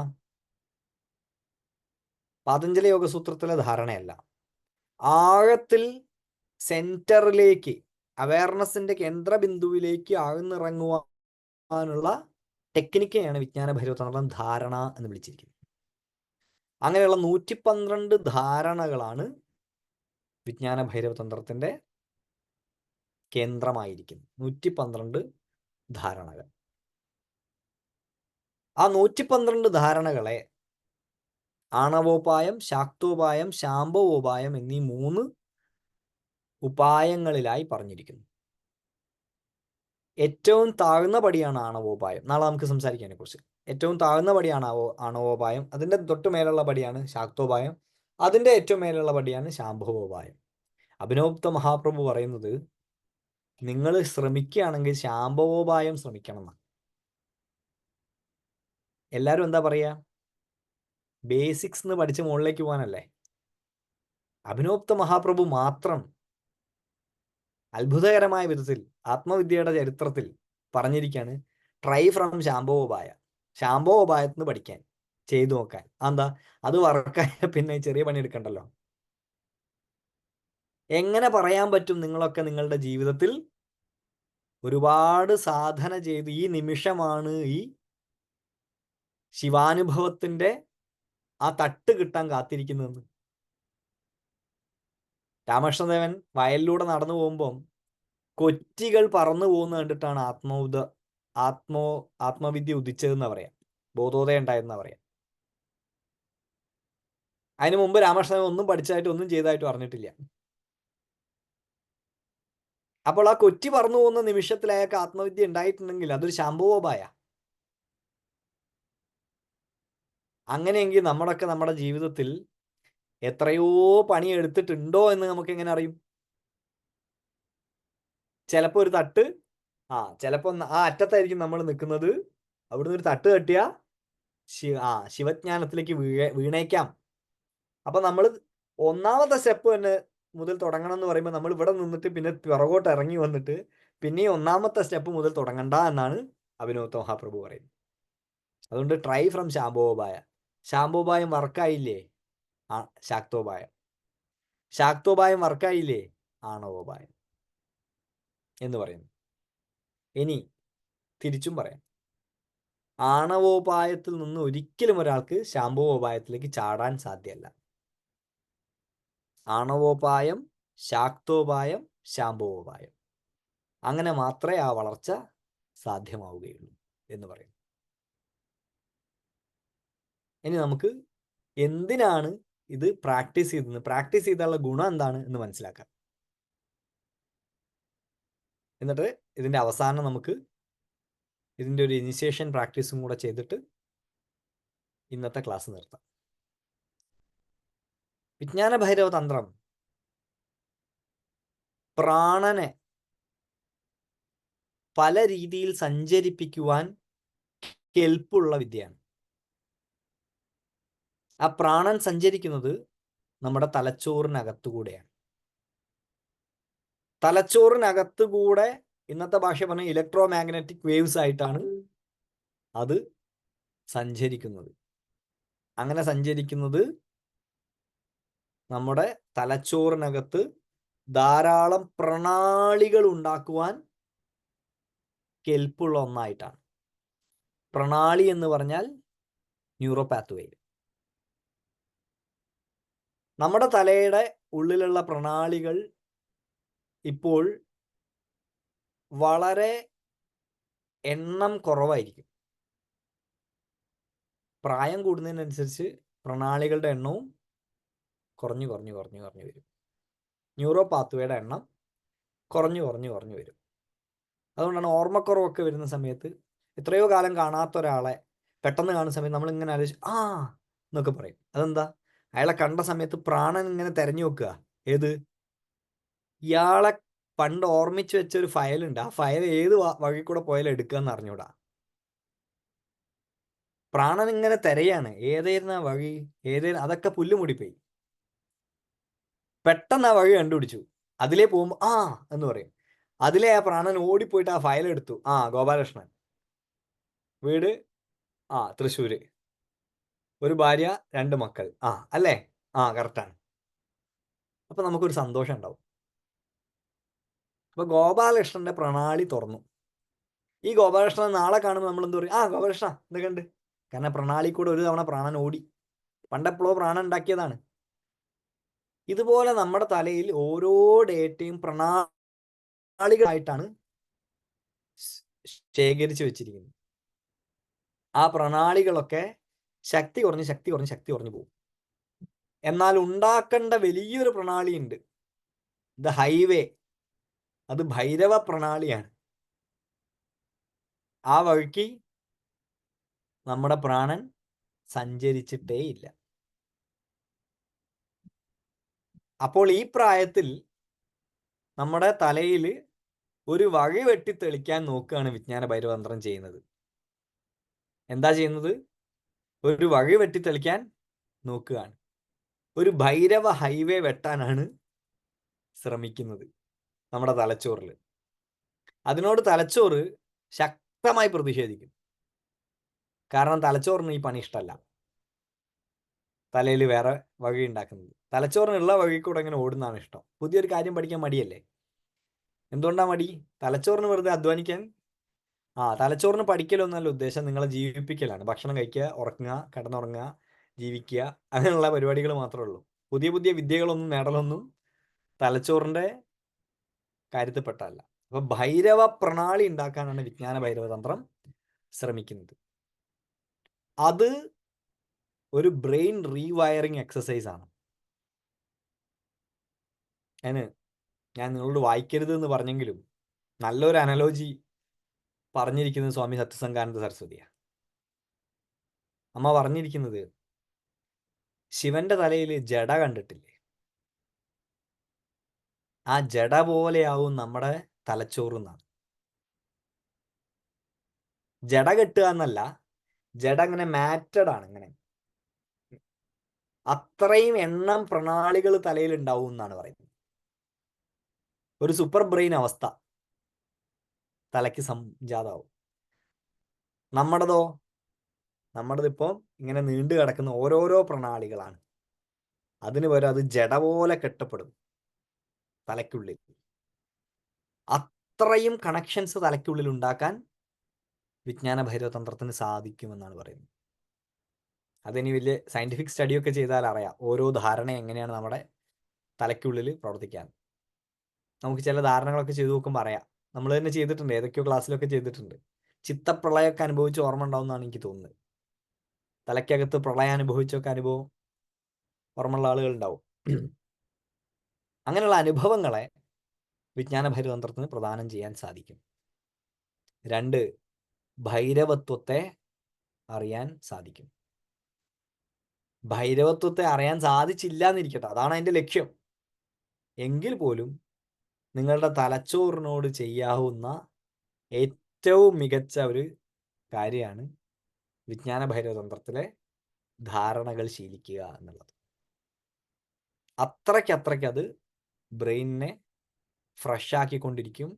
പാതഞ്ജലി യോഗസൂത്രത്തിലെ ധാരണയല്ല, ആഴത്തിൽ സെന്ററിലേക്ക്, അവയർനെസിന്റെ കേന്ദ്രബിന്ദുവിലേക്ക് ആഴ്ന്നിറങ്ങുവാൻ മനസ്സിലാക്കാനുള്ള ടെക്നിക്കെയാണ് വിജ്ഞാന ഭൈരവതന്ത്രം ധാരണ എന്ന് വിളിച്ചിരിക്കുന്നത്. അങ്ങനെയുള്ള 112 ധാരണകളാണ് വിജ്ഞാന ഭൈരവതന്ത്രത്തിന്റെ കേന്ദ്രമായിരിക്കുന്നത്. 112 ധാരണകൾ. ആ 112 ധാരണകളെ ആണവോപായം, ശാക്തോപായം, ശാംഭവോപായം എന്നീ 3 ഉപായങ്ങളിലായി പറഞ്ഞിരിക്കുന്നു. ഏറ്റവും താഴ്ന്ന പടിയാണ് ആണവോപായം. നാളെ നമുക്ക് സംസാരിക്കാം അതിനെക്കുറിച്ച്. ഏറ്റവും താഴ്ന്ന പടിയാണ് ആണവോപായം. അതിൻ്റെ തൊട്ട് മേലുള്ള പടിയാണ് ശാക്തോപായം. അതിൻ്റെ ഏറ്റവും മേലുള്ള പടിയാണ് ശാംഭവോപായം. അഭിനവഗുപ്ത മഹാപ്രഭു പറയുന്നത്, നിങ്ങൾ ശ്രമിക്കുകയാണെങ്കിൽ ശാംഭവോപായം ശ്രമിക്കണം എന്നാണ്. എല്ലാവരും എന്താ പറയുക? ബേസിക്സ് എന്ന് പഠിച്ച് മുകളിലേക്ക് പോകാനല്ലേ. അഭിനവഗുപ്ത മഹാപ്രഭു മാത്രം അത്ഭുതകരമായ വിധത്തിൽ ആത്മവിദ്യയുടെ ചരിത്രത്തിൽ പറഞ്ഞിരിക്കുകയാണ്, ട്രൈ ഫ്രം ശാംഭവോപായ. ശാംഭവോപായത്തിൽ നിന്ന് പഠിക്കാൻ, ചെയ്തു നോക്കാൻ. എന്താ? അത് വർക്കായ പിന്നെ ചെറിയ പണി എടുക്കണ്ടല്ലോ. എങ്ങനെ പറയാൻ പറ്റും നിങ്ങളൊക്കെ നിങ്ങളുടെ ജീവിതത്തിൽ ഒരുപാട് സാധന ചെയ്ത് ഈ നിമിഷമാണ് ഈ ശിവാനുഭവത്തിന്റെ ആ തട്ട് കിട്ടാൻ കാത്തിരിക്കുന്നതെന്ന്? രാമകൃഷ്ണദേവൻ വയലിലൂടെ നടന്നു പോകുമ്പം കൊറ്റികൾ പറന്നു പോകുന്ന കണ്ടിട്ടാണ് ആത്മവിദ്യ ഉദിച്ചതെന്ന് പറയാം, ബോധോദയം ഉണ്ടായെന്ന് പറയാം. അതിനു മുമ്പ് രാമകൃഷ്ണദേവൻ ഒന്നും പഠിച്ചതായിട്ട് ഒന്നും ചെയ്തതായിട്ട് പറഞ്ഞിട്ടില്ല. അപ്പോൾ ആ കൊറ്റി പറന്നു പോകുന്ന നിമിഷത്തിൽ അയാൾക്ക് ആത്മവിദ്യ ഉണ്ടായിട്ടുണ്ടെങ്കിൽ അതൊരു ശാംഭവോപായ. അങ്ങനെയെങ്കിൽ നമ്മളൊക്കെ നമ്മുടെ ജീവിതത്തിൽ എത്രയോ പണി എടുത്തിട്ടുണ്ടോ എന്ന് നമുക്ക് എങ്ങനെ അറിയും? ചിലപ്പോൾ ഒരു തട്ട്, ചിലപ്പോൾ ആ അറ്റത്തായിരിക്കും നമ്മൾ നിൽക്കുന്നത്. അവിടുന്ന് ഒരു തട്ട് തട്ടിയാ ശിവജ്ഞാനത്തിലേക്ക് വീണേക്കാം. അപ്പൊ നമ്മൾ ഒന്നാമത്തെ സ്റ്റെപ്പ് തന്നെ മുതൽ തുടങ്ങണം എന്ന് പറയുമ്പോൾ നമ്മൾ ഇവിടെ നിന്നിട്ട് പിന്നെ പിറകോട്ട് ഇറങ്ങി വന്നിട്ട് പിന്നെ ഒന്നാമത്തെ സ്റ്റെപ്പ് മുതൽ തുടങ്ങണ്ട എന്നാണ് അഭിനവഗുപ്ത മഹാപ്രഭു പറയുന്നത്. അതുകൊണ്ട് ട്രൈ ഫ്രം ശാംഭവോപായ. ശാംഭവോപായം വർക്കായില്ലേ? ശാക്തോപായം. ശാക്തോപായം വർക്കായില്ലേ? ആണവോപായം എന്ന് പറയുന്നു. ഇനി തിരിച്ചും പറയാം, ആണവോപായത്തിൽ നിന്ന് ഒരിക്കലും ഒരാൾക്ക് ശാംഭവോപായത്തിലേക്ക് ചാടാൻ സാധ്യമല്ല. ആണവോപായം, ശാക്തോപായം, ശാംഭവോപായം, അങ്ങനെ മാത്രമേ ആ വളർച്ച സാധ്യമാവുകയുള്ളൂ എന്ന് പറയും. ഇനി നമുക്ക് എന്തിനാണ് ഇത് പ്രാക്ടീസ് ചെയ്താലുള്ള ഗുണം എന്താണ് എന്ന് മനസ്സിലാക്കാം. എന്നിട്ട് ഇതിൻ്റെ അവസാനം നമുക്ക് ഇതിൻ്റെ ഒരു ഇനിഷ്യേഷൻ പ്രാക്ടീസും കൂടെ ചെയ്തിട്ട് ഇന്നത്തെ ക്ലാസ് നിർത്താം. വിജ്ഞാന ഭൈരവ തന്ത്രം പ്രാണനെ പല രീതിയിൽ സഞ്ചരിപ്പിക്കുവാൻ കെൽപ്പുള്ള വിദ്യയാണ്. ആ പ്രാണൻ സഞ്ചരിക്കുന്നത് നമ്മുടെ തലച്ചോറിനകത്തുകൂടെയാണ്. തലച്ചോറിനകത്തുകൂടെ ഇന്നത്തെ ഭാഷ പറഞ്ഞ ഇലക്ട്രോ മാഗ്നറ്റിക് വേവ്സ് ആയിട്ടാണ് അത് സഞ്ചരിക്കുന്നത്. അങ്ങനെ സഞ്ചരിക്കുന്നത് നമ്മുടെ തലച്ചോറിനകത്ത് ധാരാളം പ്രണാളികൾ ഉണ്ടാക്കുവാൻ കെൽപ്പുള്ള ഒന്നായിട്ടാണ്. പ്രണാളി എന്ന് പറഞ്ഞാൽ ന്യൂറോ പാത്വേ. നമ്മുടെ തലയുടെ ഉള്ളിലുള്ള പ്രണാളികൾ ഇപ്പോൾ വളരെ എണ്ണം കുറവായിരിക്കും. പ്രായം കൂടുന്നതിനനുസരിച്ച് പ്രണാളികളുടെ എണ്ണവും കുറഞ്ഞു വരും. ന്യൂറോ പാത്വേയുടെ എണ്ണം കുറഞ്ഞു വരും. അതുകൊണ്ടാണ് ഓർമ്മക്കുറവൊക്കെ വരുന്ന സമയത്ത് എത്രയോ കാലം കാണാത്ത ഒരാളെ പെട്ടെന്ന് കാണുന്ന സമയത്ത് നമ്മൾ ഇങ്ങനെ ആലോചിച്ച് എന്നൊക്കെ പറയും. അതെന്താ? അയാളെ കണ്ട സമയത്ത് പ്രാണൻ ഇങ്ങനെ തെരഞ്ഞു നോക്കുക. ഏത്? ഇയാളെ പണ്ട് ഓർമ്മിച്ച് വെച്ച ഒരു ഫയലുണ്ട്. ആ ഫയൽ ഏത് വഴി കൂടെ പോയാലും എടുക്കുക എന്ന് അറിഞ്ഞൂടാ. പ്രാണൻ ഇങ്ങനെ തിരയാണ്, ഏതായിരുന്നു ആ വഴി, അതൊക്കെ പുല്ലുമുടിപ്പോയി. പെട്ടെന്ന് ആ വഴി കണ്ടുപിടിച്ചു. അതിലേ പോകുമ്പോൾ എന്ന് പറയും. അതിലെ ആ പ്രാണൻ ഓടിപ്പോയിട്ട് ആ ഫയൽ എടുത്തു. ഗോപാലകൃഷ്ണൻ, വീട് തൃശ്ശൂര്, ഒരു ഭാര്യ 2 മക്കൾ. അല്ലേ? കറക്റ്റാണ്. അപ്പൊ നമുക്കൊരു സന്തോഷം ഉണ്ടാവും. അപ്പൊ ഗോപാലകൃഷ്ണന്റെ പ്രണാളി തുറന്നു. ഈ ഗോപാലകൃഷ്ണൻ നാളെ കാണുമ്പോൾ നമ്മൾ എന്ത് പറയും? ആ ഗോപാലകൃഷ്ണ എന്തൊക്കെ ഉണ്ട്? കാരണം പ്രണാളി കൂടെ ഒരു തവണ പ്രാണൻ ഓടി, പണ്ടെപ്പോഴോ പ്രാണൻ ഉണ്ടാക്കിയതാണ്. ഇതുപോലെ നമ്മുടെ തലയിൽ ഓരോ ഡേറ്റയും പ്രണാളികളായിട്ടാണ് ശേഖരിച്ചു വെച്ചിരിക്കുന്നത്. ആ പ്രണാളികളൊക്കെ ശക്തി കുറഞ്ഞ് പോകും. എന്നാൽ ഉണ്ടാക്കേണ്ട വലിയൊരു പ്രണാളിയുണ്ട്, ദ ഹൈവേ. അത് ഭൈരവ പ്രണാളിയാണ്. ആ വഴിക്ക് നമ്മുടെ പ്രാണൻ സഞ്ചരിച്ചിട്ടേ ഇല്ല. അപ്പോൾ ഈ പ്രായത്തിൽ നമ്മുടെ തലയിൽ ഒരു വഴി വെട്ടി തെളിക്കാൻ നോക്കുകയാണ് വിജ്ഞാന ഭൈരവതന്ത്രം ചെയ്യുന്നത്. എന്താ ചെയ്യുന്നത്? ഒരു വഴി വെട്ടി തെളിക്കാൻ നോക്കുകയാണ്. ഒരു ഭൈരവ ഹൈവേ വെട്ടാനാണ് ശ്രമിക്കുന്നത് നമ്മുടെ തലച്ചോറിൽ. അതിനോട് തലച്ചോറ് ശക്തമായി പ്രതിഷേധിക്കും. കാരണം തലച്ചോറിന് ഈ പണി ഇഷ്ടമല്ല, തലയിൽ വേറെ വഴി ഉണ്ടാക്കുന്നത്. തലച്ചോറിനുള്ള വഴി കൂടെ ഇങ്ങനെ ഓടുന്നതാണ് ഇഷ്ടം. പുതിയൊരു കാര്യം പഠിക്കാൻ മടിയല്ലേ? എന്തുകൊണ്ടാ മടി? തലച്ചോറിന് വെറുതെ അധ്വാനിക്കാൻ. തലച്ചോറിന് പഠിക്കലൊന്നല്ല ഉദ്ദേശം, നിങ്ങളെ ജീവിപ്പിക്കലാണ്. ഭക്ഷണം കഴിക്കുക, ഉറങ്ങുക, കിടന്നുറങ്ങുക, ജീവിക്കുക, അങ്ങനെയുള്ള പരിപാടികൾ മാത്രമേ ഉള്ളൂ. പുതിയ പുതിയ വിദ്യകളൊന്നും നേടലൊന്നും തലച്ചോറിൻ്റെ കാര്യത്തിൽപ്പെട്ടതല്ല. അപ്പോൾ ഭൈരവ പ്രണാളി ഉണ്ടാക്കാനാണ് വിജ്ഞാന ഭൈരവതന്ത്രം ശ്രമിക്കുന്നത്. അത് ഒരു ബ്രെയിൻ റീവയറിങ് എക്സസൈസ് ആണ്. അതിന് ഞാൻ നിങ്ങളോട് വായിക്കരുത് എന്ന് പറഞ്ഞെങ്കിലും നല്ലൊരു അനലോജി പറഞ്ഞിരിക്കുന്നത് സ്വാമി സത്യസംഗാനന്ദ സരസ്വതിയാണ്. അമ്മ പറഞ്ഞിരിക്കുന്നത്, ശിവന്റെ തലയിൽ ജട കണ്ടിട്ടില്ലേ? ആ ജട പോലെയാവും നമ്മുടെ തലച്ചോറെന്നാണ്. ജട കെട്ടുക എന്നല്ല, ജട ഇങ്ങനെ മാറ്റഡ് ആണ്. ഇങ്ങനെ അത്രയും എണ്ണം പ്രണാളികൾ തലയിൽ ഉണ്ടാവും എന്നാണ് പറയുന്നത്. ഒരു സൂപ്പർ ബ്രെയിൻ അവസ്ഥ തലയ്ക്ക് സംജാതാവും. നമ്മുടേതിപ്പോൾ ഇങ്ങനെ നീണ്ടു കിടക്കുന്ന ഓരോരോ പ്രണാളികളാണ്. അതിന് പകരം അത് ജട പോലെ കെട്ടപ്പെടും തലയ്ക്കുള്ളിൽ. അത്രയും കണക്ഷൻസ് തലയ്ക്കുള്ളിൽ ഉണ്ടാക്കാൻ വിജ്ഞാന ഭൈരവതന്ത്രത്തിന് സാധിക്കുമെന്നാണ് പറയുന്നത്. അതിനി വലിയ സയന്റിഫിക് സ്റ്റഡിയൊക്കെ ചെയ്താൽ അറിയാം ഓരോ ധാരണ എങ്ങനെയാണ് നമ്മുടെ തലയ്ക്കുള്ളിൽ പ്രവർത്തിക്കാൻ. നമുക്ക് ചില ധാരണകളൊക്കെ ചെയ്തു നോക്കുമ്പോൾ അറിയാം. നമ്മൾ തന്നെ ചെയ്തിട്ടുണ്ട്, ഏതൊക്കെയോ ക്ലാസ്സിലൊക്കെ ചെയ്തിട്ടുണ്ട്. ചിത്തപ്രളയമൊക്കെ അനുഭവിച്ച് ഓർമ്മ ഉണ്ടാവുമെന്നാണ് എനിക്ക് തോന്നുന്നത്. തലയ്ക്കകത്ത് പ്രളയം അനുഭവിച്ചൊക്കെ അനുഭവം ഓർമ്മയുള്ള ആളുകൾ ഉണ്ടാവും. അങ്ങനെയുള്ള അനുഭവങ്ങളെ വിജ്ഞാന ഭൈരവതന്ത്രത്തിന് പ്രദാനം ചെയ്യാൻ സാധിക്കും. 2, ഭൈരവത്വത്തെ അറിയാൻ സാധിക്കും. ഭൈരവത്വത്തെ അറിയാൻ സാധിച്ചില്ല എന്നിരിക്കട്ടെ, അതാണ് അതിൻ്റെ ലക്ഷ്യം. എങ്കിൽ പോലും നിങ്ങളുടെ തലച്ചോറിനോട് ചെയ്യാവുന്ന ഏറ്റവും മികച്ച ഒരു കാര്യമാണ് വിജ്ഞാന ഭൈരവതന്ത്രത്തിലെ ധാരണകൾ ശീലിക്കുക എന്നുള്ളത്. അത്രയ്ക്ക് അത് ബ്രെയിനിനെ ഫ്രഷ് ആക്കിക്കൊണ്ടിരിക്കും.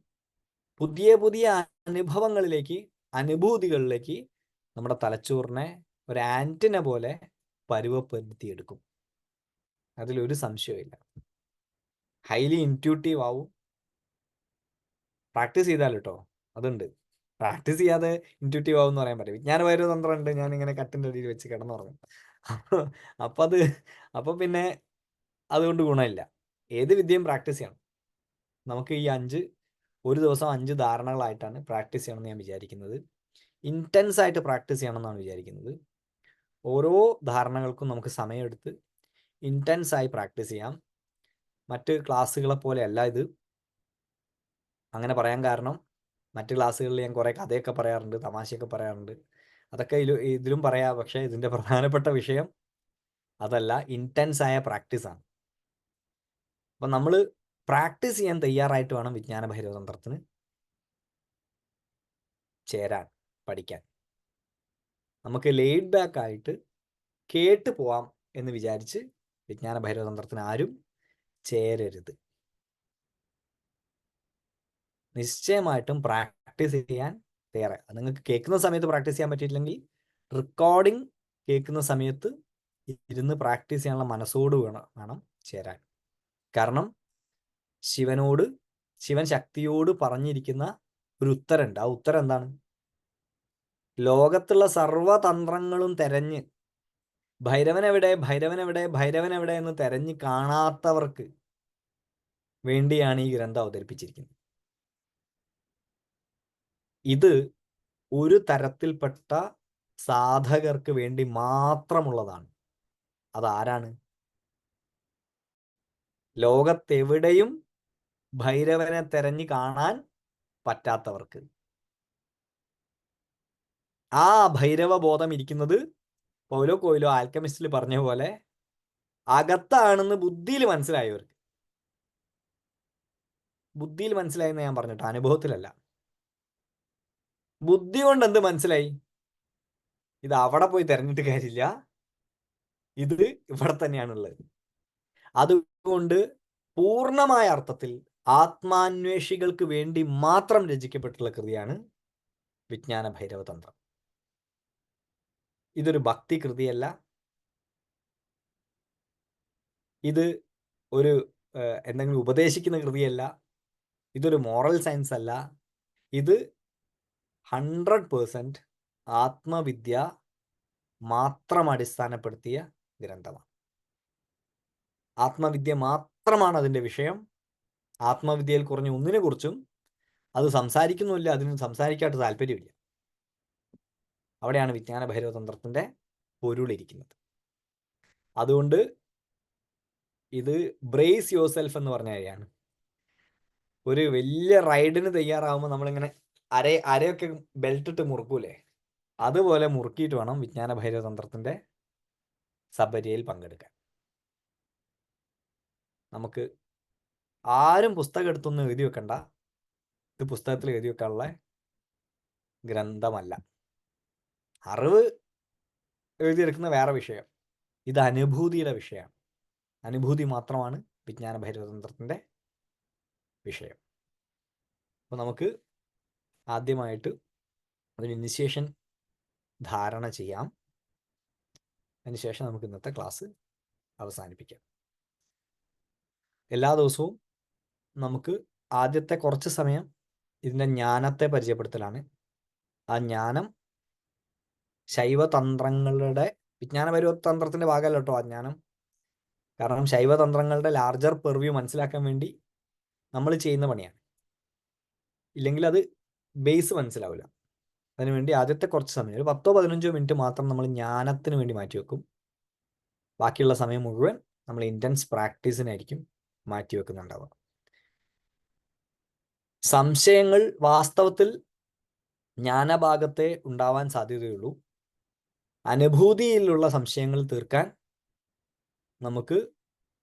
പുതിയ പുതിയ അനുഭൂതികളിലേക്ക് നമ്മുടെ തലച്ചോറിനെ ഒരു ആന്റിന പോലെ പരുവപ്പെടുത്തിയെടുക്കും. അതിലൊരു സംശയമില്ല. ഹൈലി ഇൻറ്റ്യൂട്ടീവ് ആവും. പ്രാക്ടീസ് ചെയ്താൽ കേട്ടോ, അതുണ്ട്. പ്രാക്ടീസ് ചെയ്യാതെ ഇൻറ്റ്യൂട്ടീവ് ആവും എന്ന് പറയാൻ പറ്റില്ല. വിജ്ഞാന ഭൈരവതന്ത്രം ഉണ്ട്, ഞാനിങ്ങനെ കട്ടിൻ്റെ അടിയിൽ വെച്ച് കിടന്നുറങ്ങും. അപ്പോൾ പിന്നെ അതുകൊണ്ട് ഗുണമില്ല. ഏത് വിദ്യയും പ്രാക്ടീസ് ചെയ്യണം. നമുക്ക് ഈ ഒരു ദിവസം 5 ധാരണകളായിട്ടാണ് പ്രാക്ടീസ് ചെയ്യണമെന്ന് ഞാൻ വിചാരിക്കുന്നത്. ഇൻറ്റൻസ് ആയിട്ട് പ്രാക്ടീസ് ചെയ്യണമെന്നാണ് വിചാരിക്കുന്നത്. ഓരോ ധാരണകൾക്കും നമുക്ക് സമയമെടുത്ത് ഇൻറ്റൻസായി പ്രാക്ടീസ് ചെയ്യാം. മറ്റ് ക്ലാസ്സുകളെ പോലെയല്ല ഇത്. അങ്ങനെ പറയാൻ കാരണം, മറ്റ് ക്ലാസ്സുകളിൽ ഞാൻ കുറേ കഥയൊക്കെ പറയാറുണ്ട്, തമാശയൊക്കെ പറയാറുണ്ട്. അതൊക്കെ ഇതിലും പറയാം. പക്ഷേ ഇതിൻ്റെ പ്രധാനപ്പെട്ട വിഷയം അതല്ല, ഇൻറ്റൻസായ പ്രാക്ടീസാണ്. അപ്പം നമ്മൾ പ്രാക്ടീസ് ചെയ്യാൻ തയ്യാറായിട്ട് വേണം വിജ്ഞാന ഭൈരവതന്ത്രത്തിന് ചേരാൻ, പഠിക്കാൻ. നമുക്ക് ലെയ്ഡ് ബാക്ക് ആയിട്ട് കേട്ട് പോവാം എന്ന് വിചാരിച്ച് വിജ്ഞാന ഭൈരവതന്ത്രത്തിന് ആരും ചേരരുത്. നിശ്ചയമായിട്ടും പ്രാക്ടീസ് ചെയ്യാൻ തയ്യാറായി. നിങ്ങൾക്ക് കേൾക്കുന്ന സമയത്ത് പ്രാക്ടീസ് ചെയ്യാൻ പറ്റിയിട്ടില്ലെങ്കിൽ റെക്കോർഡിംഗ് കേൾക്കുന്ന സമയത്ത് ഇരുന്ന് പ്രാക്ടീസ് ചെയ്യാനുള്ള മനസ്സോട് വേണം ചേരാൻ. കാരണം ശിവൻ ശക്തിയോട് പറഞ്ഞിരിക്കുന്ന ഒരു ഉത്തരമുണ്ട്. ആ ഉത്തരം എന്താണ്? ലോകത്തുള്ള സർവ്വതന്ത്രങ്ങളും തെരഞ്ഞ് ഭൈരവൻ എവിടെ, ഭൈരവൻ എവിടെ, ഭൈരവൻ എവിടെ എന്ന് തെരഞ്ഞ് കാണാത്തവർക്ക് വേണ്ടിയാണ് ഈ ഗ്രന്ഥം അവതരിപ്പിച്ചിരിക്കുന്നത്. ഇത് ഒരു തരത്തിൽപ്പെട്ട സാധകർക്ക് വേണ്ടി മാത്രമുള്ളതാണ്. അതാരാണ്? ലോകത്തെവിടെയും ഭൈരവനെ തെരഞ്ഞു കാണാൻ പറ്റാത്തവർക്ക്. ആ ഭൈരവ ബോധം ഇരിക്കുന്നത് പൗലോ കോയിലോ ആൽക്കമിസ്റ്റിൽ പറഞ്ഞ പോലെ അകത്താണെന്ന് ബുദ്ധിയിൽ മനസ്സിലായവർക്ക്. ബുദ്ധിയിൽ മനസ്സിലായെന്ന് ഞാൻ പറഞ്ഞിട്ട്, അനുഭവത്തിലല്ല. ബുദ്ധി കൊണ്ട് എന്ത് മനസ്സിലായി? ഇത് അവിടെ പോയി തെരഞ്ഞിട്ട് കാര്യമില്ല, ഇത് ഇവിടെ തന്നെയാണുള്ളത്. അതുകൊണ്ട് പൂർണ്ണമായ അർത്ഥത്തിൽ ആത്മാന്വേഷികൾക്ക് വേണ്ടി മാത്രം രചിക്കപ്പെട്ടുള്ള കൃതിയാണ് വിജ്ഞാന ഭൈരവതന്ത്രം. ഇതൊരു ഭക്തി കൃതിയല്ല. ഇത് ഒരു എന്തെങ്കിലും ഉപദേശിക്കുന്ന കൃതിയല്ല. ഇതൊരു മോറൽ സയൻസ് അല്ല. ഇത് 100% ആത്മവിദ്യ മാത്രം അടിസ്ഥാനപ്പെടുത്തിയ ഗ്രന്ഥമാണ്. ആത്മവിദ്യ മാത്രമാണ് അതിൻ്റെ വിഷയം. ആത്മവിദ്യയിൽ കുറഞ്ഞ ഒന്നിനെ കുറിച്ചും അത് സംസാരിക്കുന്നുമില്ല, അതിന് സംസാരിക്കാത്ത താല്പര്യമില്ല. അവിടെയാണ് വിജ്ഞാന ഭൈരവതന്ത്രത്തിൻ്റെ പൊരുളിരിക്കുന്നത്. അതുകൊണ്ട് ഇത് ബ്രേസ് യുവർ സെൽഫ് എന്ന് പറഞ്ഞ കാര്യമാണ്. ഒരു വലിയ റൈഡിന് തയ്യാറാവുമ്പോൾ നമ്മളിങ്ങനെ അരയൊക്കെ ബെൽറ്റ് ഇട്ട് മുറുക്കൂലേ, അതുപോലെ മുറുക്കിയിട്ട് വേണം വിജ്ഞാന ഭൈരവതന്ത്രത്തിൻ്റെ സബരിയയിൽ പങ്കെടുക്കാൻ. നമുക്ക് ആരും പുസ്തകം എടുത്തൊന്നും എഴുതി വെക്കണ്ട. ഇത് പുസ്തകത്തിൽ എഴുതി വെക്കാനുള്ള ഗ്രന്ഥമല്ല. അറിവ് എഴുതിയെടുക്കുന്ന വേറെ വിഷയം. ഇത് അനുഭൂതിയുടെ വിഷയമാണ്. അനുഭൂതി മാത്രമാണ് വിജ്ഞാന ഭൈരവതന്ത്രത്തിൻ്റെ വിഷയം. അപ്പോൾ നമുക്ക് ആദ്യമായിട്ട് ഒരു ഇനിഷ്യേഷൻ ധാരണ ചെയ്യാം. അതിനുശേഷം നമുക്ക് ഇന്നത്തെ ക്ലാസ് അവസാനിപ്പിക്കാം. എല്ലാ ദിവസവും നമുക്ക് ആദ്യത്തെ കുറച്ച് സമയം ഇതിൻ്റെ ജ്ഞാനത്തെ പരിചയപ്പെടുത്തലാണ്. ആ ജ്ഞാനം ശൈവതന്ത്രങ്ങളുടെ, വിജ്ഞാന ഭൈരവതന്ത്രത്തിൻ്റെ ഭാഗമല്ല കേട്ടോ ആ ജ്ഞാനം. കാരണം ശൈവതന്ത്രങ്ങളുടെ ലാർജർ പെർവ്യൂ മനസ്സിലാക്കാൻ വേണ്ടി നമ്മൾ ചെയ്യുന്ന പണിയാണ്. ഇല്ലെങ്കിൽ അത് ബേസ് മനസ്സിലാവില്ല. അതിനുവേണ്ടി ആദ്യത്തെ കുറച്ച് സമയം, ഒരു 10-15 മിനിറ്റ് മാത്രം നമ്മൾ ജ്ഞാനത്തിന് വേണ്ടി മാറ്റിവെക്കും. ബാക്കിയുള്ള സമയം മുഴുവൻ നമ്മൾ ഇൻറ്റൻസ് പ്രാക്ടീസിനായിരിക്കും മാറ്റിവെക്കുന്നുണ്ടാവുക. സംശയങ്ങൾ വാസ്തവത്തിൽ ജ്ഞാനഭാഗത്തെ ഉണ്ടാവാൻ സാധ്യതയുള്ളൂ. അനുഭൂതിയിലുള്ള സംശയങ്ങൾ തീർക്കാൻ നമുക്ക്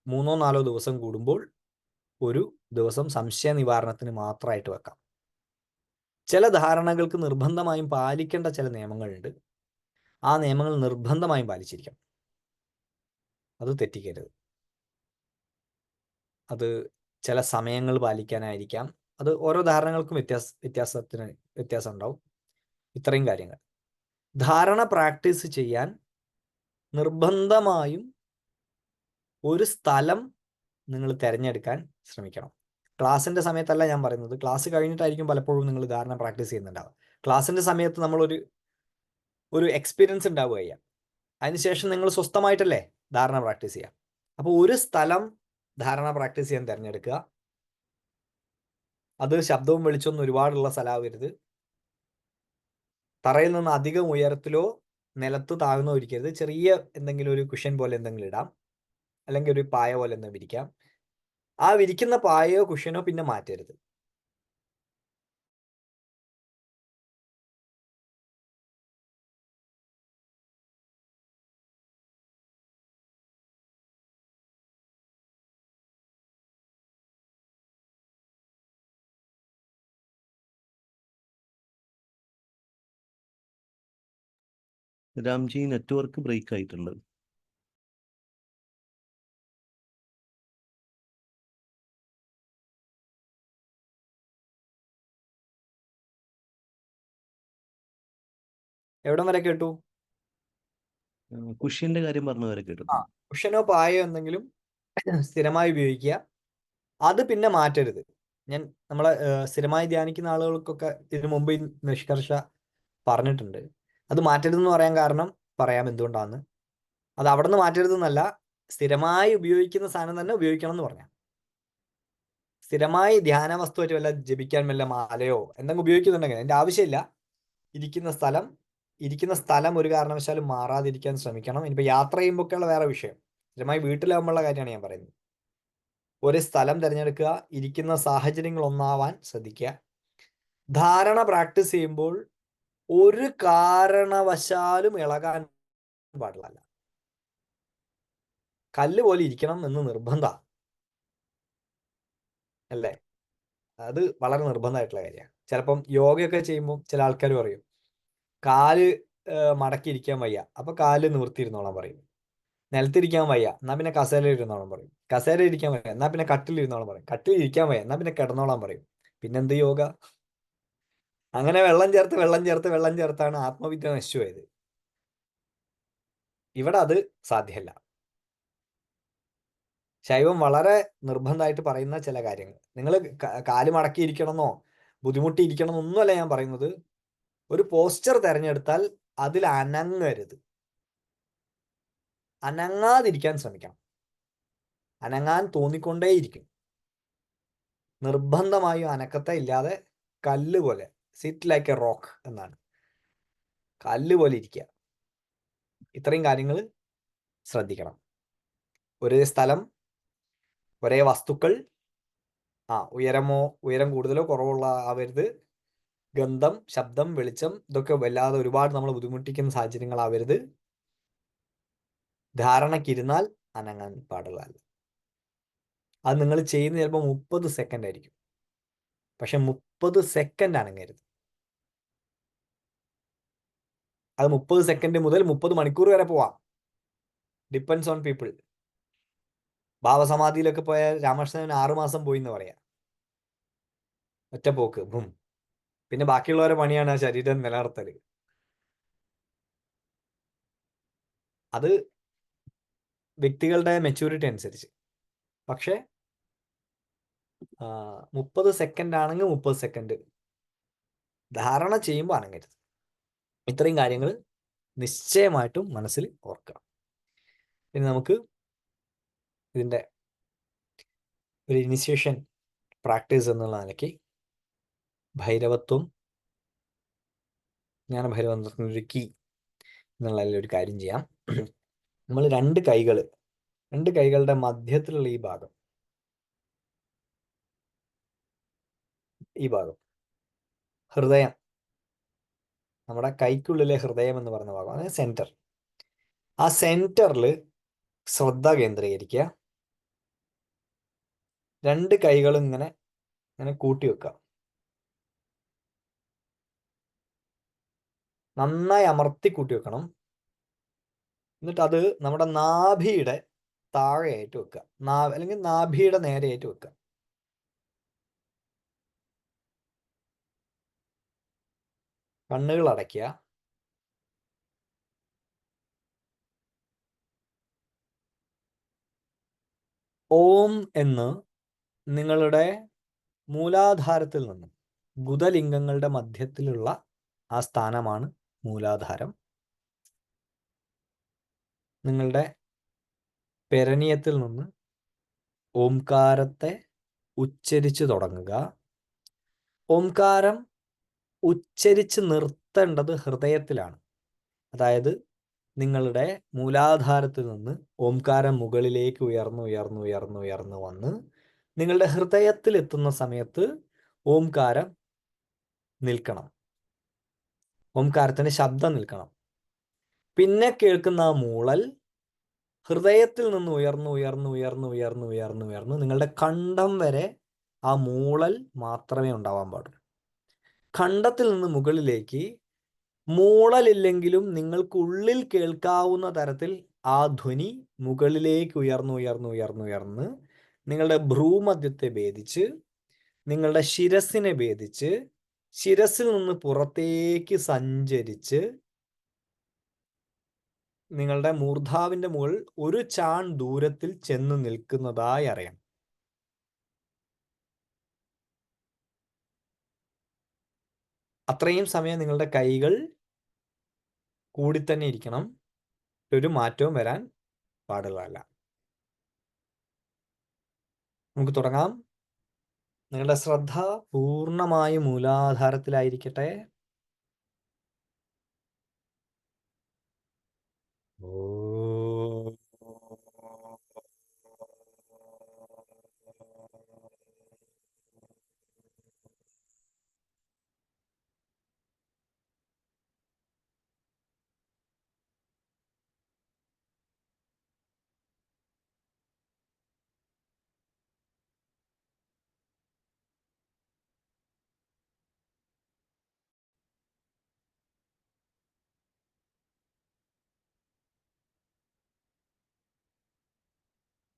3-4 ദിവസം കൂടുമ്പോൾ ഒരു ദിവസം സംശയ നിവാരണത്തിന് മാത്രമായിട്ട് വെക്കാം. ചില ധാരണകൾക്ക് നിർബന്ധമായും പാലിക്കേണ്ട ചില നിയമങ്ങളുണ്ട്. ആ നിയമങ്ങൾ നിർബന്ധമായും പാലിച്ചിരിക്കണം. അത് തെറ്റിക്കരുത്. അത് ചില സമയങ്ങൾ പാലിക്കാനായിരിക്കാം. അത് ഓരോ ധാരണകൾക്കും വ്യത്യാസം ഉണ്ടാവും. ഇത്രയും കാര്യങ്ങൾ. ധാരണ പ്രാക്ടീസ് ചെയ്യാൻ നിർബന്ധമായും ഒരു സ്ഥലം നിങ്ങൾ തിരഞ്ഞെടുക്കാൻ ശ്രമിക്കണം. ക്ലാസ്സിൻ്റെ സമയത്തല്ല ഞാൻ പറയുന്നത്. ക്ലാസ് കഴിഞ്ഞിട്ടായിരിക്കും പലപ്പോഴും നിങ്ങൾ ധാരണ പ്രാക്ടീസ് ചെയ്യുന്നുണ്ടാവുക. ക്ലാസ്സിൻ്റെ സമയത്ത് നമ്മളൊരു എക്സ്പീരിയൻസ് ഉണ്ടാവുക ചെയ്യാം. അതിനുശേഷം നിങ്ങൾ സ്വസ്ഥമായിട്ടല്ലേ ധാരണ പ്രാക്ടീസ് ചെയ്യുക. അപ്പോൾ ഒരു സ്ഥലം ധാരണ പ്രാക്ടീസ് ചെയ്യാൻ തിരഞ്ഞെടുക്കുക. അത് ശബ്ദവും വെളിച്ചമൊന്നും ഒരുപാടുള്ള സ്ഥലമാവരുത്. തറയിൽ നിന്ന് അധികം ഉയരത്തിലോ നിലത്ത് താഴ്ന്നോ ഇരിക്കരുത്. ചെറിയ എന്തെങ്കിലും ഒരു കുഷൻ പോലെ എന്തെങ്കിലും ഇടാം, അല്ലെങ്കിൽ ഒരു പായ പോലെ എന്തെങ്കിലും വിരിക്കാം. ആ വിരിക്കുന്ന പായയോ കുഷനോ പിന്നെ മാറ്റരുത്. രാംജി, നെറ്റ്വർക്ക് ബ്രേക്ക് ആയിട്ടുണ്ട്. എവിടം വരെ കേട്ടു? കുഷ്യന്റെ കാര്യം പറഞ്ഞ വരെ കേട്ടു. കുഷനോ പായോ എന്തെങ്കിലും സ്ഥിരമായി ഉപയോഗിക്കുക. അത് പിന്നെ മാറ്റരുത്. ഞാൻ നമ്മളെ സ്ഥിരമായി ധ്യാനിക്കുന്ന ആളുകൾക്കൊക്കെ ഇതിനു മുമ്പ് ഈ നിഷ്കർഷ പറഞ്ഞിട്ടുണ്ട്. അത് മാറ്റരുതെന്ന് പറയാൻ കാരണം പറയാം എന്തുകൊണ്ടാന്ന്. അത് അവിടെ നിന്ന് മാറ്റരുതെന്നല്ല, സ്ഥിരമായി ഉപയോഗിക്കുന്ന സാധനം തന്നെ ഉപയോഗിക്കണം എന്ന് പറഞ്ഞാൽ. സ്ഥിരമായി ധ്യാന വസ്തുവായിട്ട് വല്ല ജപിക്കാൻ വല്ല മാലയോ എന്തെങ്കിലും ഉപയോഗിക്കുന്നുണ്ടെങ്കിൽ അതിൻ്റെ ആവശ്യമില്ല. ഇരിക്കുന്ന സ്ഥലം ഒരു കാരണവശാലും മാറാതിരിക്കാൻ ശ്രമിക്കണം. ഇനിയിപ്പോൾ യാത്ര ചെയ്യുമ്പോഴൊക്കെയുള്ള വേറെ വിഷയം. സ്ഥിരമായി വീട്ടിലാകുമ്പോഴുള്ള കാര്യമാണ് ഞാൻ പറയുന്നത്. ഒരു സ്ഥലം തിരഞ്ഞെടുക്കുക, ഇരിക്കുന്ന സാഹചര്യങ്ങൾ ഒന്നാവാൻ ശ്രദ്ധിക്കുക. ധാരണ പ്രാക്ടീസ് ചെയ്യുമ്പോൾ ഒരു കാരണവശാലും ഇളകാൻ പാടില്ല. കല്ല് പോലെ ഇരിക്കണം എന്ന് നിർബന്ധ അല്ലേ? അത് വളരെ നിർബന്ധമായിട്ടുള്ള കാര്യമാണ്. ചിലപ്പം യോഗയൊക്കെ ചെയ്യുമ്പോൾ ചില ആൾക്കാർ പറയും കാല് മടക്കി ഇരിക്കാൻ വയ്യ, അപ്പൊ കാല് നിവർത്തിയിരുന്നോളാൻ പറയും. നിലത്തിരിക്കാൻ വയ്യ, എന്നാ പിന്നെ കസേരയിൽ ഇരുന്നോളാൻ പറയും. കസേര ഇരിക്കാൻ വയ്യ, എന്നാ പിന്നെ കട്ടിൽ ഇരുന്നോളാൻ പറയും. കട്ടിൽ ഇരിക്കാൻ വയ്യ, എന്നാ പിന്നെ കിടന്നോളാൻ പറയും. പിന്നെന്ത് യോഗ? അങ്ങനെ വെള്ളം ചേർത്താണ് ആത്മവിദ്യ നശിച്ചു പോയത്. ഇവിടെ അത് സാധ്യമല്ല. ശൈവം വളരെ നിർബന്ധമായിട്ട് പറയുന്ന ചില കാര്യങ്ങൾ. നിങ്ങൾ കാല് മടക്കിയിരിക്കണമെന്നോ ബുദ്ധിമുട്ടിയിരിക്കണം എന്നൊന്നുമല്ല ഞാൻ പറയുന്നത്. ഒരു പോസ്ചർ തിരഞ്ഞെടുത്താൽ അതിൽ അനങ്ങരുത്. അനങ്ങാതിരിക്കാൻ ശ്രമിക്കണം. അനങ്ങാൻ തോന്നിക്കൊണ്ടേയിരിക്കും. നിർബന്ധമായും അനക്കത്തെ ഇല്ലാതെ കല്ല് പോലെ, സിറ്റ് ലൈക്ക് എ റോക്ക് എന്നാണ്. കല്ല് പോലെ ഇരിക്കുക. ഇത്രയും കാര്യങ്ങൾ ശ്രദ്ധിക്കണം. ഒരേ സ്ഥലം, ഒരേ വസ്തുക്കൾ, ഉയരം കൂടുതലോ കുറവുള്ള ആവരുത്. ഗന്ധം, ശബ്ദം, വെളിച്ചം ഇതൊക്കെ വല്ലാതെ ഒരുപാട് നമ്മൾ ബുദ്ധിമുട്ടിക്കുന്ന സാഹചര്യങ്ങളാവരുത്. ധാരണയ്ക്കിരുന്നാൽ അനങ്ങാൻ പാടില്ല. അത് നിങ്ങൾ ചെയ്യുന്ന ചിലപ്പോൾ 30 സെക്കൻഡ് ആയിരിക്കും. പക്ഷെ 30 സെക്കൻഡ് അനങ്ങരുത്. അത് 30 സെക്കൻഡ് മുതൽ 30 മണിക്കൂർ വരെ പോവാം. Depends on people. ഭാവസമാധിയിലൊക്കെ പോയ രാമകൃഷ്ണൻ 6 മാസം പോയി എന്ന് പറയാം. ഒറ്റ പോക്ക് ബും. പിന്നെ ബാക്കിയുള്ളവരെ പണിയാണ് ആ ശരീരം നിലനിർത്തല്. അത് വ്യക്തികളുടെ മെച്യൂരിറ്റി അനുസരിച്ച്. പക്ഷെ 30 സെക്കൻഡ് ആണെങ്കിൽ 30 സെക്കൻഡ് ധാരണ ചെയ്യുമ്പോൾ അനങ്ങരുത്. ഇത്രയും കാര്യങ്ങൾ നിശ്ചയമായിട്ടും മനസ്സിൽ ഓർക്കണം. ഇനി നമുക്ക് ഇതിൻ്റെ ഒരു ഇനിഷ്യേഷൻ പ്രാക്ടീസ് എന്നുള്ള നിലയ്ക്ക് ഭൈരവത്വം, ജ്ഞാനഭൈരവത്വത്തിനൊരു കീ എന്നുള്ള ഒരു കാര്യം ചെയ്യാം. നമ്മൾ രണ്ട് കൈകളുടെ മധ്യത്തിലുള്ള ഈ ഭാഗം ഹൃദയം, നമ്മുടെ കൈക്കുള്ളിലെ ഹൃദയം എന്ന് പറയുന്ന ഭാഗം, അതായത് സെന്റർ. ആ സെന്ററിൽ ശ്രദ്ധ കേന്ദ്രീകരിക്കുക. രണ്ട് കൈകളും ഇങ്ങനെ കൂട്ടി വെക്കുക. നന്നായി അമർത്തി കൂട്ടി വെക്കണം. എന്നിട്ട് അത് നമ്മുടെ നാഭിയുടെ താഴെയായിട്ട് വെക്കുക. അല്ലെങ്കിൽ നാഭിയുടെ നേരെയായിട്ട് വെക്കുക. കണ്ണുകൾ അടയ്ക്കുക. ഓം എന്ന് നിങ്ങളുടെ മൂലാധാരത്തിൽ നിന്നും, ഗുദലിംഗങ്ങളുടെ മധ്യത്തിലുള്ള ആ സ്ഥാനമാണ് മൂലാധാരം. നിങ്ങളുടെ പെരനിയത്തിൽ നിന്ന് ഓംകാരത്തെ ഉച്ചരിച്ചു തുടങ്ങുക. ഓംകാരം ഉച്ചരിച്ച് നിർത്തേണ്ടത് ഹൃദയത്തിലാണ്. അതായത് നിങ്ങളുടെ മൂലാധാരത്തിൽ നിന്ന് ഓംകാരം മുകളിലേക്ക് ഉയർന്നു വന്ന് നിങ്ങളുടെ ഹൃദയത്തിൽ എത്തുന്ന സമയത്ത് ഓംകാരം നിൽക്കണം. ഓംകാരത്തിന്റെ ശബ്ദം നിൽക്കണം. പിന്നെ കേൾക്കുന്ന ആ മൂളൽ ഹൃദയത്തിൽ നിന്ന് ഉയർന്ന് നിങ്ങളുടെ കണ്ഠം വരെ ആ മൂളൽ മാത്രമേ ഉണ്ടാവാൻ പാടുള്ളൂ. കണ്ഠത്തിൽ നിന്ന് മുകളിലേക്ക് മൂളലില്ലെങ്കിലും നിങ്ങൾക്കുള്ളിൽ കേൾക്കാവുന്ന തരത്തിൽ ആ ധ്വനി മുകളിലേക്ക് ഉയർന്ന് നിങ്ങളുടെ ഭ്രൂമധ്യത്തെ ഭേദിച്ച്, നിങ്ങളുടെ ശിരസിനെ ഭേദിച്ച്, ശിരസിൽ നിന്ന് പുറത്തേക്ക് സഞ്ചരിച്ച് നിങ്ങളുടെ മൂർധാവിന്റെ മുകളിൽ ഒരു ചാൺ ദൂരത്തിൽ ചെന്ന് നിൽക്കുന്നതായി അറിയാം. അത്രയും സമയം നിങ്ങളുടെ കൈകൾ കൂടി തന്നെ ഇരിക്കണം. ഒരു മാറ്റവും വരാൻ പാടുള്ളതല്ല. നമുക്ക് തുടങ്ങാം. നിങ്ങളുടെ ശ്രദ്ധ പൂർണ്ണമായും മൂലാധാരത്തിലായിരിക്കട്ടെ. ഓം.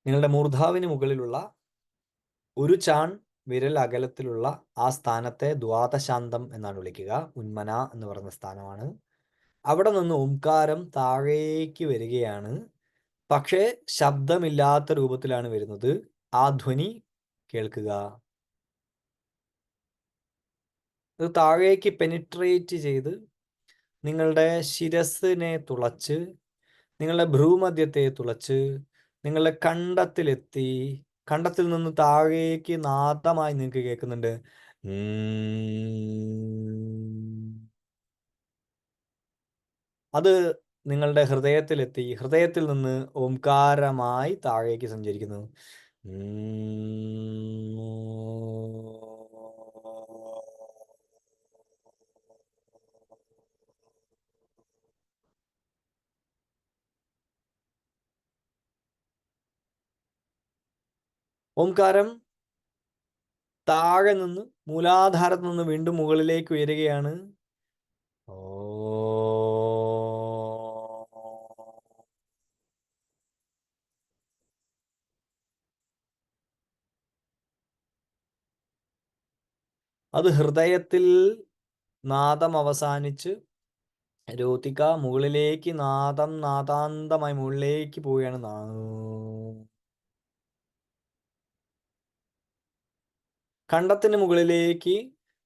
നിങ്ങളുടെ മൂർധാവിന് മുകളിലുള്ള ഒരു ചാൺ വിരൽ അകലത്തിലുള്ള ആ സ്ഥാനത്തെ ദ്വാദശാന്തം എന്നാണ് വിളിക്കുക. ഉന്മന എന്ന് പറയുന്ന സ്ഥാനമാണ്. അവിടെ നിന്ന് ഓംകാരം താഴേക്ക് വരികയാണ്. പക്ഷേ ശബ്ദമില്ലാത്ത രൂപത്തിലാണ് വരുന്നത്. ആ ധ്വനി കേൾക്കുക. അത് താഴേക്ക് പെനിട്രേറ്റ് ചെയ്ത് നിങ്ങളുടെ ശിരസിനെ തുളച്ച്, നിങ്ങളുടെ ഭ്രൂമധ്യത്തെ തുളച്ച്, നിങ്ങളുടെ കണ്ടത്തിലെത്തി. കണ്ടത്തിൽ നിന്ന് താഴേക്ക് നാദമായി നിങ്ങൾക്ക് കേൾക്കുന്നുണ്ട്. അത് നിങ്ങളുടെ ഹൃദയത്തിലെത്തി. ഹൃദയത്തിൽ നിന്ന് ഓംകാരമായി താഴേക്ക് സഞ്ചരിക്കുന്നു. ഓംകാരം താഴെ നിന്ന് മൂലാധാരത്തിൽ നിന്ന് വീണ്ടും മുകളിലേക്ക് ഉയരുകയാണ്. അത് ഹൃദയത്തിൽ നാദം അവസാനിച്ച് രോതിക മുകളിലേക്ക് നാദാന്തമായി മുകളിലേക്ക് പോവുകയാണ്. കണ്ടത്തിന് മുകളിലേക്ക്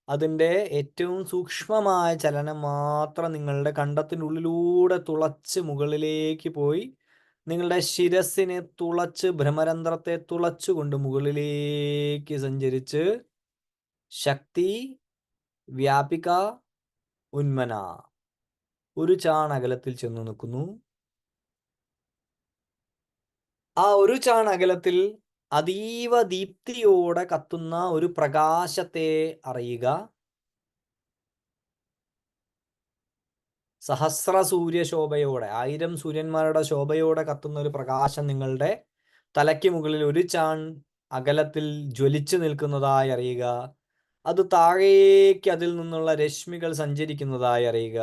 അതിൻ്റെ ഏറ്റവും സൂക്ഷ്മമായ ചലനം മാത്രം നിങ്ങളുടെ കണ്ടത്തിനുള്ളിലൂടെ തുളച്ച് മുകളിലേക്ക് പോയി നിങ്ങളുടെ ശിരസിനെ തുളച്ച് ഭ്രമരന്ധ്രത്തെ തുളച്ചുകൊണ്ട് മുകളിലേക്ക് സഞ്ചരിച്ച് ശക്തി വ്യാപിക ഉന്മന ഒരു ചാൺ അകലത്തിൽ ചെന്ന് നിൽക്കുന്നു. ആ ഒരു ചാൺ അകലത്തിൽ അതീവ ദീപ്തിയോടെ കത്തുന്ന ഒരു പ്രകാശത്തെ അറിയുക. സഹസ്ര സൂര്യശോഭയോടെ, 1000 സൂര്യന്മാരുടെ ശോഭയോടെ കത്തുന്ന ഒരു പ്രകാശം നിങ്ങളുടെ തലയ്ക്ക് മുകളിൽ ഒരു ചാൺ അകലത്തിൽ ജ്വലിച്ചു നിൽക്കുന്നതായി അറിയുക. അത് താഴേക്ക് അതിൽ നിന്നുള്ള രശ്മികൾ സഞ്ചരിക്കുന്നതായി അറിയുക.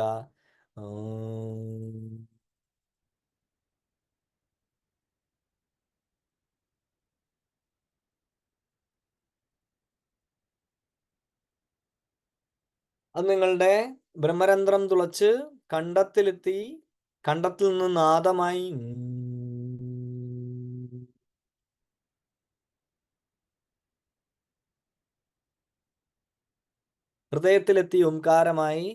അത് നിങ്ങളുടെ ബ്രഹ്മരന്ധ്രം തുളച്ച് കണ്ടത്തിലെത്തി. കണ്ടത്തിൽ നിന്ന് നാദമായി ഹൃദയത്തിലെത്തി ഓംകാരമായി.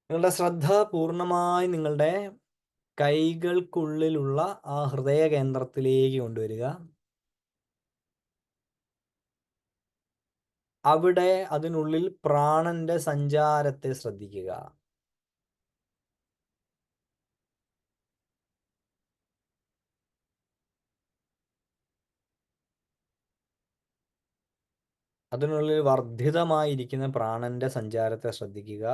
നിങ്ങളുടെ ശ്രദ്ധ പൂർണ്ണമായി നിങ്ങളുടെ കൈകൾക്കുള്ളിലുള്ള ആ ഹൃദയ കേന്ദ്രത്തിലേക്ക് കൊണ്ടുവരിക. അവിടെ അതിനുള്ളിൽ പ്രാണന്റെ സഞ്ചാരത്തെ ശ്രദ്ധിക്കുക. അതിനുള്ളിൽ വർദ്ധിതമായിരിക്കുന്ന പ്രാണന്റെ സഞ്ചാരത്തെ ശ്രദ്ധിക്കുക.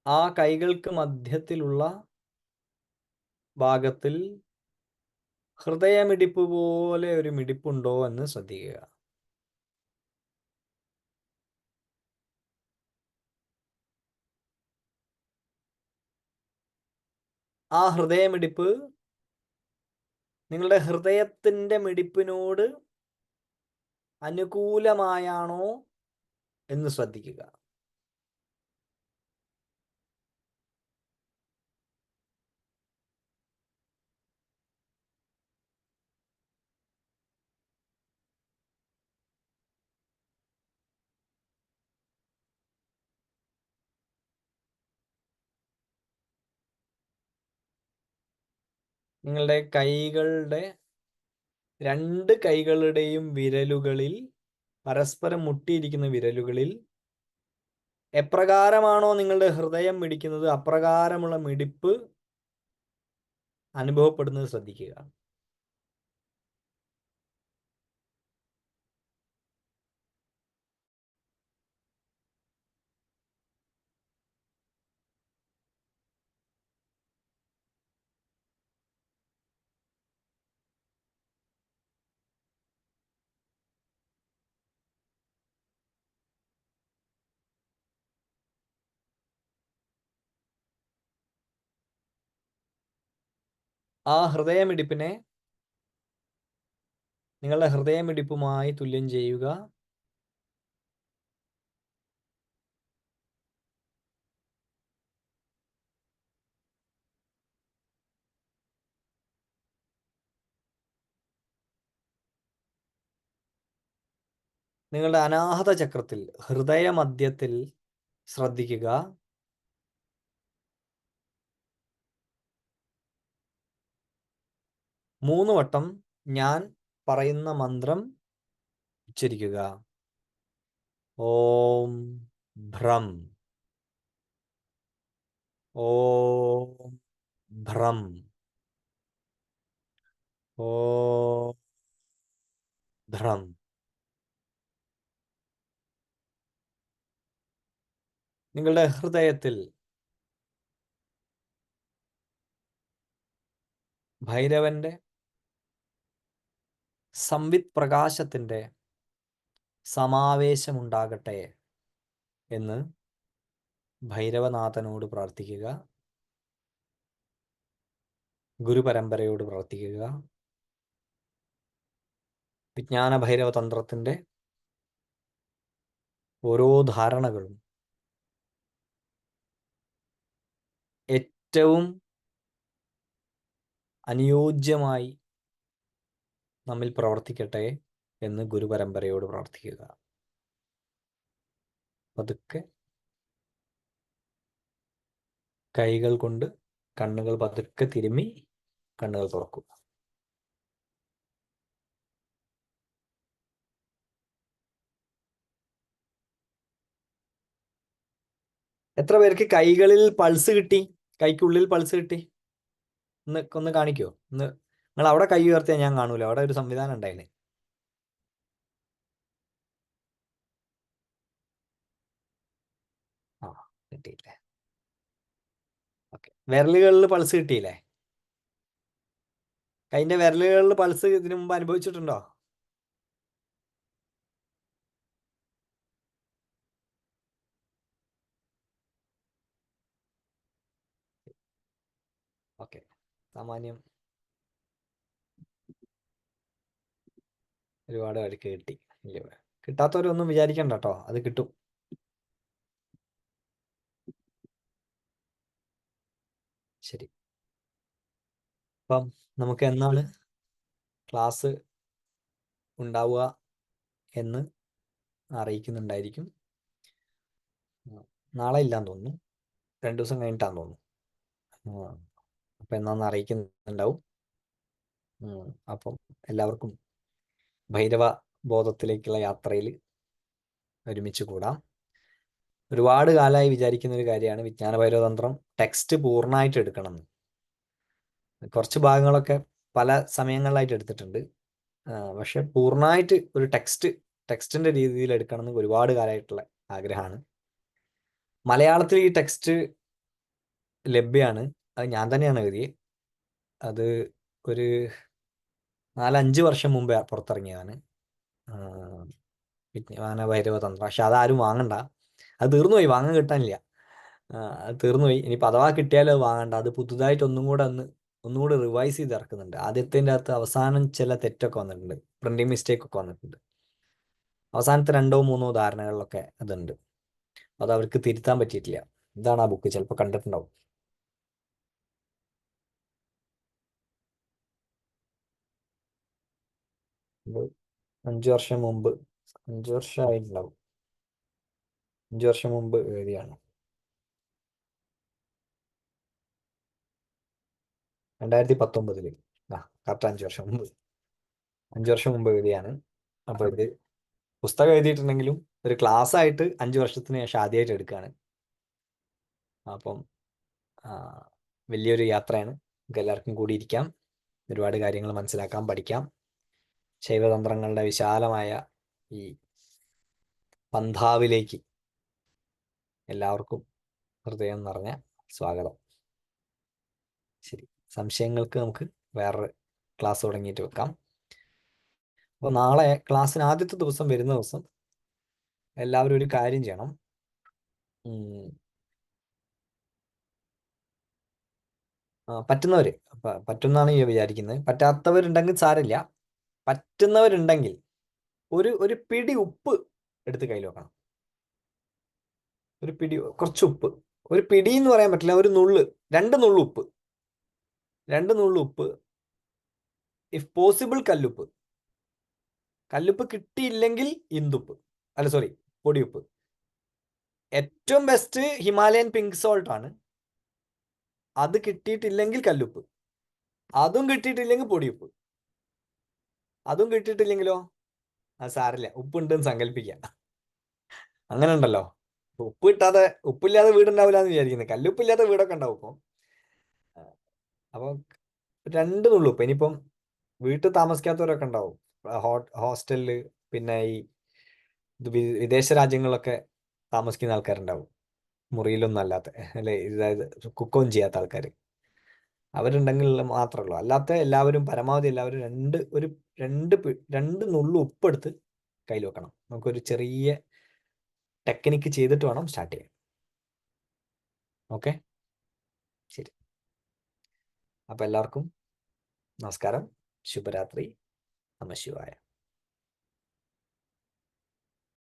ആ കൈകൾക്ക് മധ്യത്തിലുള്ള ഭാഗത്തിൽ ഹൃദയമിടിപ്പ് പോലെ ഒരു മിടിപ്പുണ്ടോ എന്ന് ശ്രദ്ധിക്കുക. ആ ഹൃദയമിടിപ്പ് നിങ്ങളുടെ ഹൃദയത്തിൻ്റെ മിടിപ്പിനോട് അനുകൂലമായാണോ എന്ന് ശ്രദ്ധിക്കുക. നിങ്ങളുടെ രണ്ട് കൈകളുടെയും വിരലുകളിൽ, പരസ്പരം മുട്ടിയിരിക്കുന്ന വിരലുകളിൽ എപ്രകാരമാണോ നിങ്ങളുടെ ഹൃദയം മിടിക്കുന്നത് അപ്രകാരമുള്ള മിടിപ്പ് അനുഭവപ്പെടുന്നത് ശ്രദ്ധിക്കുക. ആ ഹൃദയമിടിപ്പിനെ നിങ്ങളുടെ ഹൃദയമിടിപ്പുമായി തുല്യം ചെയ്യുക. നിങ്ങളുടെ അനാഹത ചക്രത്തിൽ, ഹൃദയമധ്യത്തിൽ ശ്രദ്ധിക്കുക. 3 വട്ടം ഞാൻ പറയുന്ന മന്ത്രം ഉച്ചരിക്കുക. ഓം ഭ്രം, ഓം ഭ്രം, ഓം ഭ്രം. നിങ്ങളുടെ ഹൃദയത്തിൽ ഭൈരവന്റെ സംവിത് പ്രകാശത്തിൻ്റെ സമാവേശമുണ്ടാകട്ടെ എന്ന് ഭൈരവനാഥനോട് പ്രാർത്ഥിക്കുക. ഗുരുപരമ്പരയോട് പ്രാർത്ഥിക്കുക. വിജ്ഞാന ഭൈരവ തന്ത്രത്തിൻ്റെ ഓരോ ധാരണകളും ഏറ്റവും അനുയോജ്യമായി നമ്മിൽ പ്രവർത്തിക്കട്ടെ എന്ന് ഗുരുപരമ്പരയോട് പ്രാർത്ഥിക്കുക. പതുക്കെ കൈകൾ കൊണ്ട് കണ്ണുകൾ പതുക്കെ തിരുമ്മി കണ്ണുകൾ തുറക്കുക. എത്ര പേർക്ക് കൈകളിൽ പൾസ് കിട്ടി? കൈക്കുള്ളിൽ പൾസ് കിട്ടി? ഒന്ന് കാണിക്കോ? നിങ്ങൾ അവിടെ കൈ ഉയർത്തിയാൽ ഞാൻ കാണൂല. അവിടെ ഒരു സംവിധാനം ഉണ്ടായില്ലേ? ആ, കിട്ടിയില്ലേ? ഓക്കെ. വിരലുകളിൽ പൾസ് കിട്ടിയില്ലേ? കൈൻ്റെ വിരലുകളിൽ പൾസ് ഇതിനു മുമ്പ് അനുഭവിച്ചിട്ടുണ്ടോ? ഓക്കെ. സാമാന്യം ഒരുപാട് പേർക്ക് കിട്ടി. കിട്ടാത്തവരൊന്നും വിചാരിക്കണ്ട കേട്ടോ, അത് കിട്ടും. ശരി. അപ്പം നമുക്ക് എന്നാണ് ക്ലാസ് ഉണ്ടാവുക എന്ന് അറിയിക്കുന്നുണ്ടായിരിക്കും. നാളെ ഇല്ലാന്ന് തോന്നുന്നു, 2 ദിവസം കഴിഞ്ഞിട്ടാന്ന് തോന്നുന്നു. അപ്പം എന്നാന്ന് അറിയിക്കുന്നുണ്ടാവും. അപ്പം എല്ലാവർക്കും ഭൈരവ ബോധത്തിലേക്കുള്ള യാത്രയിൽ ഒരുമിച്ച് കൂടാം. ഒരുപാട് കാലമായി വിചാരിക്കുന്ന ഒരു കാര്യമാണ് വിജ്ഞാന ഭൈരവതന്ത്രം ടെക്സ്റ്റ് പൂർണ്ണമായിട്ട് എടുക്കണം. കുറച്ച് ഭാഗങ്ങളൊക്കെ പല സമയങ്ങളിലായിട്ട് എടുത്തിട്ടുണ്ട്. പക്ഷെ പൂർണ്ണമായിട്ട് ഒരു ടെക്സ്റ്റിൻ്റെ രീതിയിൽ എടുക്കണം എന്ന് ഒരുപാട് കാലമായിട്ടുള്ള ആഗ്രഹമാണ്. മലയാളത്തിൽ ഈ ടെക്സ്റ്റ് ലഭ്യമാണ്. അത് ഞാൻ തന്നെയാണ് എഴുതിയത്. അത് ഒരു 4-5 വർഷം മുമ്പേ പുറത്തിറങ്ങിയതാണ്, വിജ്ഞാന ഭൈരവതന്ത്രം. പക്ഷെ അതാരും വാങ്ങണ്ട, അത് തീർന്നു പോയി, വാങ്ങാൻ കിട്ടാനില്ല. അത് തീർന്നുപോയി. ഇനിയിപ്പോൾ അഥവാ കിട്ടിയാലും അത് വാങ്ങണ്ട. അത് പുതുതായിട്ട് ഒന്നും കൂടെ റിവൈസ് ചെയ്ത് ഇറക്കുന്നുണ്ട്. ആദ്യത്തിൻ്റെ അകത്ത് അവസാനം ചില തെറ്റൊക്കെ വന്നിട്ടുണ്ട്, പ്രിന്റിങ് മിസ്റ്റേക്ക് ഒക്കെ വന്നിട്ടുണ്ട്. അവസാനത്തെ 2-3 ധാരണകളിലൊക്കെ അതുണ്ട്. അത് അവർക്ക് തിരുത്താൻ പറ്റിയിട്ടില്ല. ഇതാണ് ആ ബുക്ക്, ചിലപ്പോൾ കണ്ടിട്ടുണ്ടാവും. ഇത് 5 വർഷം മുമ്പ്, 5 വർഷമായിട്ടുണ്ടാവും. 5 വർഷം മുമ്പ് എഴുതിയാണ്. 2019. ആ, കറക്റ്റ് 5 വർഷം മുമ്പ്. 5 വർഷം മുമ്പ് എഴുതിയാണ്. അപ്പോൾ ഇത് പുസ്തകം എഴുതിയിട്ടുണ്ടെങ്കിലും ഒരു ക്ലാസ് ആയിട്ട് 5 വർഷത്തിന് ശേഷം ആദ്യമായിട്ട് എടുക്കുകയാണ്. അപ്പം ആ, വലിയൊരു യാത്രയാണ്. നമുക്ക് എല്ലാവർക്കും കൂടി ഇരിക്കാം, ഒരുപാട് കാര്യങ്ങൾ മനസ്സിലാക്കാം, പഠിക്കാം. ശൈവതന്ത്രങ്ങളുടെ വിശാലമായ ഈ പന്ഥാവിലേക്ക് എല്ലാവർക്കും ഹൃദയം നിറഞ്ഞ സ്വാഗതം. ശരി, സംശയങ്ങൾക്ക് നമുക്ക് വേറൊരു ക്ലാസ് തുടങ്ങിയിട്ട് വെക്കാം. അപ്പോൾ നാളെ ക്ലാസ്സിന് ആദ്യത്തെ ദിവസം വരുന്ന ദിവസം എല്ലാവരും ഒരു കാര്യം ചെയ്യണം. പറ്റുന്നവർ പറ്റുന്നാണ് ഞാൻ വിചാരിക്കുന്നത്. പറ്റാത്തവരുണ്ടെങ്കിൽ സാരമില്ല. പറ്റുന്നവരുണ്ടെങ്കിൽ ഒരു പിടി ഉപ്പ് എടുത്ത് കയ്യിൽ വെക്കണം. ഒരു പിടി, കുറച്ച് ഉപ്പ്. ഒരു പിടി എന്ന് പറയാൻ പറ്റില്ല, ഒരു നുള്ള്, 2 നുള്ള് ഉപ്പ്. 2 നുള്ള് ഉപ്പ്, ഇഫ് പോസിബിൾ കല്ലുപ്പ്. കല്ലുപ്പ് കിട്ടിയില്ലെങ്കിൽ ഇന്ദുപ്പ്, അല്ല സോറി, പൊടിയുപ്പ്. ഏറ്റവും ബെസ്റ്റ് ഹിമാലയൻ പിങ്ക് സോൾട്ട് ആണ്. അത് കിട്ടിയിട്ടില്ലെങ്കിൽ കല്ലുപ്പ്. അതും കിട്ടിയിട്ടില്ലെങ്കിൽ പൊടിയുപ്പ്. അതും കിട്ടിയിട്ടില്ലെങ്കിലോ അത് സാരില്ല, ഉപ്പുണ്ടെന്ന് സങ്കല്പിക്കാം. അങ്ങനെ ഉണ്ടല്ലോ. ഉപ്പില്ലാതെ വീടുണ്ടാവില്ല എന്ന് വിചാരിക്കുന്നത്. കല്ലുപ്പില്ലാത്ത വീടൊക്കെ ഉണ്ടാവും ഇപ്പം. അപ്പോൾ 2 നുള്ളു ഉപ്പ്. ഇനിയിപ്പം വീട്ടിൽ താമസിക്കാത്തവരൊക്കെ ഉണ്ടാവും, ഹോസ്റ്റലില്, പിന്നെ ഈ വിദേശ രാജ്യങ്ങളിലൊക്കെ താമസിക്കുന്ന ആൾക്കാരുണ്ടാവും, മുറിയിലൊന്നും അല്ലാത്ത, അല്ലെ, അതായത് കുക്കൊന്നും ചെയ്യാത്ത ആൾക്കാർ. അവരുണ്ടെങ്കിൽ മാത്രമേ ഉള്ളൂ. അല്ലാത്ത എല്ലാവരും, പരമാവധി എല്ലാവരും 2 നുള്ളു ഉപ്പെടുത്ത് കയ്യിൽ വെക്കണം. നമുക്കൊരു ചെറിയ ടെക്നിക്ക് ചെയ്തിട്ട് വേണം സ്റ്റാർട്ട് ചെയ്യാൻ. ഓക്കെ, ശരി. അപ്പോൾ എല്ലാവർക്കും നമസ്കാരം, ശുഭരാത്രി, നമഃശിവായ.